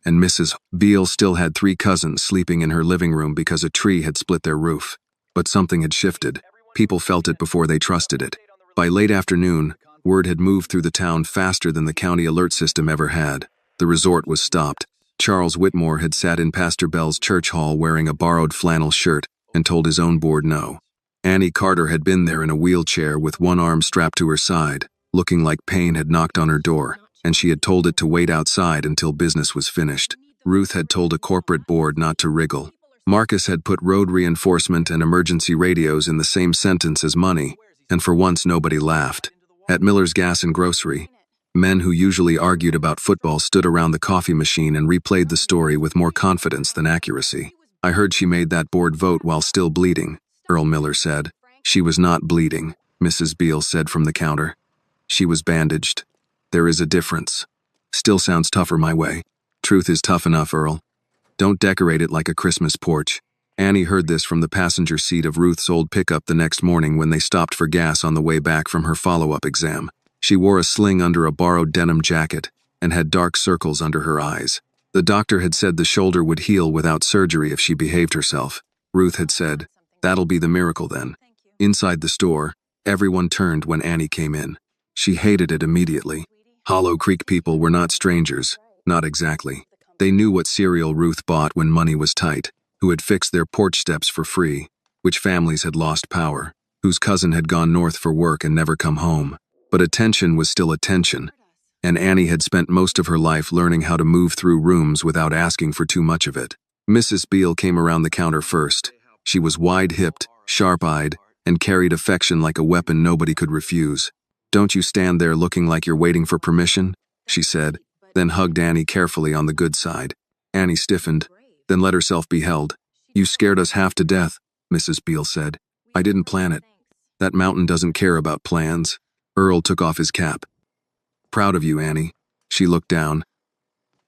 And Mrs. Beale still had 3 cousins sleeping in her living room because a tree had split their roof. But something had shifted. People felt it before they trusted it. By late afternoon, word had moved through the town faster than the county alert system ever had. The resort was stopped. Charles Whitmore had sat in Pastor Bell's church hall wearing a borrowed flannel shirt and told his own board no. Annie Carter had been there in a wheelchair with one arm strapped to her side, looking like pain had knocked on her door, and she had told it to wait outside until business was finished. Ruth had told a corporate board not to wriggle. Marcus had put road reinforcement and emergency radios in the same sentence as money, and for once nobody laughed. At Miller's Gas and Grocery, men who usually argued about football stood around the coffee machine and replayed the story with more confidence than accuracy. "I heard she made that board vote while still bleeding," Earl Miller said. "She was not bleeding," Mrs. Beale said from the counter. "She was bandaged. There is a difference." "Still sounds tougher my way." "Truth is tough enough, Earl. Don't decorate it like a Christmas porch." Annie heard this from the passenger seat of Ruth's old pickup the next morning when they stopped for gas on the way back from her follow-up exam. She wore a sling under a borrowed denim jacket and had dark circles under her eyes. The doctor had said the shoulder would heal without surgery if she behaved herself. Ruth had said, "That'll be the miracle then." Inside the store, everyone turned when Annie came in. She hated it immediately. Hollow Creek people were not strangers, not exactly. They knew what cereal Ruth bought when money was tight, who had fixed their porch steps for free, which families had lost power, whose cousin had gone north for work and never come home. But attention was still attention, and Annie had spent most of her life learning how to move through rooms without asking for too much of it. Mrs. Beale came around the counter first. She was wide-hipped, sharp-eyed, and carried affection like a weapon nobody could refuse. "Don't you stand there looking like you're waiting for permission," she said, then hugged Annie carefully on the good side. Annie stiffened, then let herself be held. "You scared us half to death," Mrs. Beale said. "I didn't plan it. That mountain doesn't care about plans." Earl took off his cap. "Proud of you, Annie." She looked down.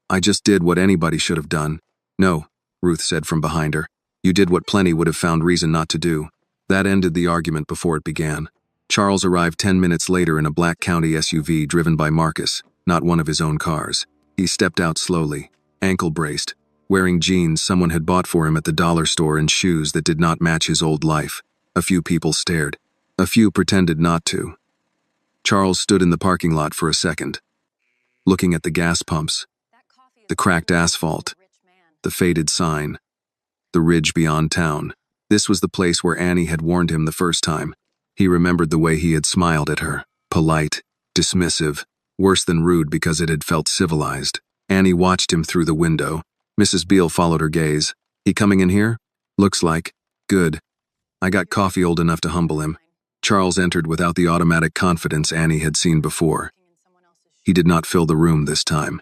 "I just did what anybody should have done." "No," Ruth said from behind her. "You did what plenty would have found reason not to do." That ended the argument before it began. Charles arrived 10 minutes later in a black county SUV driven by Marcus, not one of his own cars. He stepped out slowly, ankle-braced, wearing jeans someone had bought for him at the dollar store and shoes that did not match his old life. A few people stared. A few pretended not to. Charles stood in the parking lot for a second, looking at the gas pumps, the cracked asphalt, the faded sign, the ridge beyond town. This was the place where Annie had warned him the first time. He remembered the way he had smiled at her. Polite, dismissive, worse than rude because it had felt civilized. Annie watched him through the window. Mrs. Beale followed her gaze. "He coming in here?" "Looks like." "Good. I got coffee old enough to humble him." Charles entered without the automatic confidence Annie had seen before. He did not fill the room this time.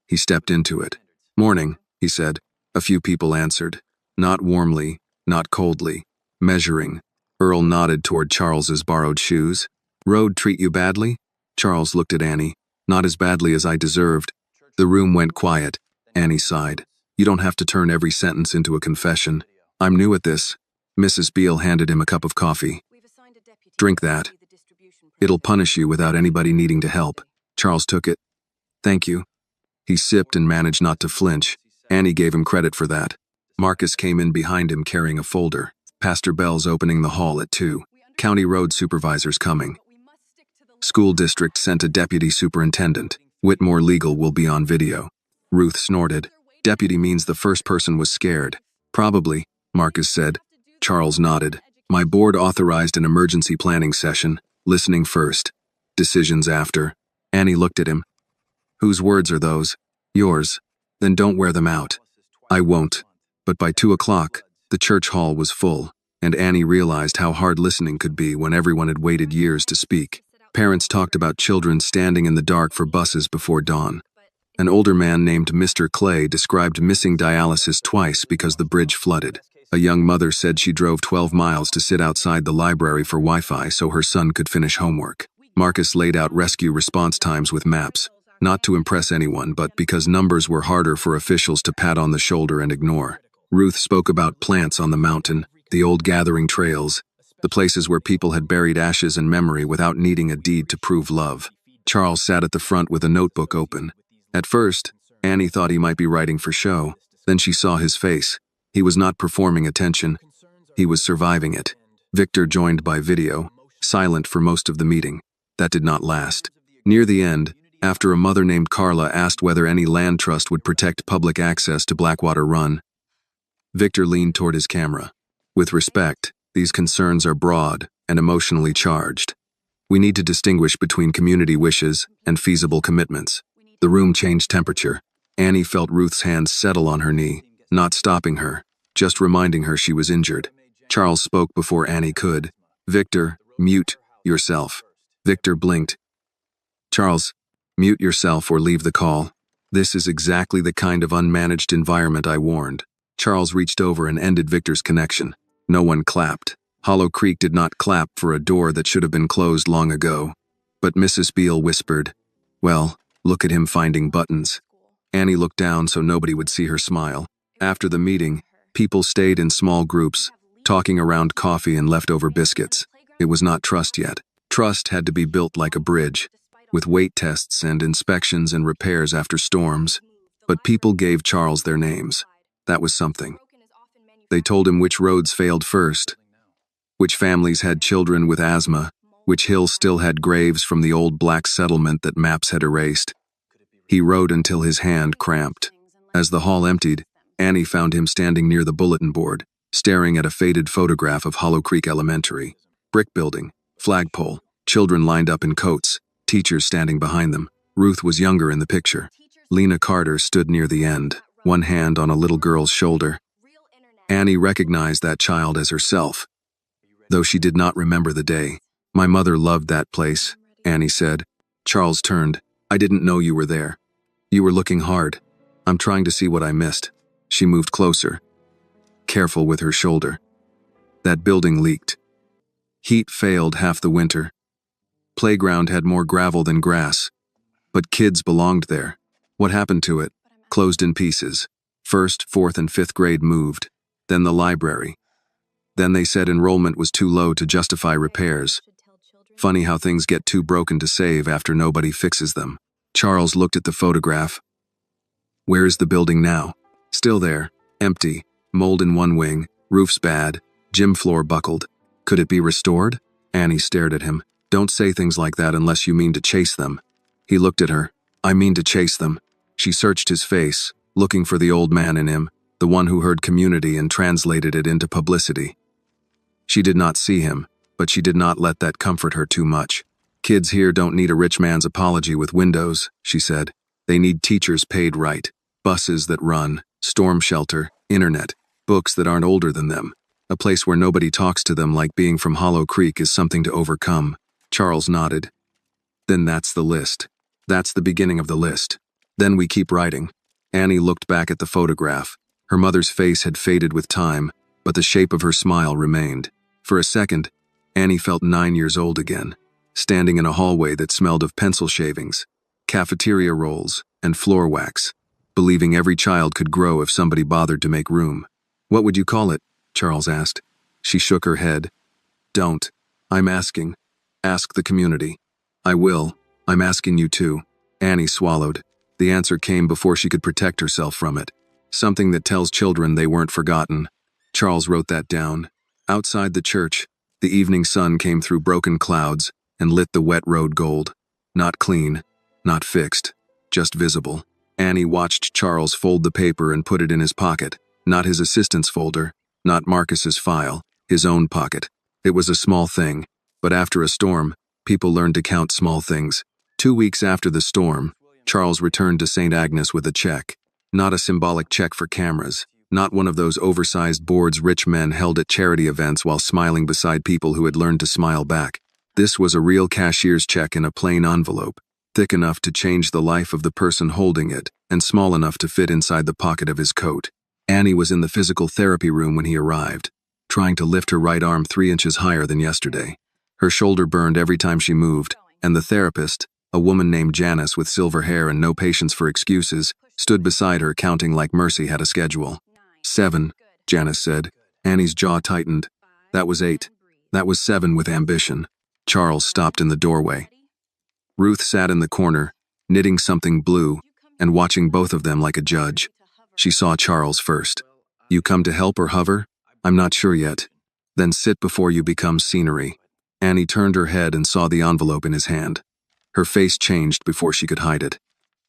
He stepped into it. "Morning," he said. A few people answered. Not warmly, not coldly. Measuring. Earl nodded toward Charles's borrowed shoes. "Road treat you badly?" Charles looked at Annie. "Not as badly as I deserved." The room went quiet. Annie sighed. "You don't have to turn every sentence into a confession. I'm new at this." Mrs. Beale handed him a cup of coffee. "Drink that. It'll punish you without anybody needing to help." Charles took it. "Thank you." He sipped and managed not to flinch. Annie gave him credit for that. Marcus came in behind him carrying a folder. "Pastor Bell's opening the hall at 2. County road supervisor's coming. School district sent a deputy superintendent. Whitmore Legal will be on video." Ruth snorted. "Deputy means the first person was scared." "Probably," Marcus said. Charles nodded. "My board authorized an emergency planning session. Listening first. Decisions after." Annie looked at him. "Whose words are those?" "Yours. Then don't wear them out." "I won't." But by 2 o'clock, the church hall was full, and Annie realized how hard listening could be when everyone had waited years to speak. Parents talked about children standing in the dark for buses before dawn. An older man named Mr. Clay described missing dialysis twice because the bridge flooded. A young mother said she drove 12 miles to sit outside the library for Wi-Fi so her son could finish homework. Marcus laid out rescue response times with maps, not to impress anyone, but because numbers were harder for officials to pat on the shoulder and ignore. Ruth spoke about plants on the mountain, the old gathering trails, the places where people had buried ashes and memory without needing a deed to prove love. Charles sat at the front with a notebook open. At first, Annie thought he might be writing for show. Then she saw his face. He was not performing attention. He was surviving it. Victor joined by video, silent for most of the meeting. That did not last. Near the end, after a mother named Carla asked whether any land trust would protect public access to Blackwater Run, Victor leaned toward his camera. "With respect, these concerns are broad and emotionally charged. We need to distinguish between community wishes and feasible commitments." The room changed temperature. Annie felt Ruth's hand settle on her knee, not stopping her, just reminding her she was injured. Charles spoke before Annie could. "Victor, mute yourself." Victor blinked. "Charles, mute yourself or leave the call. This is exactly the kind of unmanaged environment I warned." Charles reached over and ended Victor's connection. No one clapped. Hollow Creek did not clap for a door that should have been closed long ago. But Mrs. Beale whispered, "Well, look at him finding buttons." Annie looked down so nobody would see her smile. After the meeting, people stayed in small groups, talking around coffee and leftover biscuits. It was not trust yet. Trust had to be built like a bridge, with weight tests and inspections and repairs after storms. But people gave Charles their names. That was something. They told him which roads failed first, which families had children with asthma, which hills still had graves from the old black settlement that maps had erased. He wrote until his hand cramped. As the hall emptied, Annie found him standing near the bulletin board, staring at a faded photograph of Hollow Creek Elementary. Brick building, flagpole, children lined up in coats, teachers standing behind them. Ruth was younger in the picture. Lena Carter stood near the end, one hand on a little girl's shoulder. Annie recognized that child as herself, though she did not remember the day. "My mother loved that place," Annie said. Charles turned. "I didn't know you were there. You were looking hard. I'm trying to see what I missed." She moved closer, careful with her shoulder. That building leaked. Heat failed half the winter. Playground had more gravel than grass. But kids belonged there. What happened to it? Closed in pieces. First, 4th and 5th grade moved. Then the library. Then they said enrollment was too low to justify repairs. Funny how things get too broken to save after nobody fixes them. Charles looked at the photograph. "Where is the building now?" "Still there, empty, mold in one wing, roof's bad, gym floor buckled. Could it be restored?" Annie stared at him. "Don't say things like that unless you mean to chase them." He looked at her. "I mean to chase them." She searched his face, looking for the old man in him. the one who heard community and translated it into publicity. She did not see him, but she did not let that comfort her too much. Kids here don't need a rich man's apology with windows, she said. They need teachers paid right, buses that run, storm shelter, internet, books that aren't older than them. A place where nobody talks to them like being from Hollow Creek is something to overcome. Charles nodded. Then that's the list. That's the beginning of the list. Then we keep writing. Annie looked back at the photograph. Her mother's face had faded with time, but the shape of her smile remained. For a second, Annie felt 9 years old again, standing in a hallway that smelled of pencil shavings, cafeteria rolls, and floor wax, believing every child could grow if somebody bothered to make room. What would you call it? Charles asked. She shook her head. Don't. I'm asking. Ask the community. I will. I'm asking you too. Annie swallowed. The answer came before she could protect herself from it. Something that tells children they weren't forgotten. Charles wrote that down. Outside the church, the evening sun came through broken clouds and lit the wet road gold. Not clean, not fixed, just visible. Annie watched Charles fold the paper and put it in his pocket, not his assistant's folder, not Marcus's file, his own pocket. It was a small thing, but after a storm, people learned to count small things. 2 weeks after the storm, Charles returned to St. Agnes with a check. Not a symbolic check for cameras, not one of those oversized boards rich men held at charity events while smiling beside people who had learned to smile back. This was a real cashier's check in a plain envelope, thick enough to change the life of the person holding it, and small enough to fit inside the pocket of his coat. Annie was in the physical therapy room when he arrived, trying to lift her right arm 3 inches higher than yesterday. Her shoulder burned every time she moved, and the therapist, a woman named Janice with silver hair and no patience for excuses, stood beside her counting like Mercy had a schedule. 7, Janice said. Annie's jaw tightened. That was 8. That was 7 with ambition. Charles stopped in the doorway. Ruth sat in the corner, knitting something blue, and watching both of them like a judge. She saw Charles first. You come to help or hover? I'm not sure yet. Then sit before you become scenery. Annie turned her head and saw the envelope in his hand. Her face changed before she could hide it.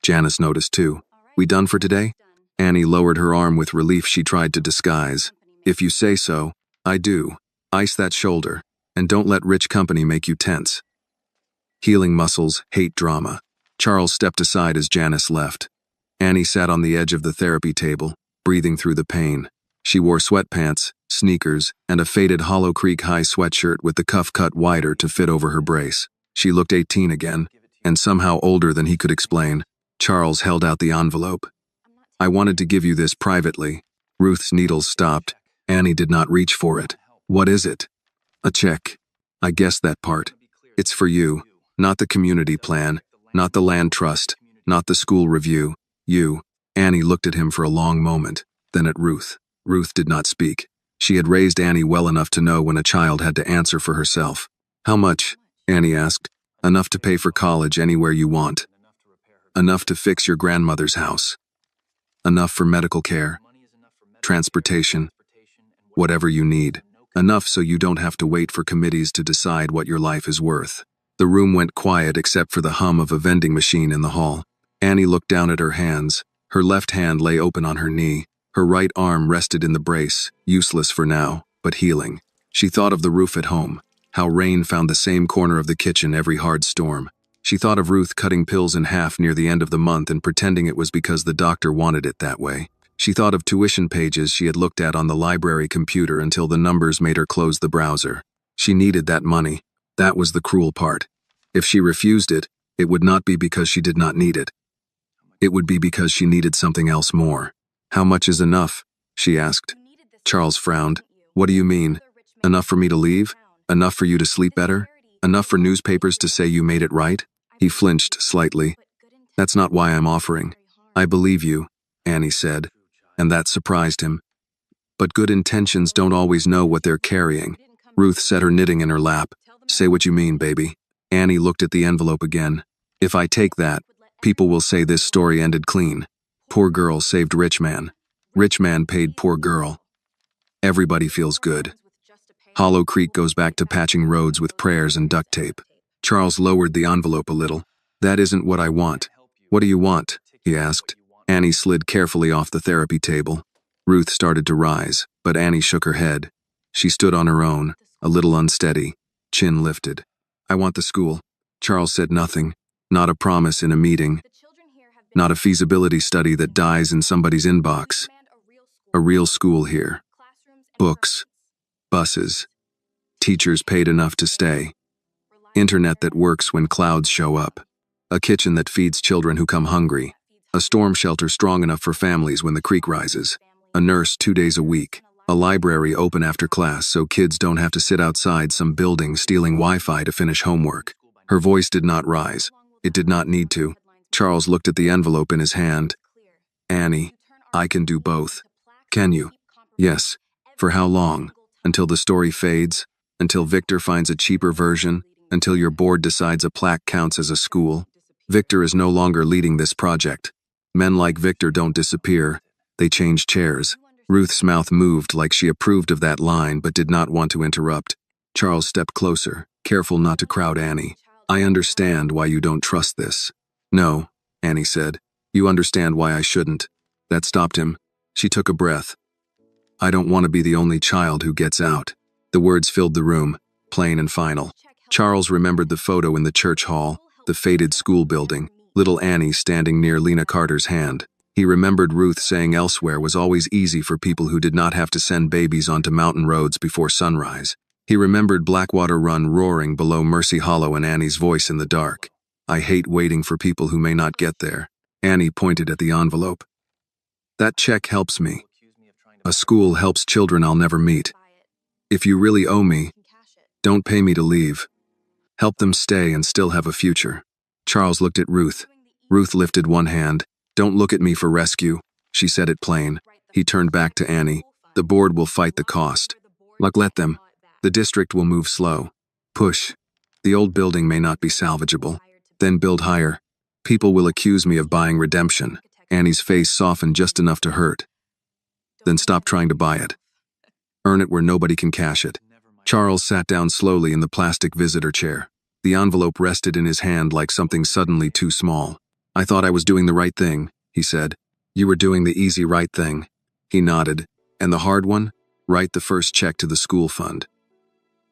Janice noticed too. We done for today? Annie lowered her arm with relief she tried to disguise. If you say so, I do. Ice that shoulder, and don't let rich company make you tense. Healing muscles hate drama. Charles stepped aside as Janice left. Annie sat on the edge of the therapy table, breathing through the pain. She wore sweatpants, sneakers, and a faded Hollow Creek high sweatshirt with the cuff cut wider to fit over her brace. She looked 18 again, and somehow older than he could explain. Charles held out the envelope. I wanted to give you this privately. Ruth's needles stopped. Annie did not reach for it. What is it? A check. I guessed that part. It's for you, not the community plan, not the land trust, not the school review. You. Annie looked at him for a long moment, then at Ruth. Ruth did not speak. She had raised Annie well enough to know when a child had to answer for herself. How much? Annie asked. Enough to pay for college anywhere you want. Enough to fix your grandmother's house. Enough for medical care, transportation, whatever you need. Enough so you don't have to wait for committees to decide what your life is worth. The room went quiet except for the hum of a vending machine in the hall. Annie looked down at her hands. Her left hand lay open on her knee. Her right arm rested in the brace, useless for now, but healing. She thought of the roof at home, how rain found the same corner of the kitchen every hard storm. She thought of Ruth cutting pills in half near the end of the month and pretending it was because the doctor wanted it that way. She thought of tuition pages she had looked at on the library computer until the numbers made her close the browser. She needed that money. That was the cruel part. If she refused it, it would not be because she did not need it. It would be because she needed something else more. How much is enough? She asked. Charles frowned. What do you mean? Enough for me to leave? Enough for you to sleep better? Enough for newspapers to say you made it right? He flinched slightly. That's not why I'm offering. I believe you, Annie said, and that surprised him. But good intentions don't always know what they're carrying. Ruth set her knitting in her lap. Say what you mean, baby. Annie looked at the envelope again. If I take that, people will say this story ended clean. Poor girl saved rich man. Rich man paid poor girl. Everybody feels good. Hollow Creek goes back to patching roads with prayers and duct tape. Charles lowered the envelope a little. That isn't what I want. What do you want? He asked. Annie slid carefully off the therapy table. Ruth started to rise, but Annie shook her head. She stood on her own, a little unsteady, chin lifted. I want the school. Charles said nothing, not a promise in a meeting, not a feasibility study that dies in somebody's inbox. A real school here. Books, buses, teachers paid enough to stay, internet that works when clouds show up, a kitchen that feeds children who come hungry, a storm shelter strong enough for families when the creek rises, a nurse 2 days a week, a library open after class so kids don't have to sit outside some building stealing Wi-Fi to finish homework. Her voice did not rise. It did not need to. Charles looked at the envelope in his hand. Annie, I can do both. Can you? Yes. For how long? Until the story fades? Until Victor finds a cheaper version? Until your board decides a plaque counts as a school? Victor is no longer leading this project. Men like Victor don't disappear. They change chairs. Ruth's mouth moved like she approved of that line but did not want to interrupt. Charles stepped closer, careful not to crowd Annie. I understand why you don't trust this. No, Annie said. You understand why I shouldn't. That stopped him. She took a breath. I don't want to be the only child who gets out. The words filled the room, plain and final. Charles remembered the photo in the church hall, the faded school building, little Annie standing near Lena Carter's hand. He remembered Ruth saying elsewhere was always easy for people who did not have to send babies onto mountain roads before sunrise. He remembered Blackwater Run roaring below Mercy Hollow and Annie's voice in the dark. I hate waiting for people who may not get there. Annie pointed at the envelope. That check helps me. A school helps children I'll never meet. If you really owe me, don't pay me to leave. Help them stay and still have a future. Charles looked at Ruth. Ruth lifted one hand. Don't look at me for rescue. She said it plain. He turned back to Annie. The board will fight the cost. Let them. The district will move slow. Push. The old building may not be salvageable. Then build higher. People will accuse me of buying redemption. Annie's face softened just enough to hurt. Then stop trying to buy it. Earn it where nobody can cash it. Charles sat down slowly in the plastic visitor chair. The envelope rested in his hand like something suddenly too small. I thought I was doing the right thing, he said. You were doing the easy right thing. He nodded. And the hard one? Write the first check to the school fund.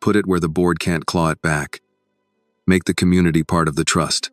Put it where the board can't claw it back. Make the community part of the trust.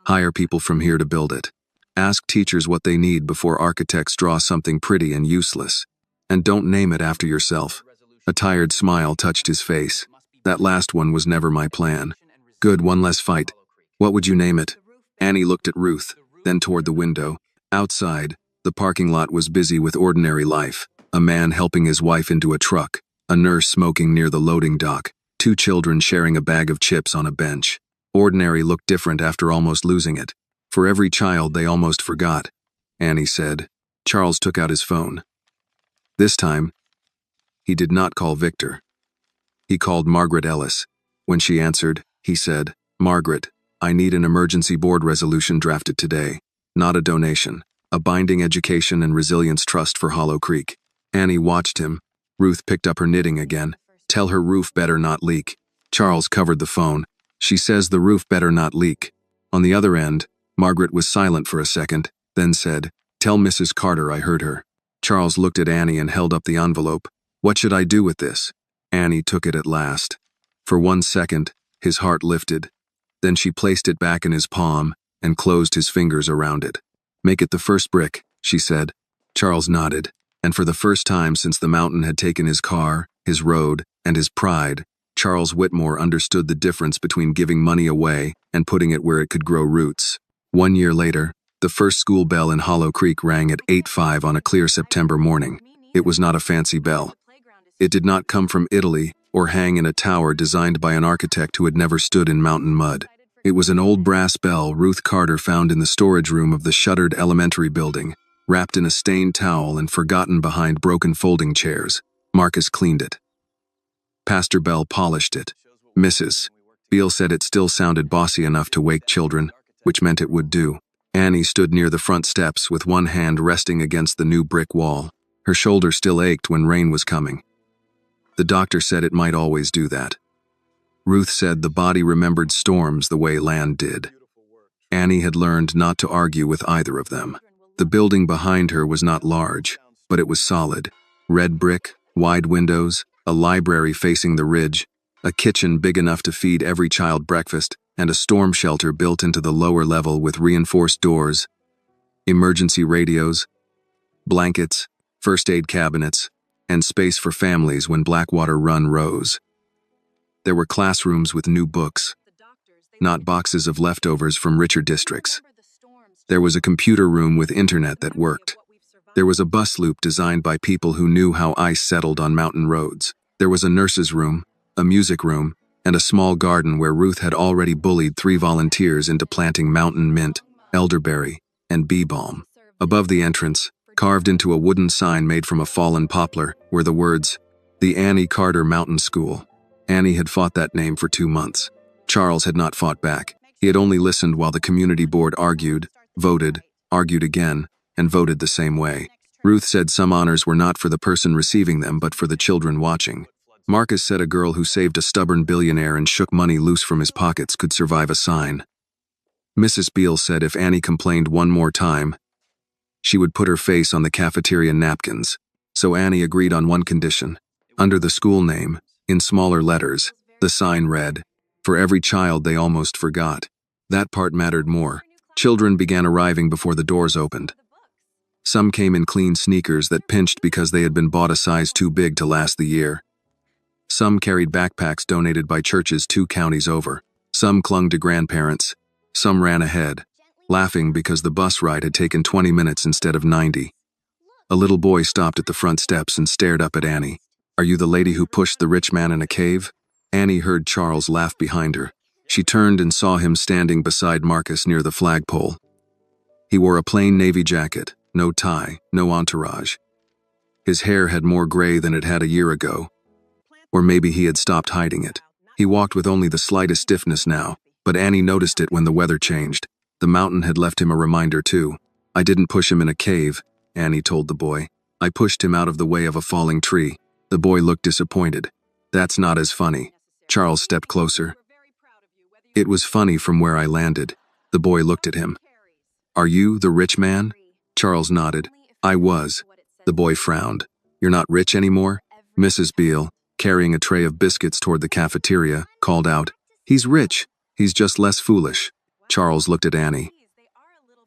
Hire people from here to build it. Ask teachers what they need before architects draw something pretty and useless. And don't name it after yourself. A tired smile touched his face. That last one was never my plan. Good, one less fight. What would you name it? Annie looked at Ruth, then toward the window. Outside, the parking lot was busy with ordinary life. A man helping his wife into a truck, a nurse smoking near the loading dock, 2 children sharing a bag of chips on a bench. Ordinary looked different after almost losing it. For every child they almost forgot, Annie said. Charles took out his phone. This time, he did not call Victor. He called Margaret Ellis. When she answered, he said, Margaret, I need an emergency board resolution drafted today. Not a donation. A binding education and resilience trust for Hollow Creek. Annie watched him. Ruth picked up her knitting again. Tell her roof better not leak. Charles covered the phone. She says the roof better not leak. On the other end, Margaret was silent for a second, then said, Tell Mrs. Carter I heard her. Charles looked at Annie and held up the envelope. What should I do with this? Annie took it at last. For 1 second, his heart lifted. Then she placed it back in his palm and closed his fingers around it. Make it the first brick, she said. Charles nodded, and for the first time since the mountain had taken his car, his road, and his pride, Charles Whitmore understood the difference between giving money away and putting it where it could grow roots. 1 year later, the first school bell in Hollow Creek rang at 8:05 on a clear September morning. It was not a fancy bell. It did not come from Italy or hang in a tower designed by an architect who had never stood in mountain mud. It was an old brass bell Ruth Carter found in the storage room of the shuttered elementary building, wrapped in a stained towel and forgotten behind broken folding chairs. Marcus cleaned it. Pastor Bell polished it. Mrs. Beale said it still sounded bossy enough to wake children, which meant it would do. Annie stood near the front steps with one hand resting against the new brick wall. Her shoulder still ached when rain was coming. The doctor said it might always do that. Ruth said the body remembered storms the way land did. Annie had learned not to argue with either of them. The building behind her was not large. but it was solid. Red brick, wide windows, a library facing the ridge, a kitchen big enough to feed every child breakfast, and a storm shelter built into the lower level with reinforced doors, emergency radios, blankets, first aid cabinets, and space for families when Blackwater Run rose. There were classrooms with new books, not boxes of leftovers from richer districts. There was a computer room with internet that worked. There was a bus loop designed by people who knew how ice settled on mountain roads. There was a nurse's room, a music room, and a small garden where Ruth had already bullied 3 volunteers into planting mountain mint, elderberry, and bee balm. Above the entrance, carved into a wooden sign made from a fallen poplar, were the words, "The Annie Carter Mountain School." Annie had fought that name for 2 months. Charles had not fought back. He had only listened while the community board argued, voted, argued again, and voted the same way. Ruth said some honors were not for the person receiving them but for the children watching. Marcus said a girl who saved a stubborn billionaire and shook money loose from his pockets could survive a sign. Mrs. Beale said if Annie complained one more time, she would put her face on the cafeteria napkins. So Annie agreed on one condition. Under the school name, in smaller letters, the sign read, "For every child they almost forgot." That part mattered more. Children began arriving before the doors opened. Some came in clean sneakers that pinched because they had been bought a size too big to last the year. Some carried backpacks donated by churches 2 counties over. Some clung to grandparents. Some ran ahead, laughing because the bus ride had taken 20 minutes instead of 90. A little boy stopped at the front steps and stared up at Annie. "Are you the lady who pushed the rich man in a cave?" Annie heard Charles laugh behind her. She turned and saw him standing beside Marcus near the flagpole. He wore a plain navy jacket, no tie, no entourage. His hair had more gray than it had a year ago. Or maybe he had stopped hiding it. He walked with only the slightest stiffness now, but Annie noticed it when the weather changed. The mountain had left him a reminder too. "I didn't push him in a cave," Annie told the boy. "I pushed him out of the way of a falling tree." The boy looked disappointed. "That's not as funny." Charles stepped closer. "It was funny from where I landed." The boy looked at him. "Are you the rich man?" Charles nodded. "I was." The boy frowned. "You're not rich anymore?" Mrs. Beale, carrying a tray of biscuits toward the cafeteria, called out, "He's rich. He's just less foolish." Charles looked at Annie.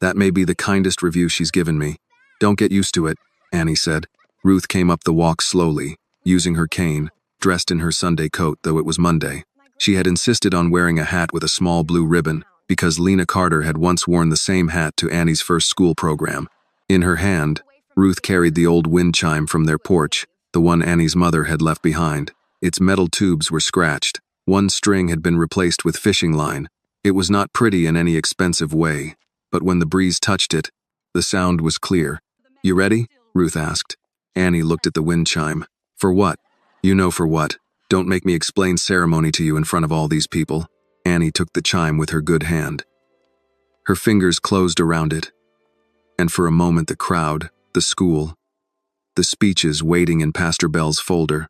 "That may be the kindest review she's given me. Don't get used to it," Annie said. Ruth came up the walk slowly, using her cane, dressed in her Sunday coat though it was Monday. She had insisted on wearing a hat with a small blue ribbon because Lena Carter had once worn the same hat to Annie's first school program. In her hand, Ruth carried the old wind chime from their porch, the one Annie's mother had left behind. Its metal tubes were scratched. One string had been replaced with fishing line. It was not pretty in any expensive way, but when the breeze touched it, the sound was clear. "You ready?" Ruth asked. Annie looked at the wind chime. "For what?" "You know for what. Don't make me explain ceremony to you in front of all these people." Annie took the chime with her good hand. Her fingers closed around it, and for a moment the crowd, the school, the speeches waiting in Pastor Bell's folder,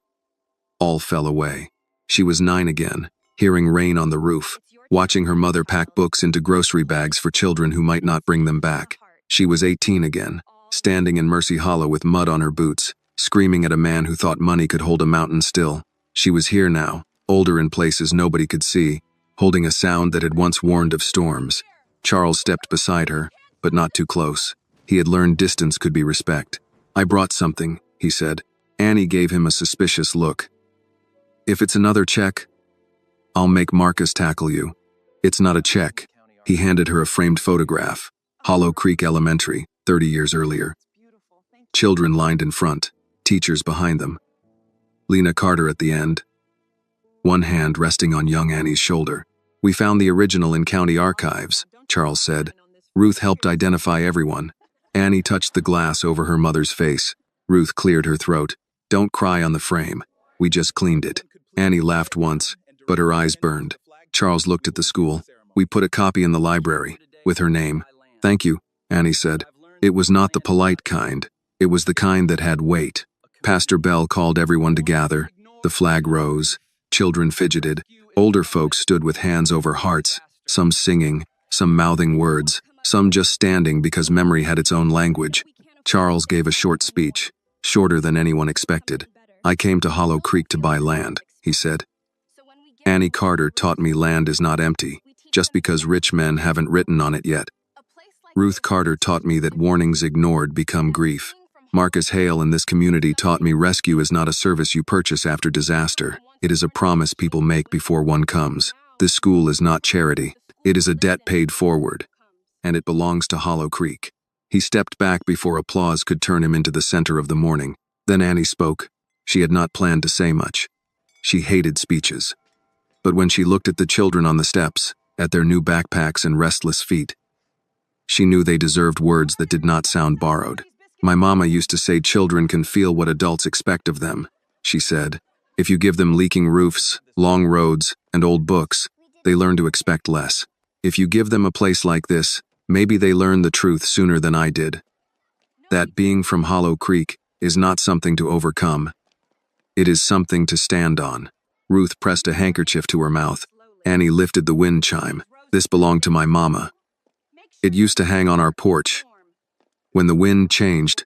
all fell away. She was 9 again, hearing rain on the roof, watching her mother pack books into grocery bags for children who might not bring them back. She was 18 again, standing in Mercy Hollow with mud on her boots, screaming at a man who thought money could hold a mountain still. She was here now, older in places nobody could see, holding a sound that had once warned of storms. Charles stepped beside her, but not too close. He had learned distance could be respect. "I brought something," he said. Annie gave him a suspicious look. "If it's another check, I'll make Marcus tackle you." "It's not a check." He handed her a framed photograph. Hollow Creek Elementary, 30 years earlier. Children lined in front, teachers behind them. Lena Carter at the end. One hand resting on young Annie's shoulder. "We found the original in county archives," Charles said. Ruth helped identify everyone. Annie touched the glass over her mother's face. Ruth cleared her throat. "Don't cry on the frame. We just cleaned it." Annie laughed once, but her eyes burned. Charles looked at the school. "We put a copy in the library, with her name." "Thank you," Annie said. It was not the polite kind. It was the kind that had weight. Pastor Bell called everyone to gather. The flag rose. Children fidgeted. Older folks stood with hands over hearts, some singing, some mouthing words, some just standing because memory had its own language. Charles gave a short speech. shorter than anyone expected. "I came to Hollow Creek to buy land," he said. "Annie Carter taught me land is not empty, just because rich men haven't written on it yet. Ruth Carter taught me that warnings ignored become grief. Marcus Hale in this community taught me rescue is not a service you purchase after disaster. It is a promise people make before one comes. This school is not charity. It is a debt paid forward, and it belongs to Hollow Creek." He stepped back before applause could turn him into the center of the morning. Then Annie spoke. She had not planned to say much. She hated speeches. But when she looked at the children on the steps, at their new backpacks and restless feet, she knew they deserved words that did not sound borrowed. "My mama used to say children can feel what adults expect of them," she said. "If you give them leaking roofs, long roads, and old books, they learn to expect less. If you give them a place like this, maybe they learn the truth sooner than I did. That being from Hollow Creek is not something to overcome. It is something to stand on." Ruth pressed a handkerchief to her mouth. Annie lifted the wind chime. "This belonged to my mama. It used to hang on our porch. When the wind changed,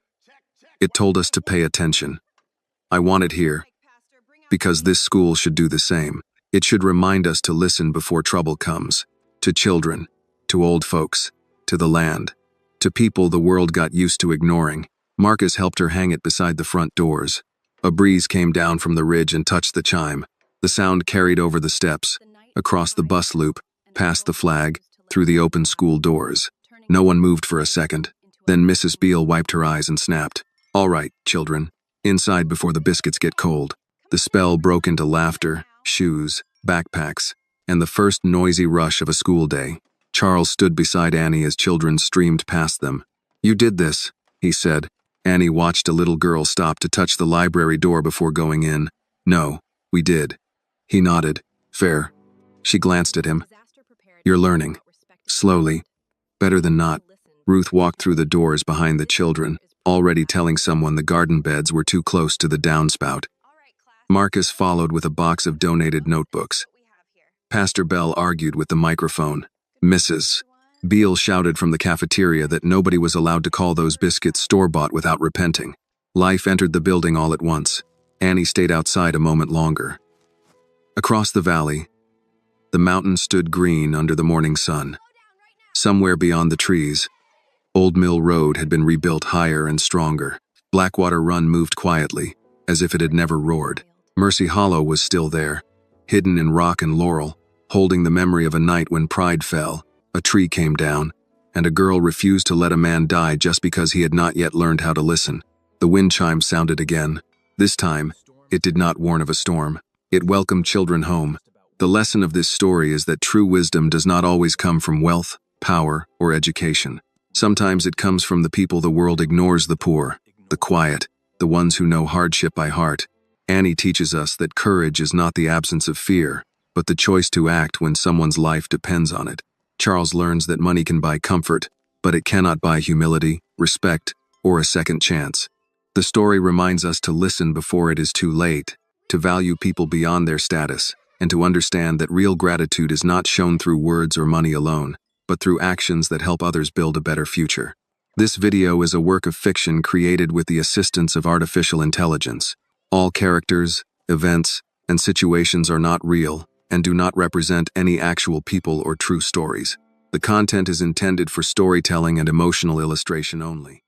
it told us to pay attention. I want it here, because this school should do the same. It should remind us to listen before trouble comes. To children, to old folks, to the land, to people the world got used to ignoring." Marcus helped her hang it beside the front doors. A breeze came down from the ridge and touched the chime. The sound carried over the steps, across the bus loop, past the flag, through the open school doors. No one moved for a second. Then Mrs. Beale wiped her eyes and snapped. "All right, children. Inside before the biscuits get cold." The spell broke into laughter, shoes, backpacks, and the first noisy rush of a school day. Charles stood beside Annie as children streamed past them. "You did this," he said. Annie watched a little girl stop to touch the library door before going in. "No, we did." He nodded. "Fair." She glanced at him. "You're learning. Slowly. Better than not." Ruth walked through the doors behind the children, already telling someone the garden beds were too close to the downspout. Marcus followed with a box of donated notebooks. Pastor Bell argued with the microphone. Mrs. Beale shouted from the cafeteria that nobody was allowed to call those biscuits store-bought without repenting. Life entered the building all at once. Annie stayed outside a moment longer. Across the valley, the mountain stood green under the morning sun. Somewhere beyond the trees, Old Mill Road had been rebuilt higher and stronger. Blackwater Run moved quietly, as if it had never roared. Mercy Hollow was still there, hidden in rock and laurel, holding the memory of a night when pride fell, a tree came down, and a girl refused to let a man die just because he had not yet learned how to listen. The wind chime sounded again. This time, it did not warn of a storm. It welcomed children home. The lesson of this story is that true wisdom does not always come from wealth, power, or education. Sometimes it comes from the people the world ignores: the poor, the quiet, the ones who know hardship by heart. Annie teaches us that courage is not the absence of fear, but the choice to act when someone's life depends on it. Charles learns that money can buy comfort, but it cannot buy humility, respect, or a second chance. The story reminds us to listen before it is too late, to value people beyond their status, and to understand that real gratitude is not shown through words or money alone, but through actions that help others build a better future. This video is a work of fiction created with the assistance of artificial intelligence. All characters, events, and situations are not real and do not represent any actual people or true stories. The content is intended for storytelling and emotional illustration only.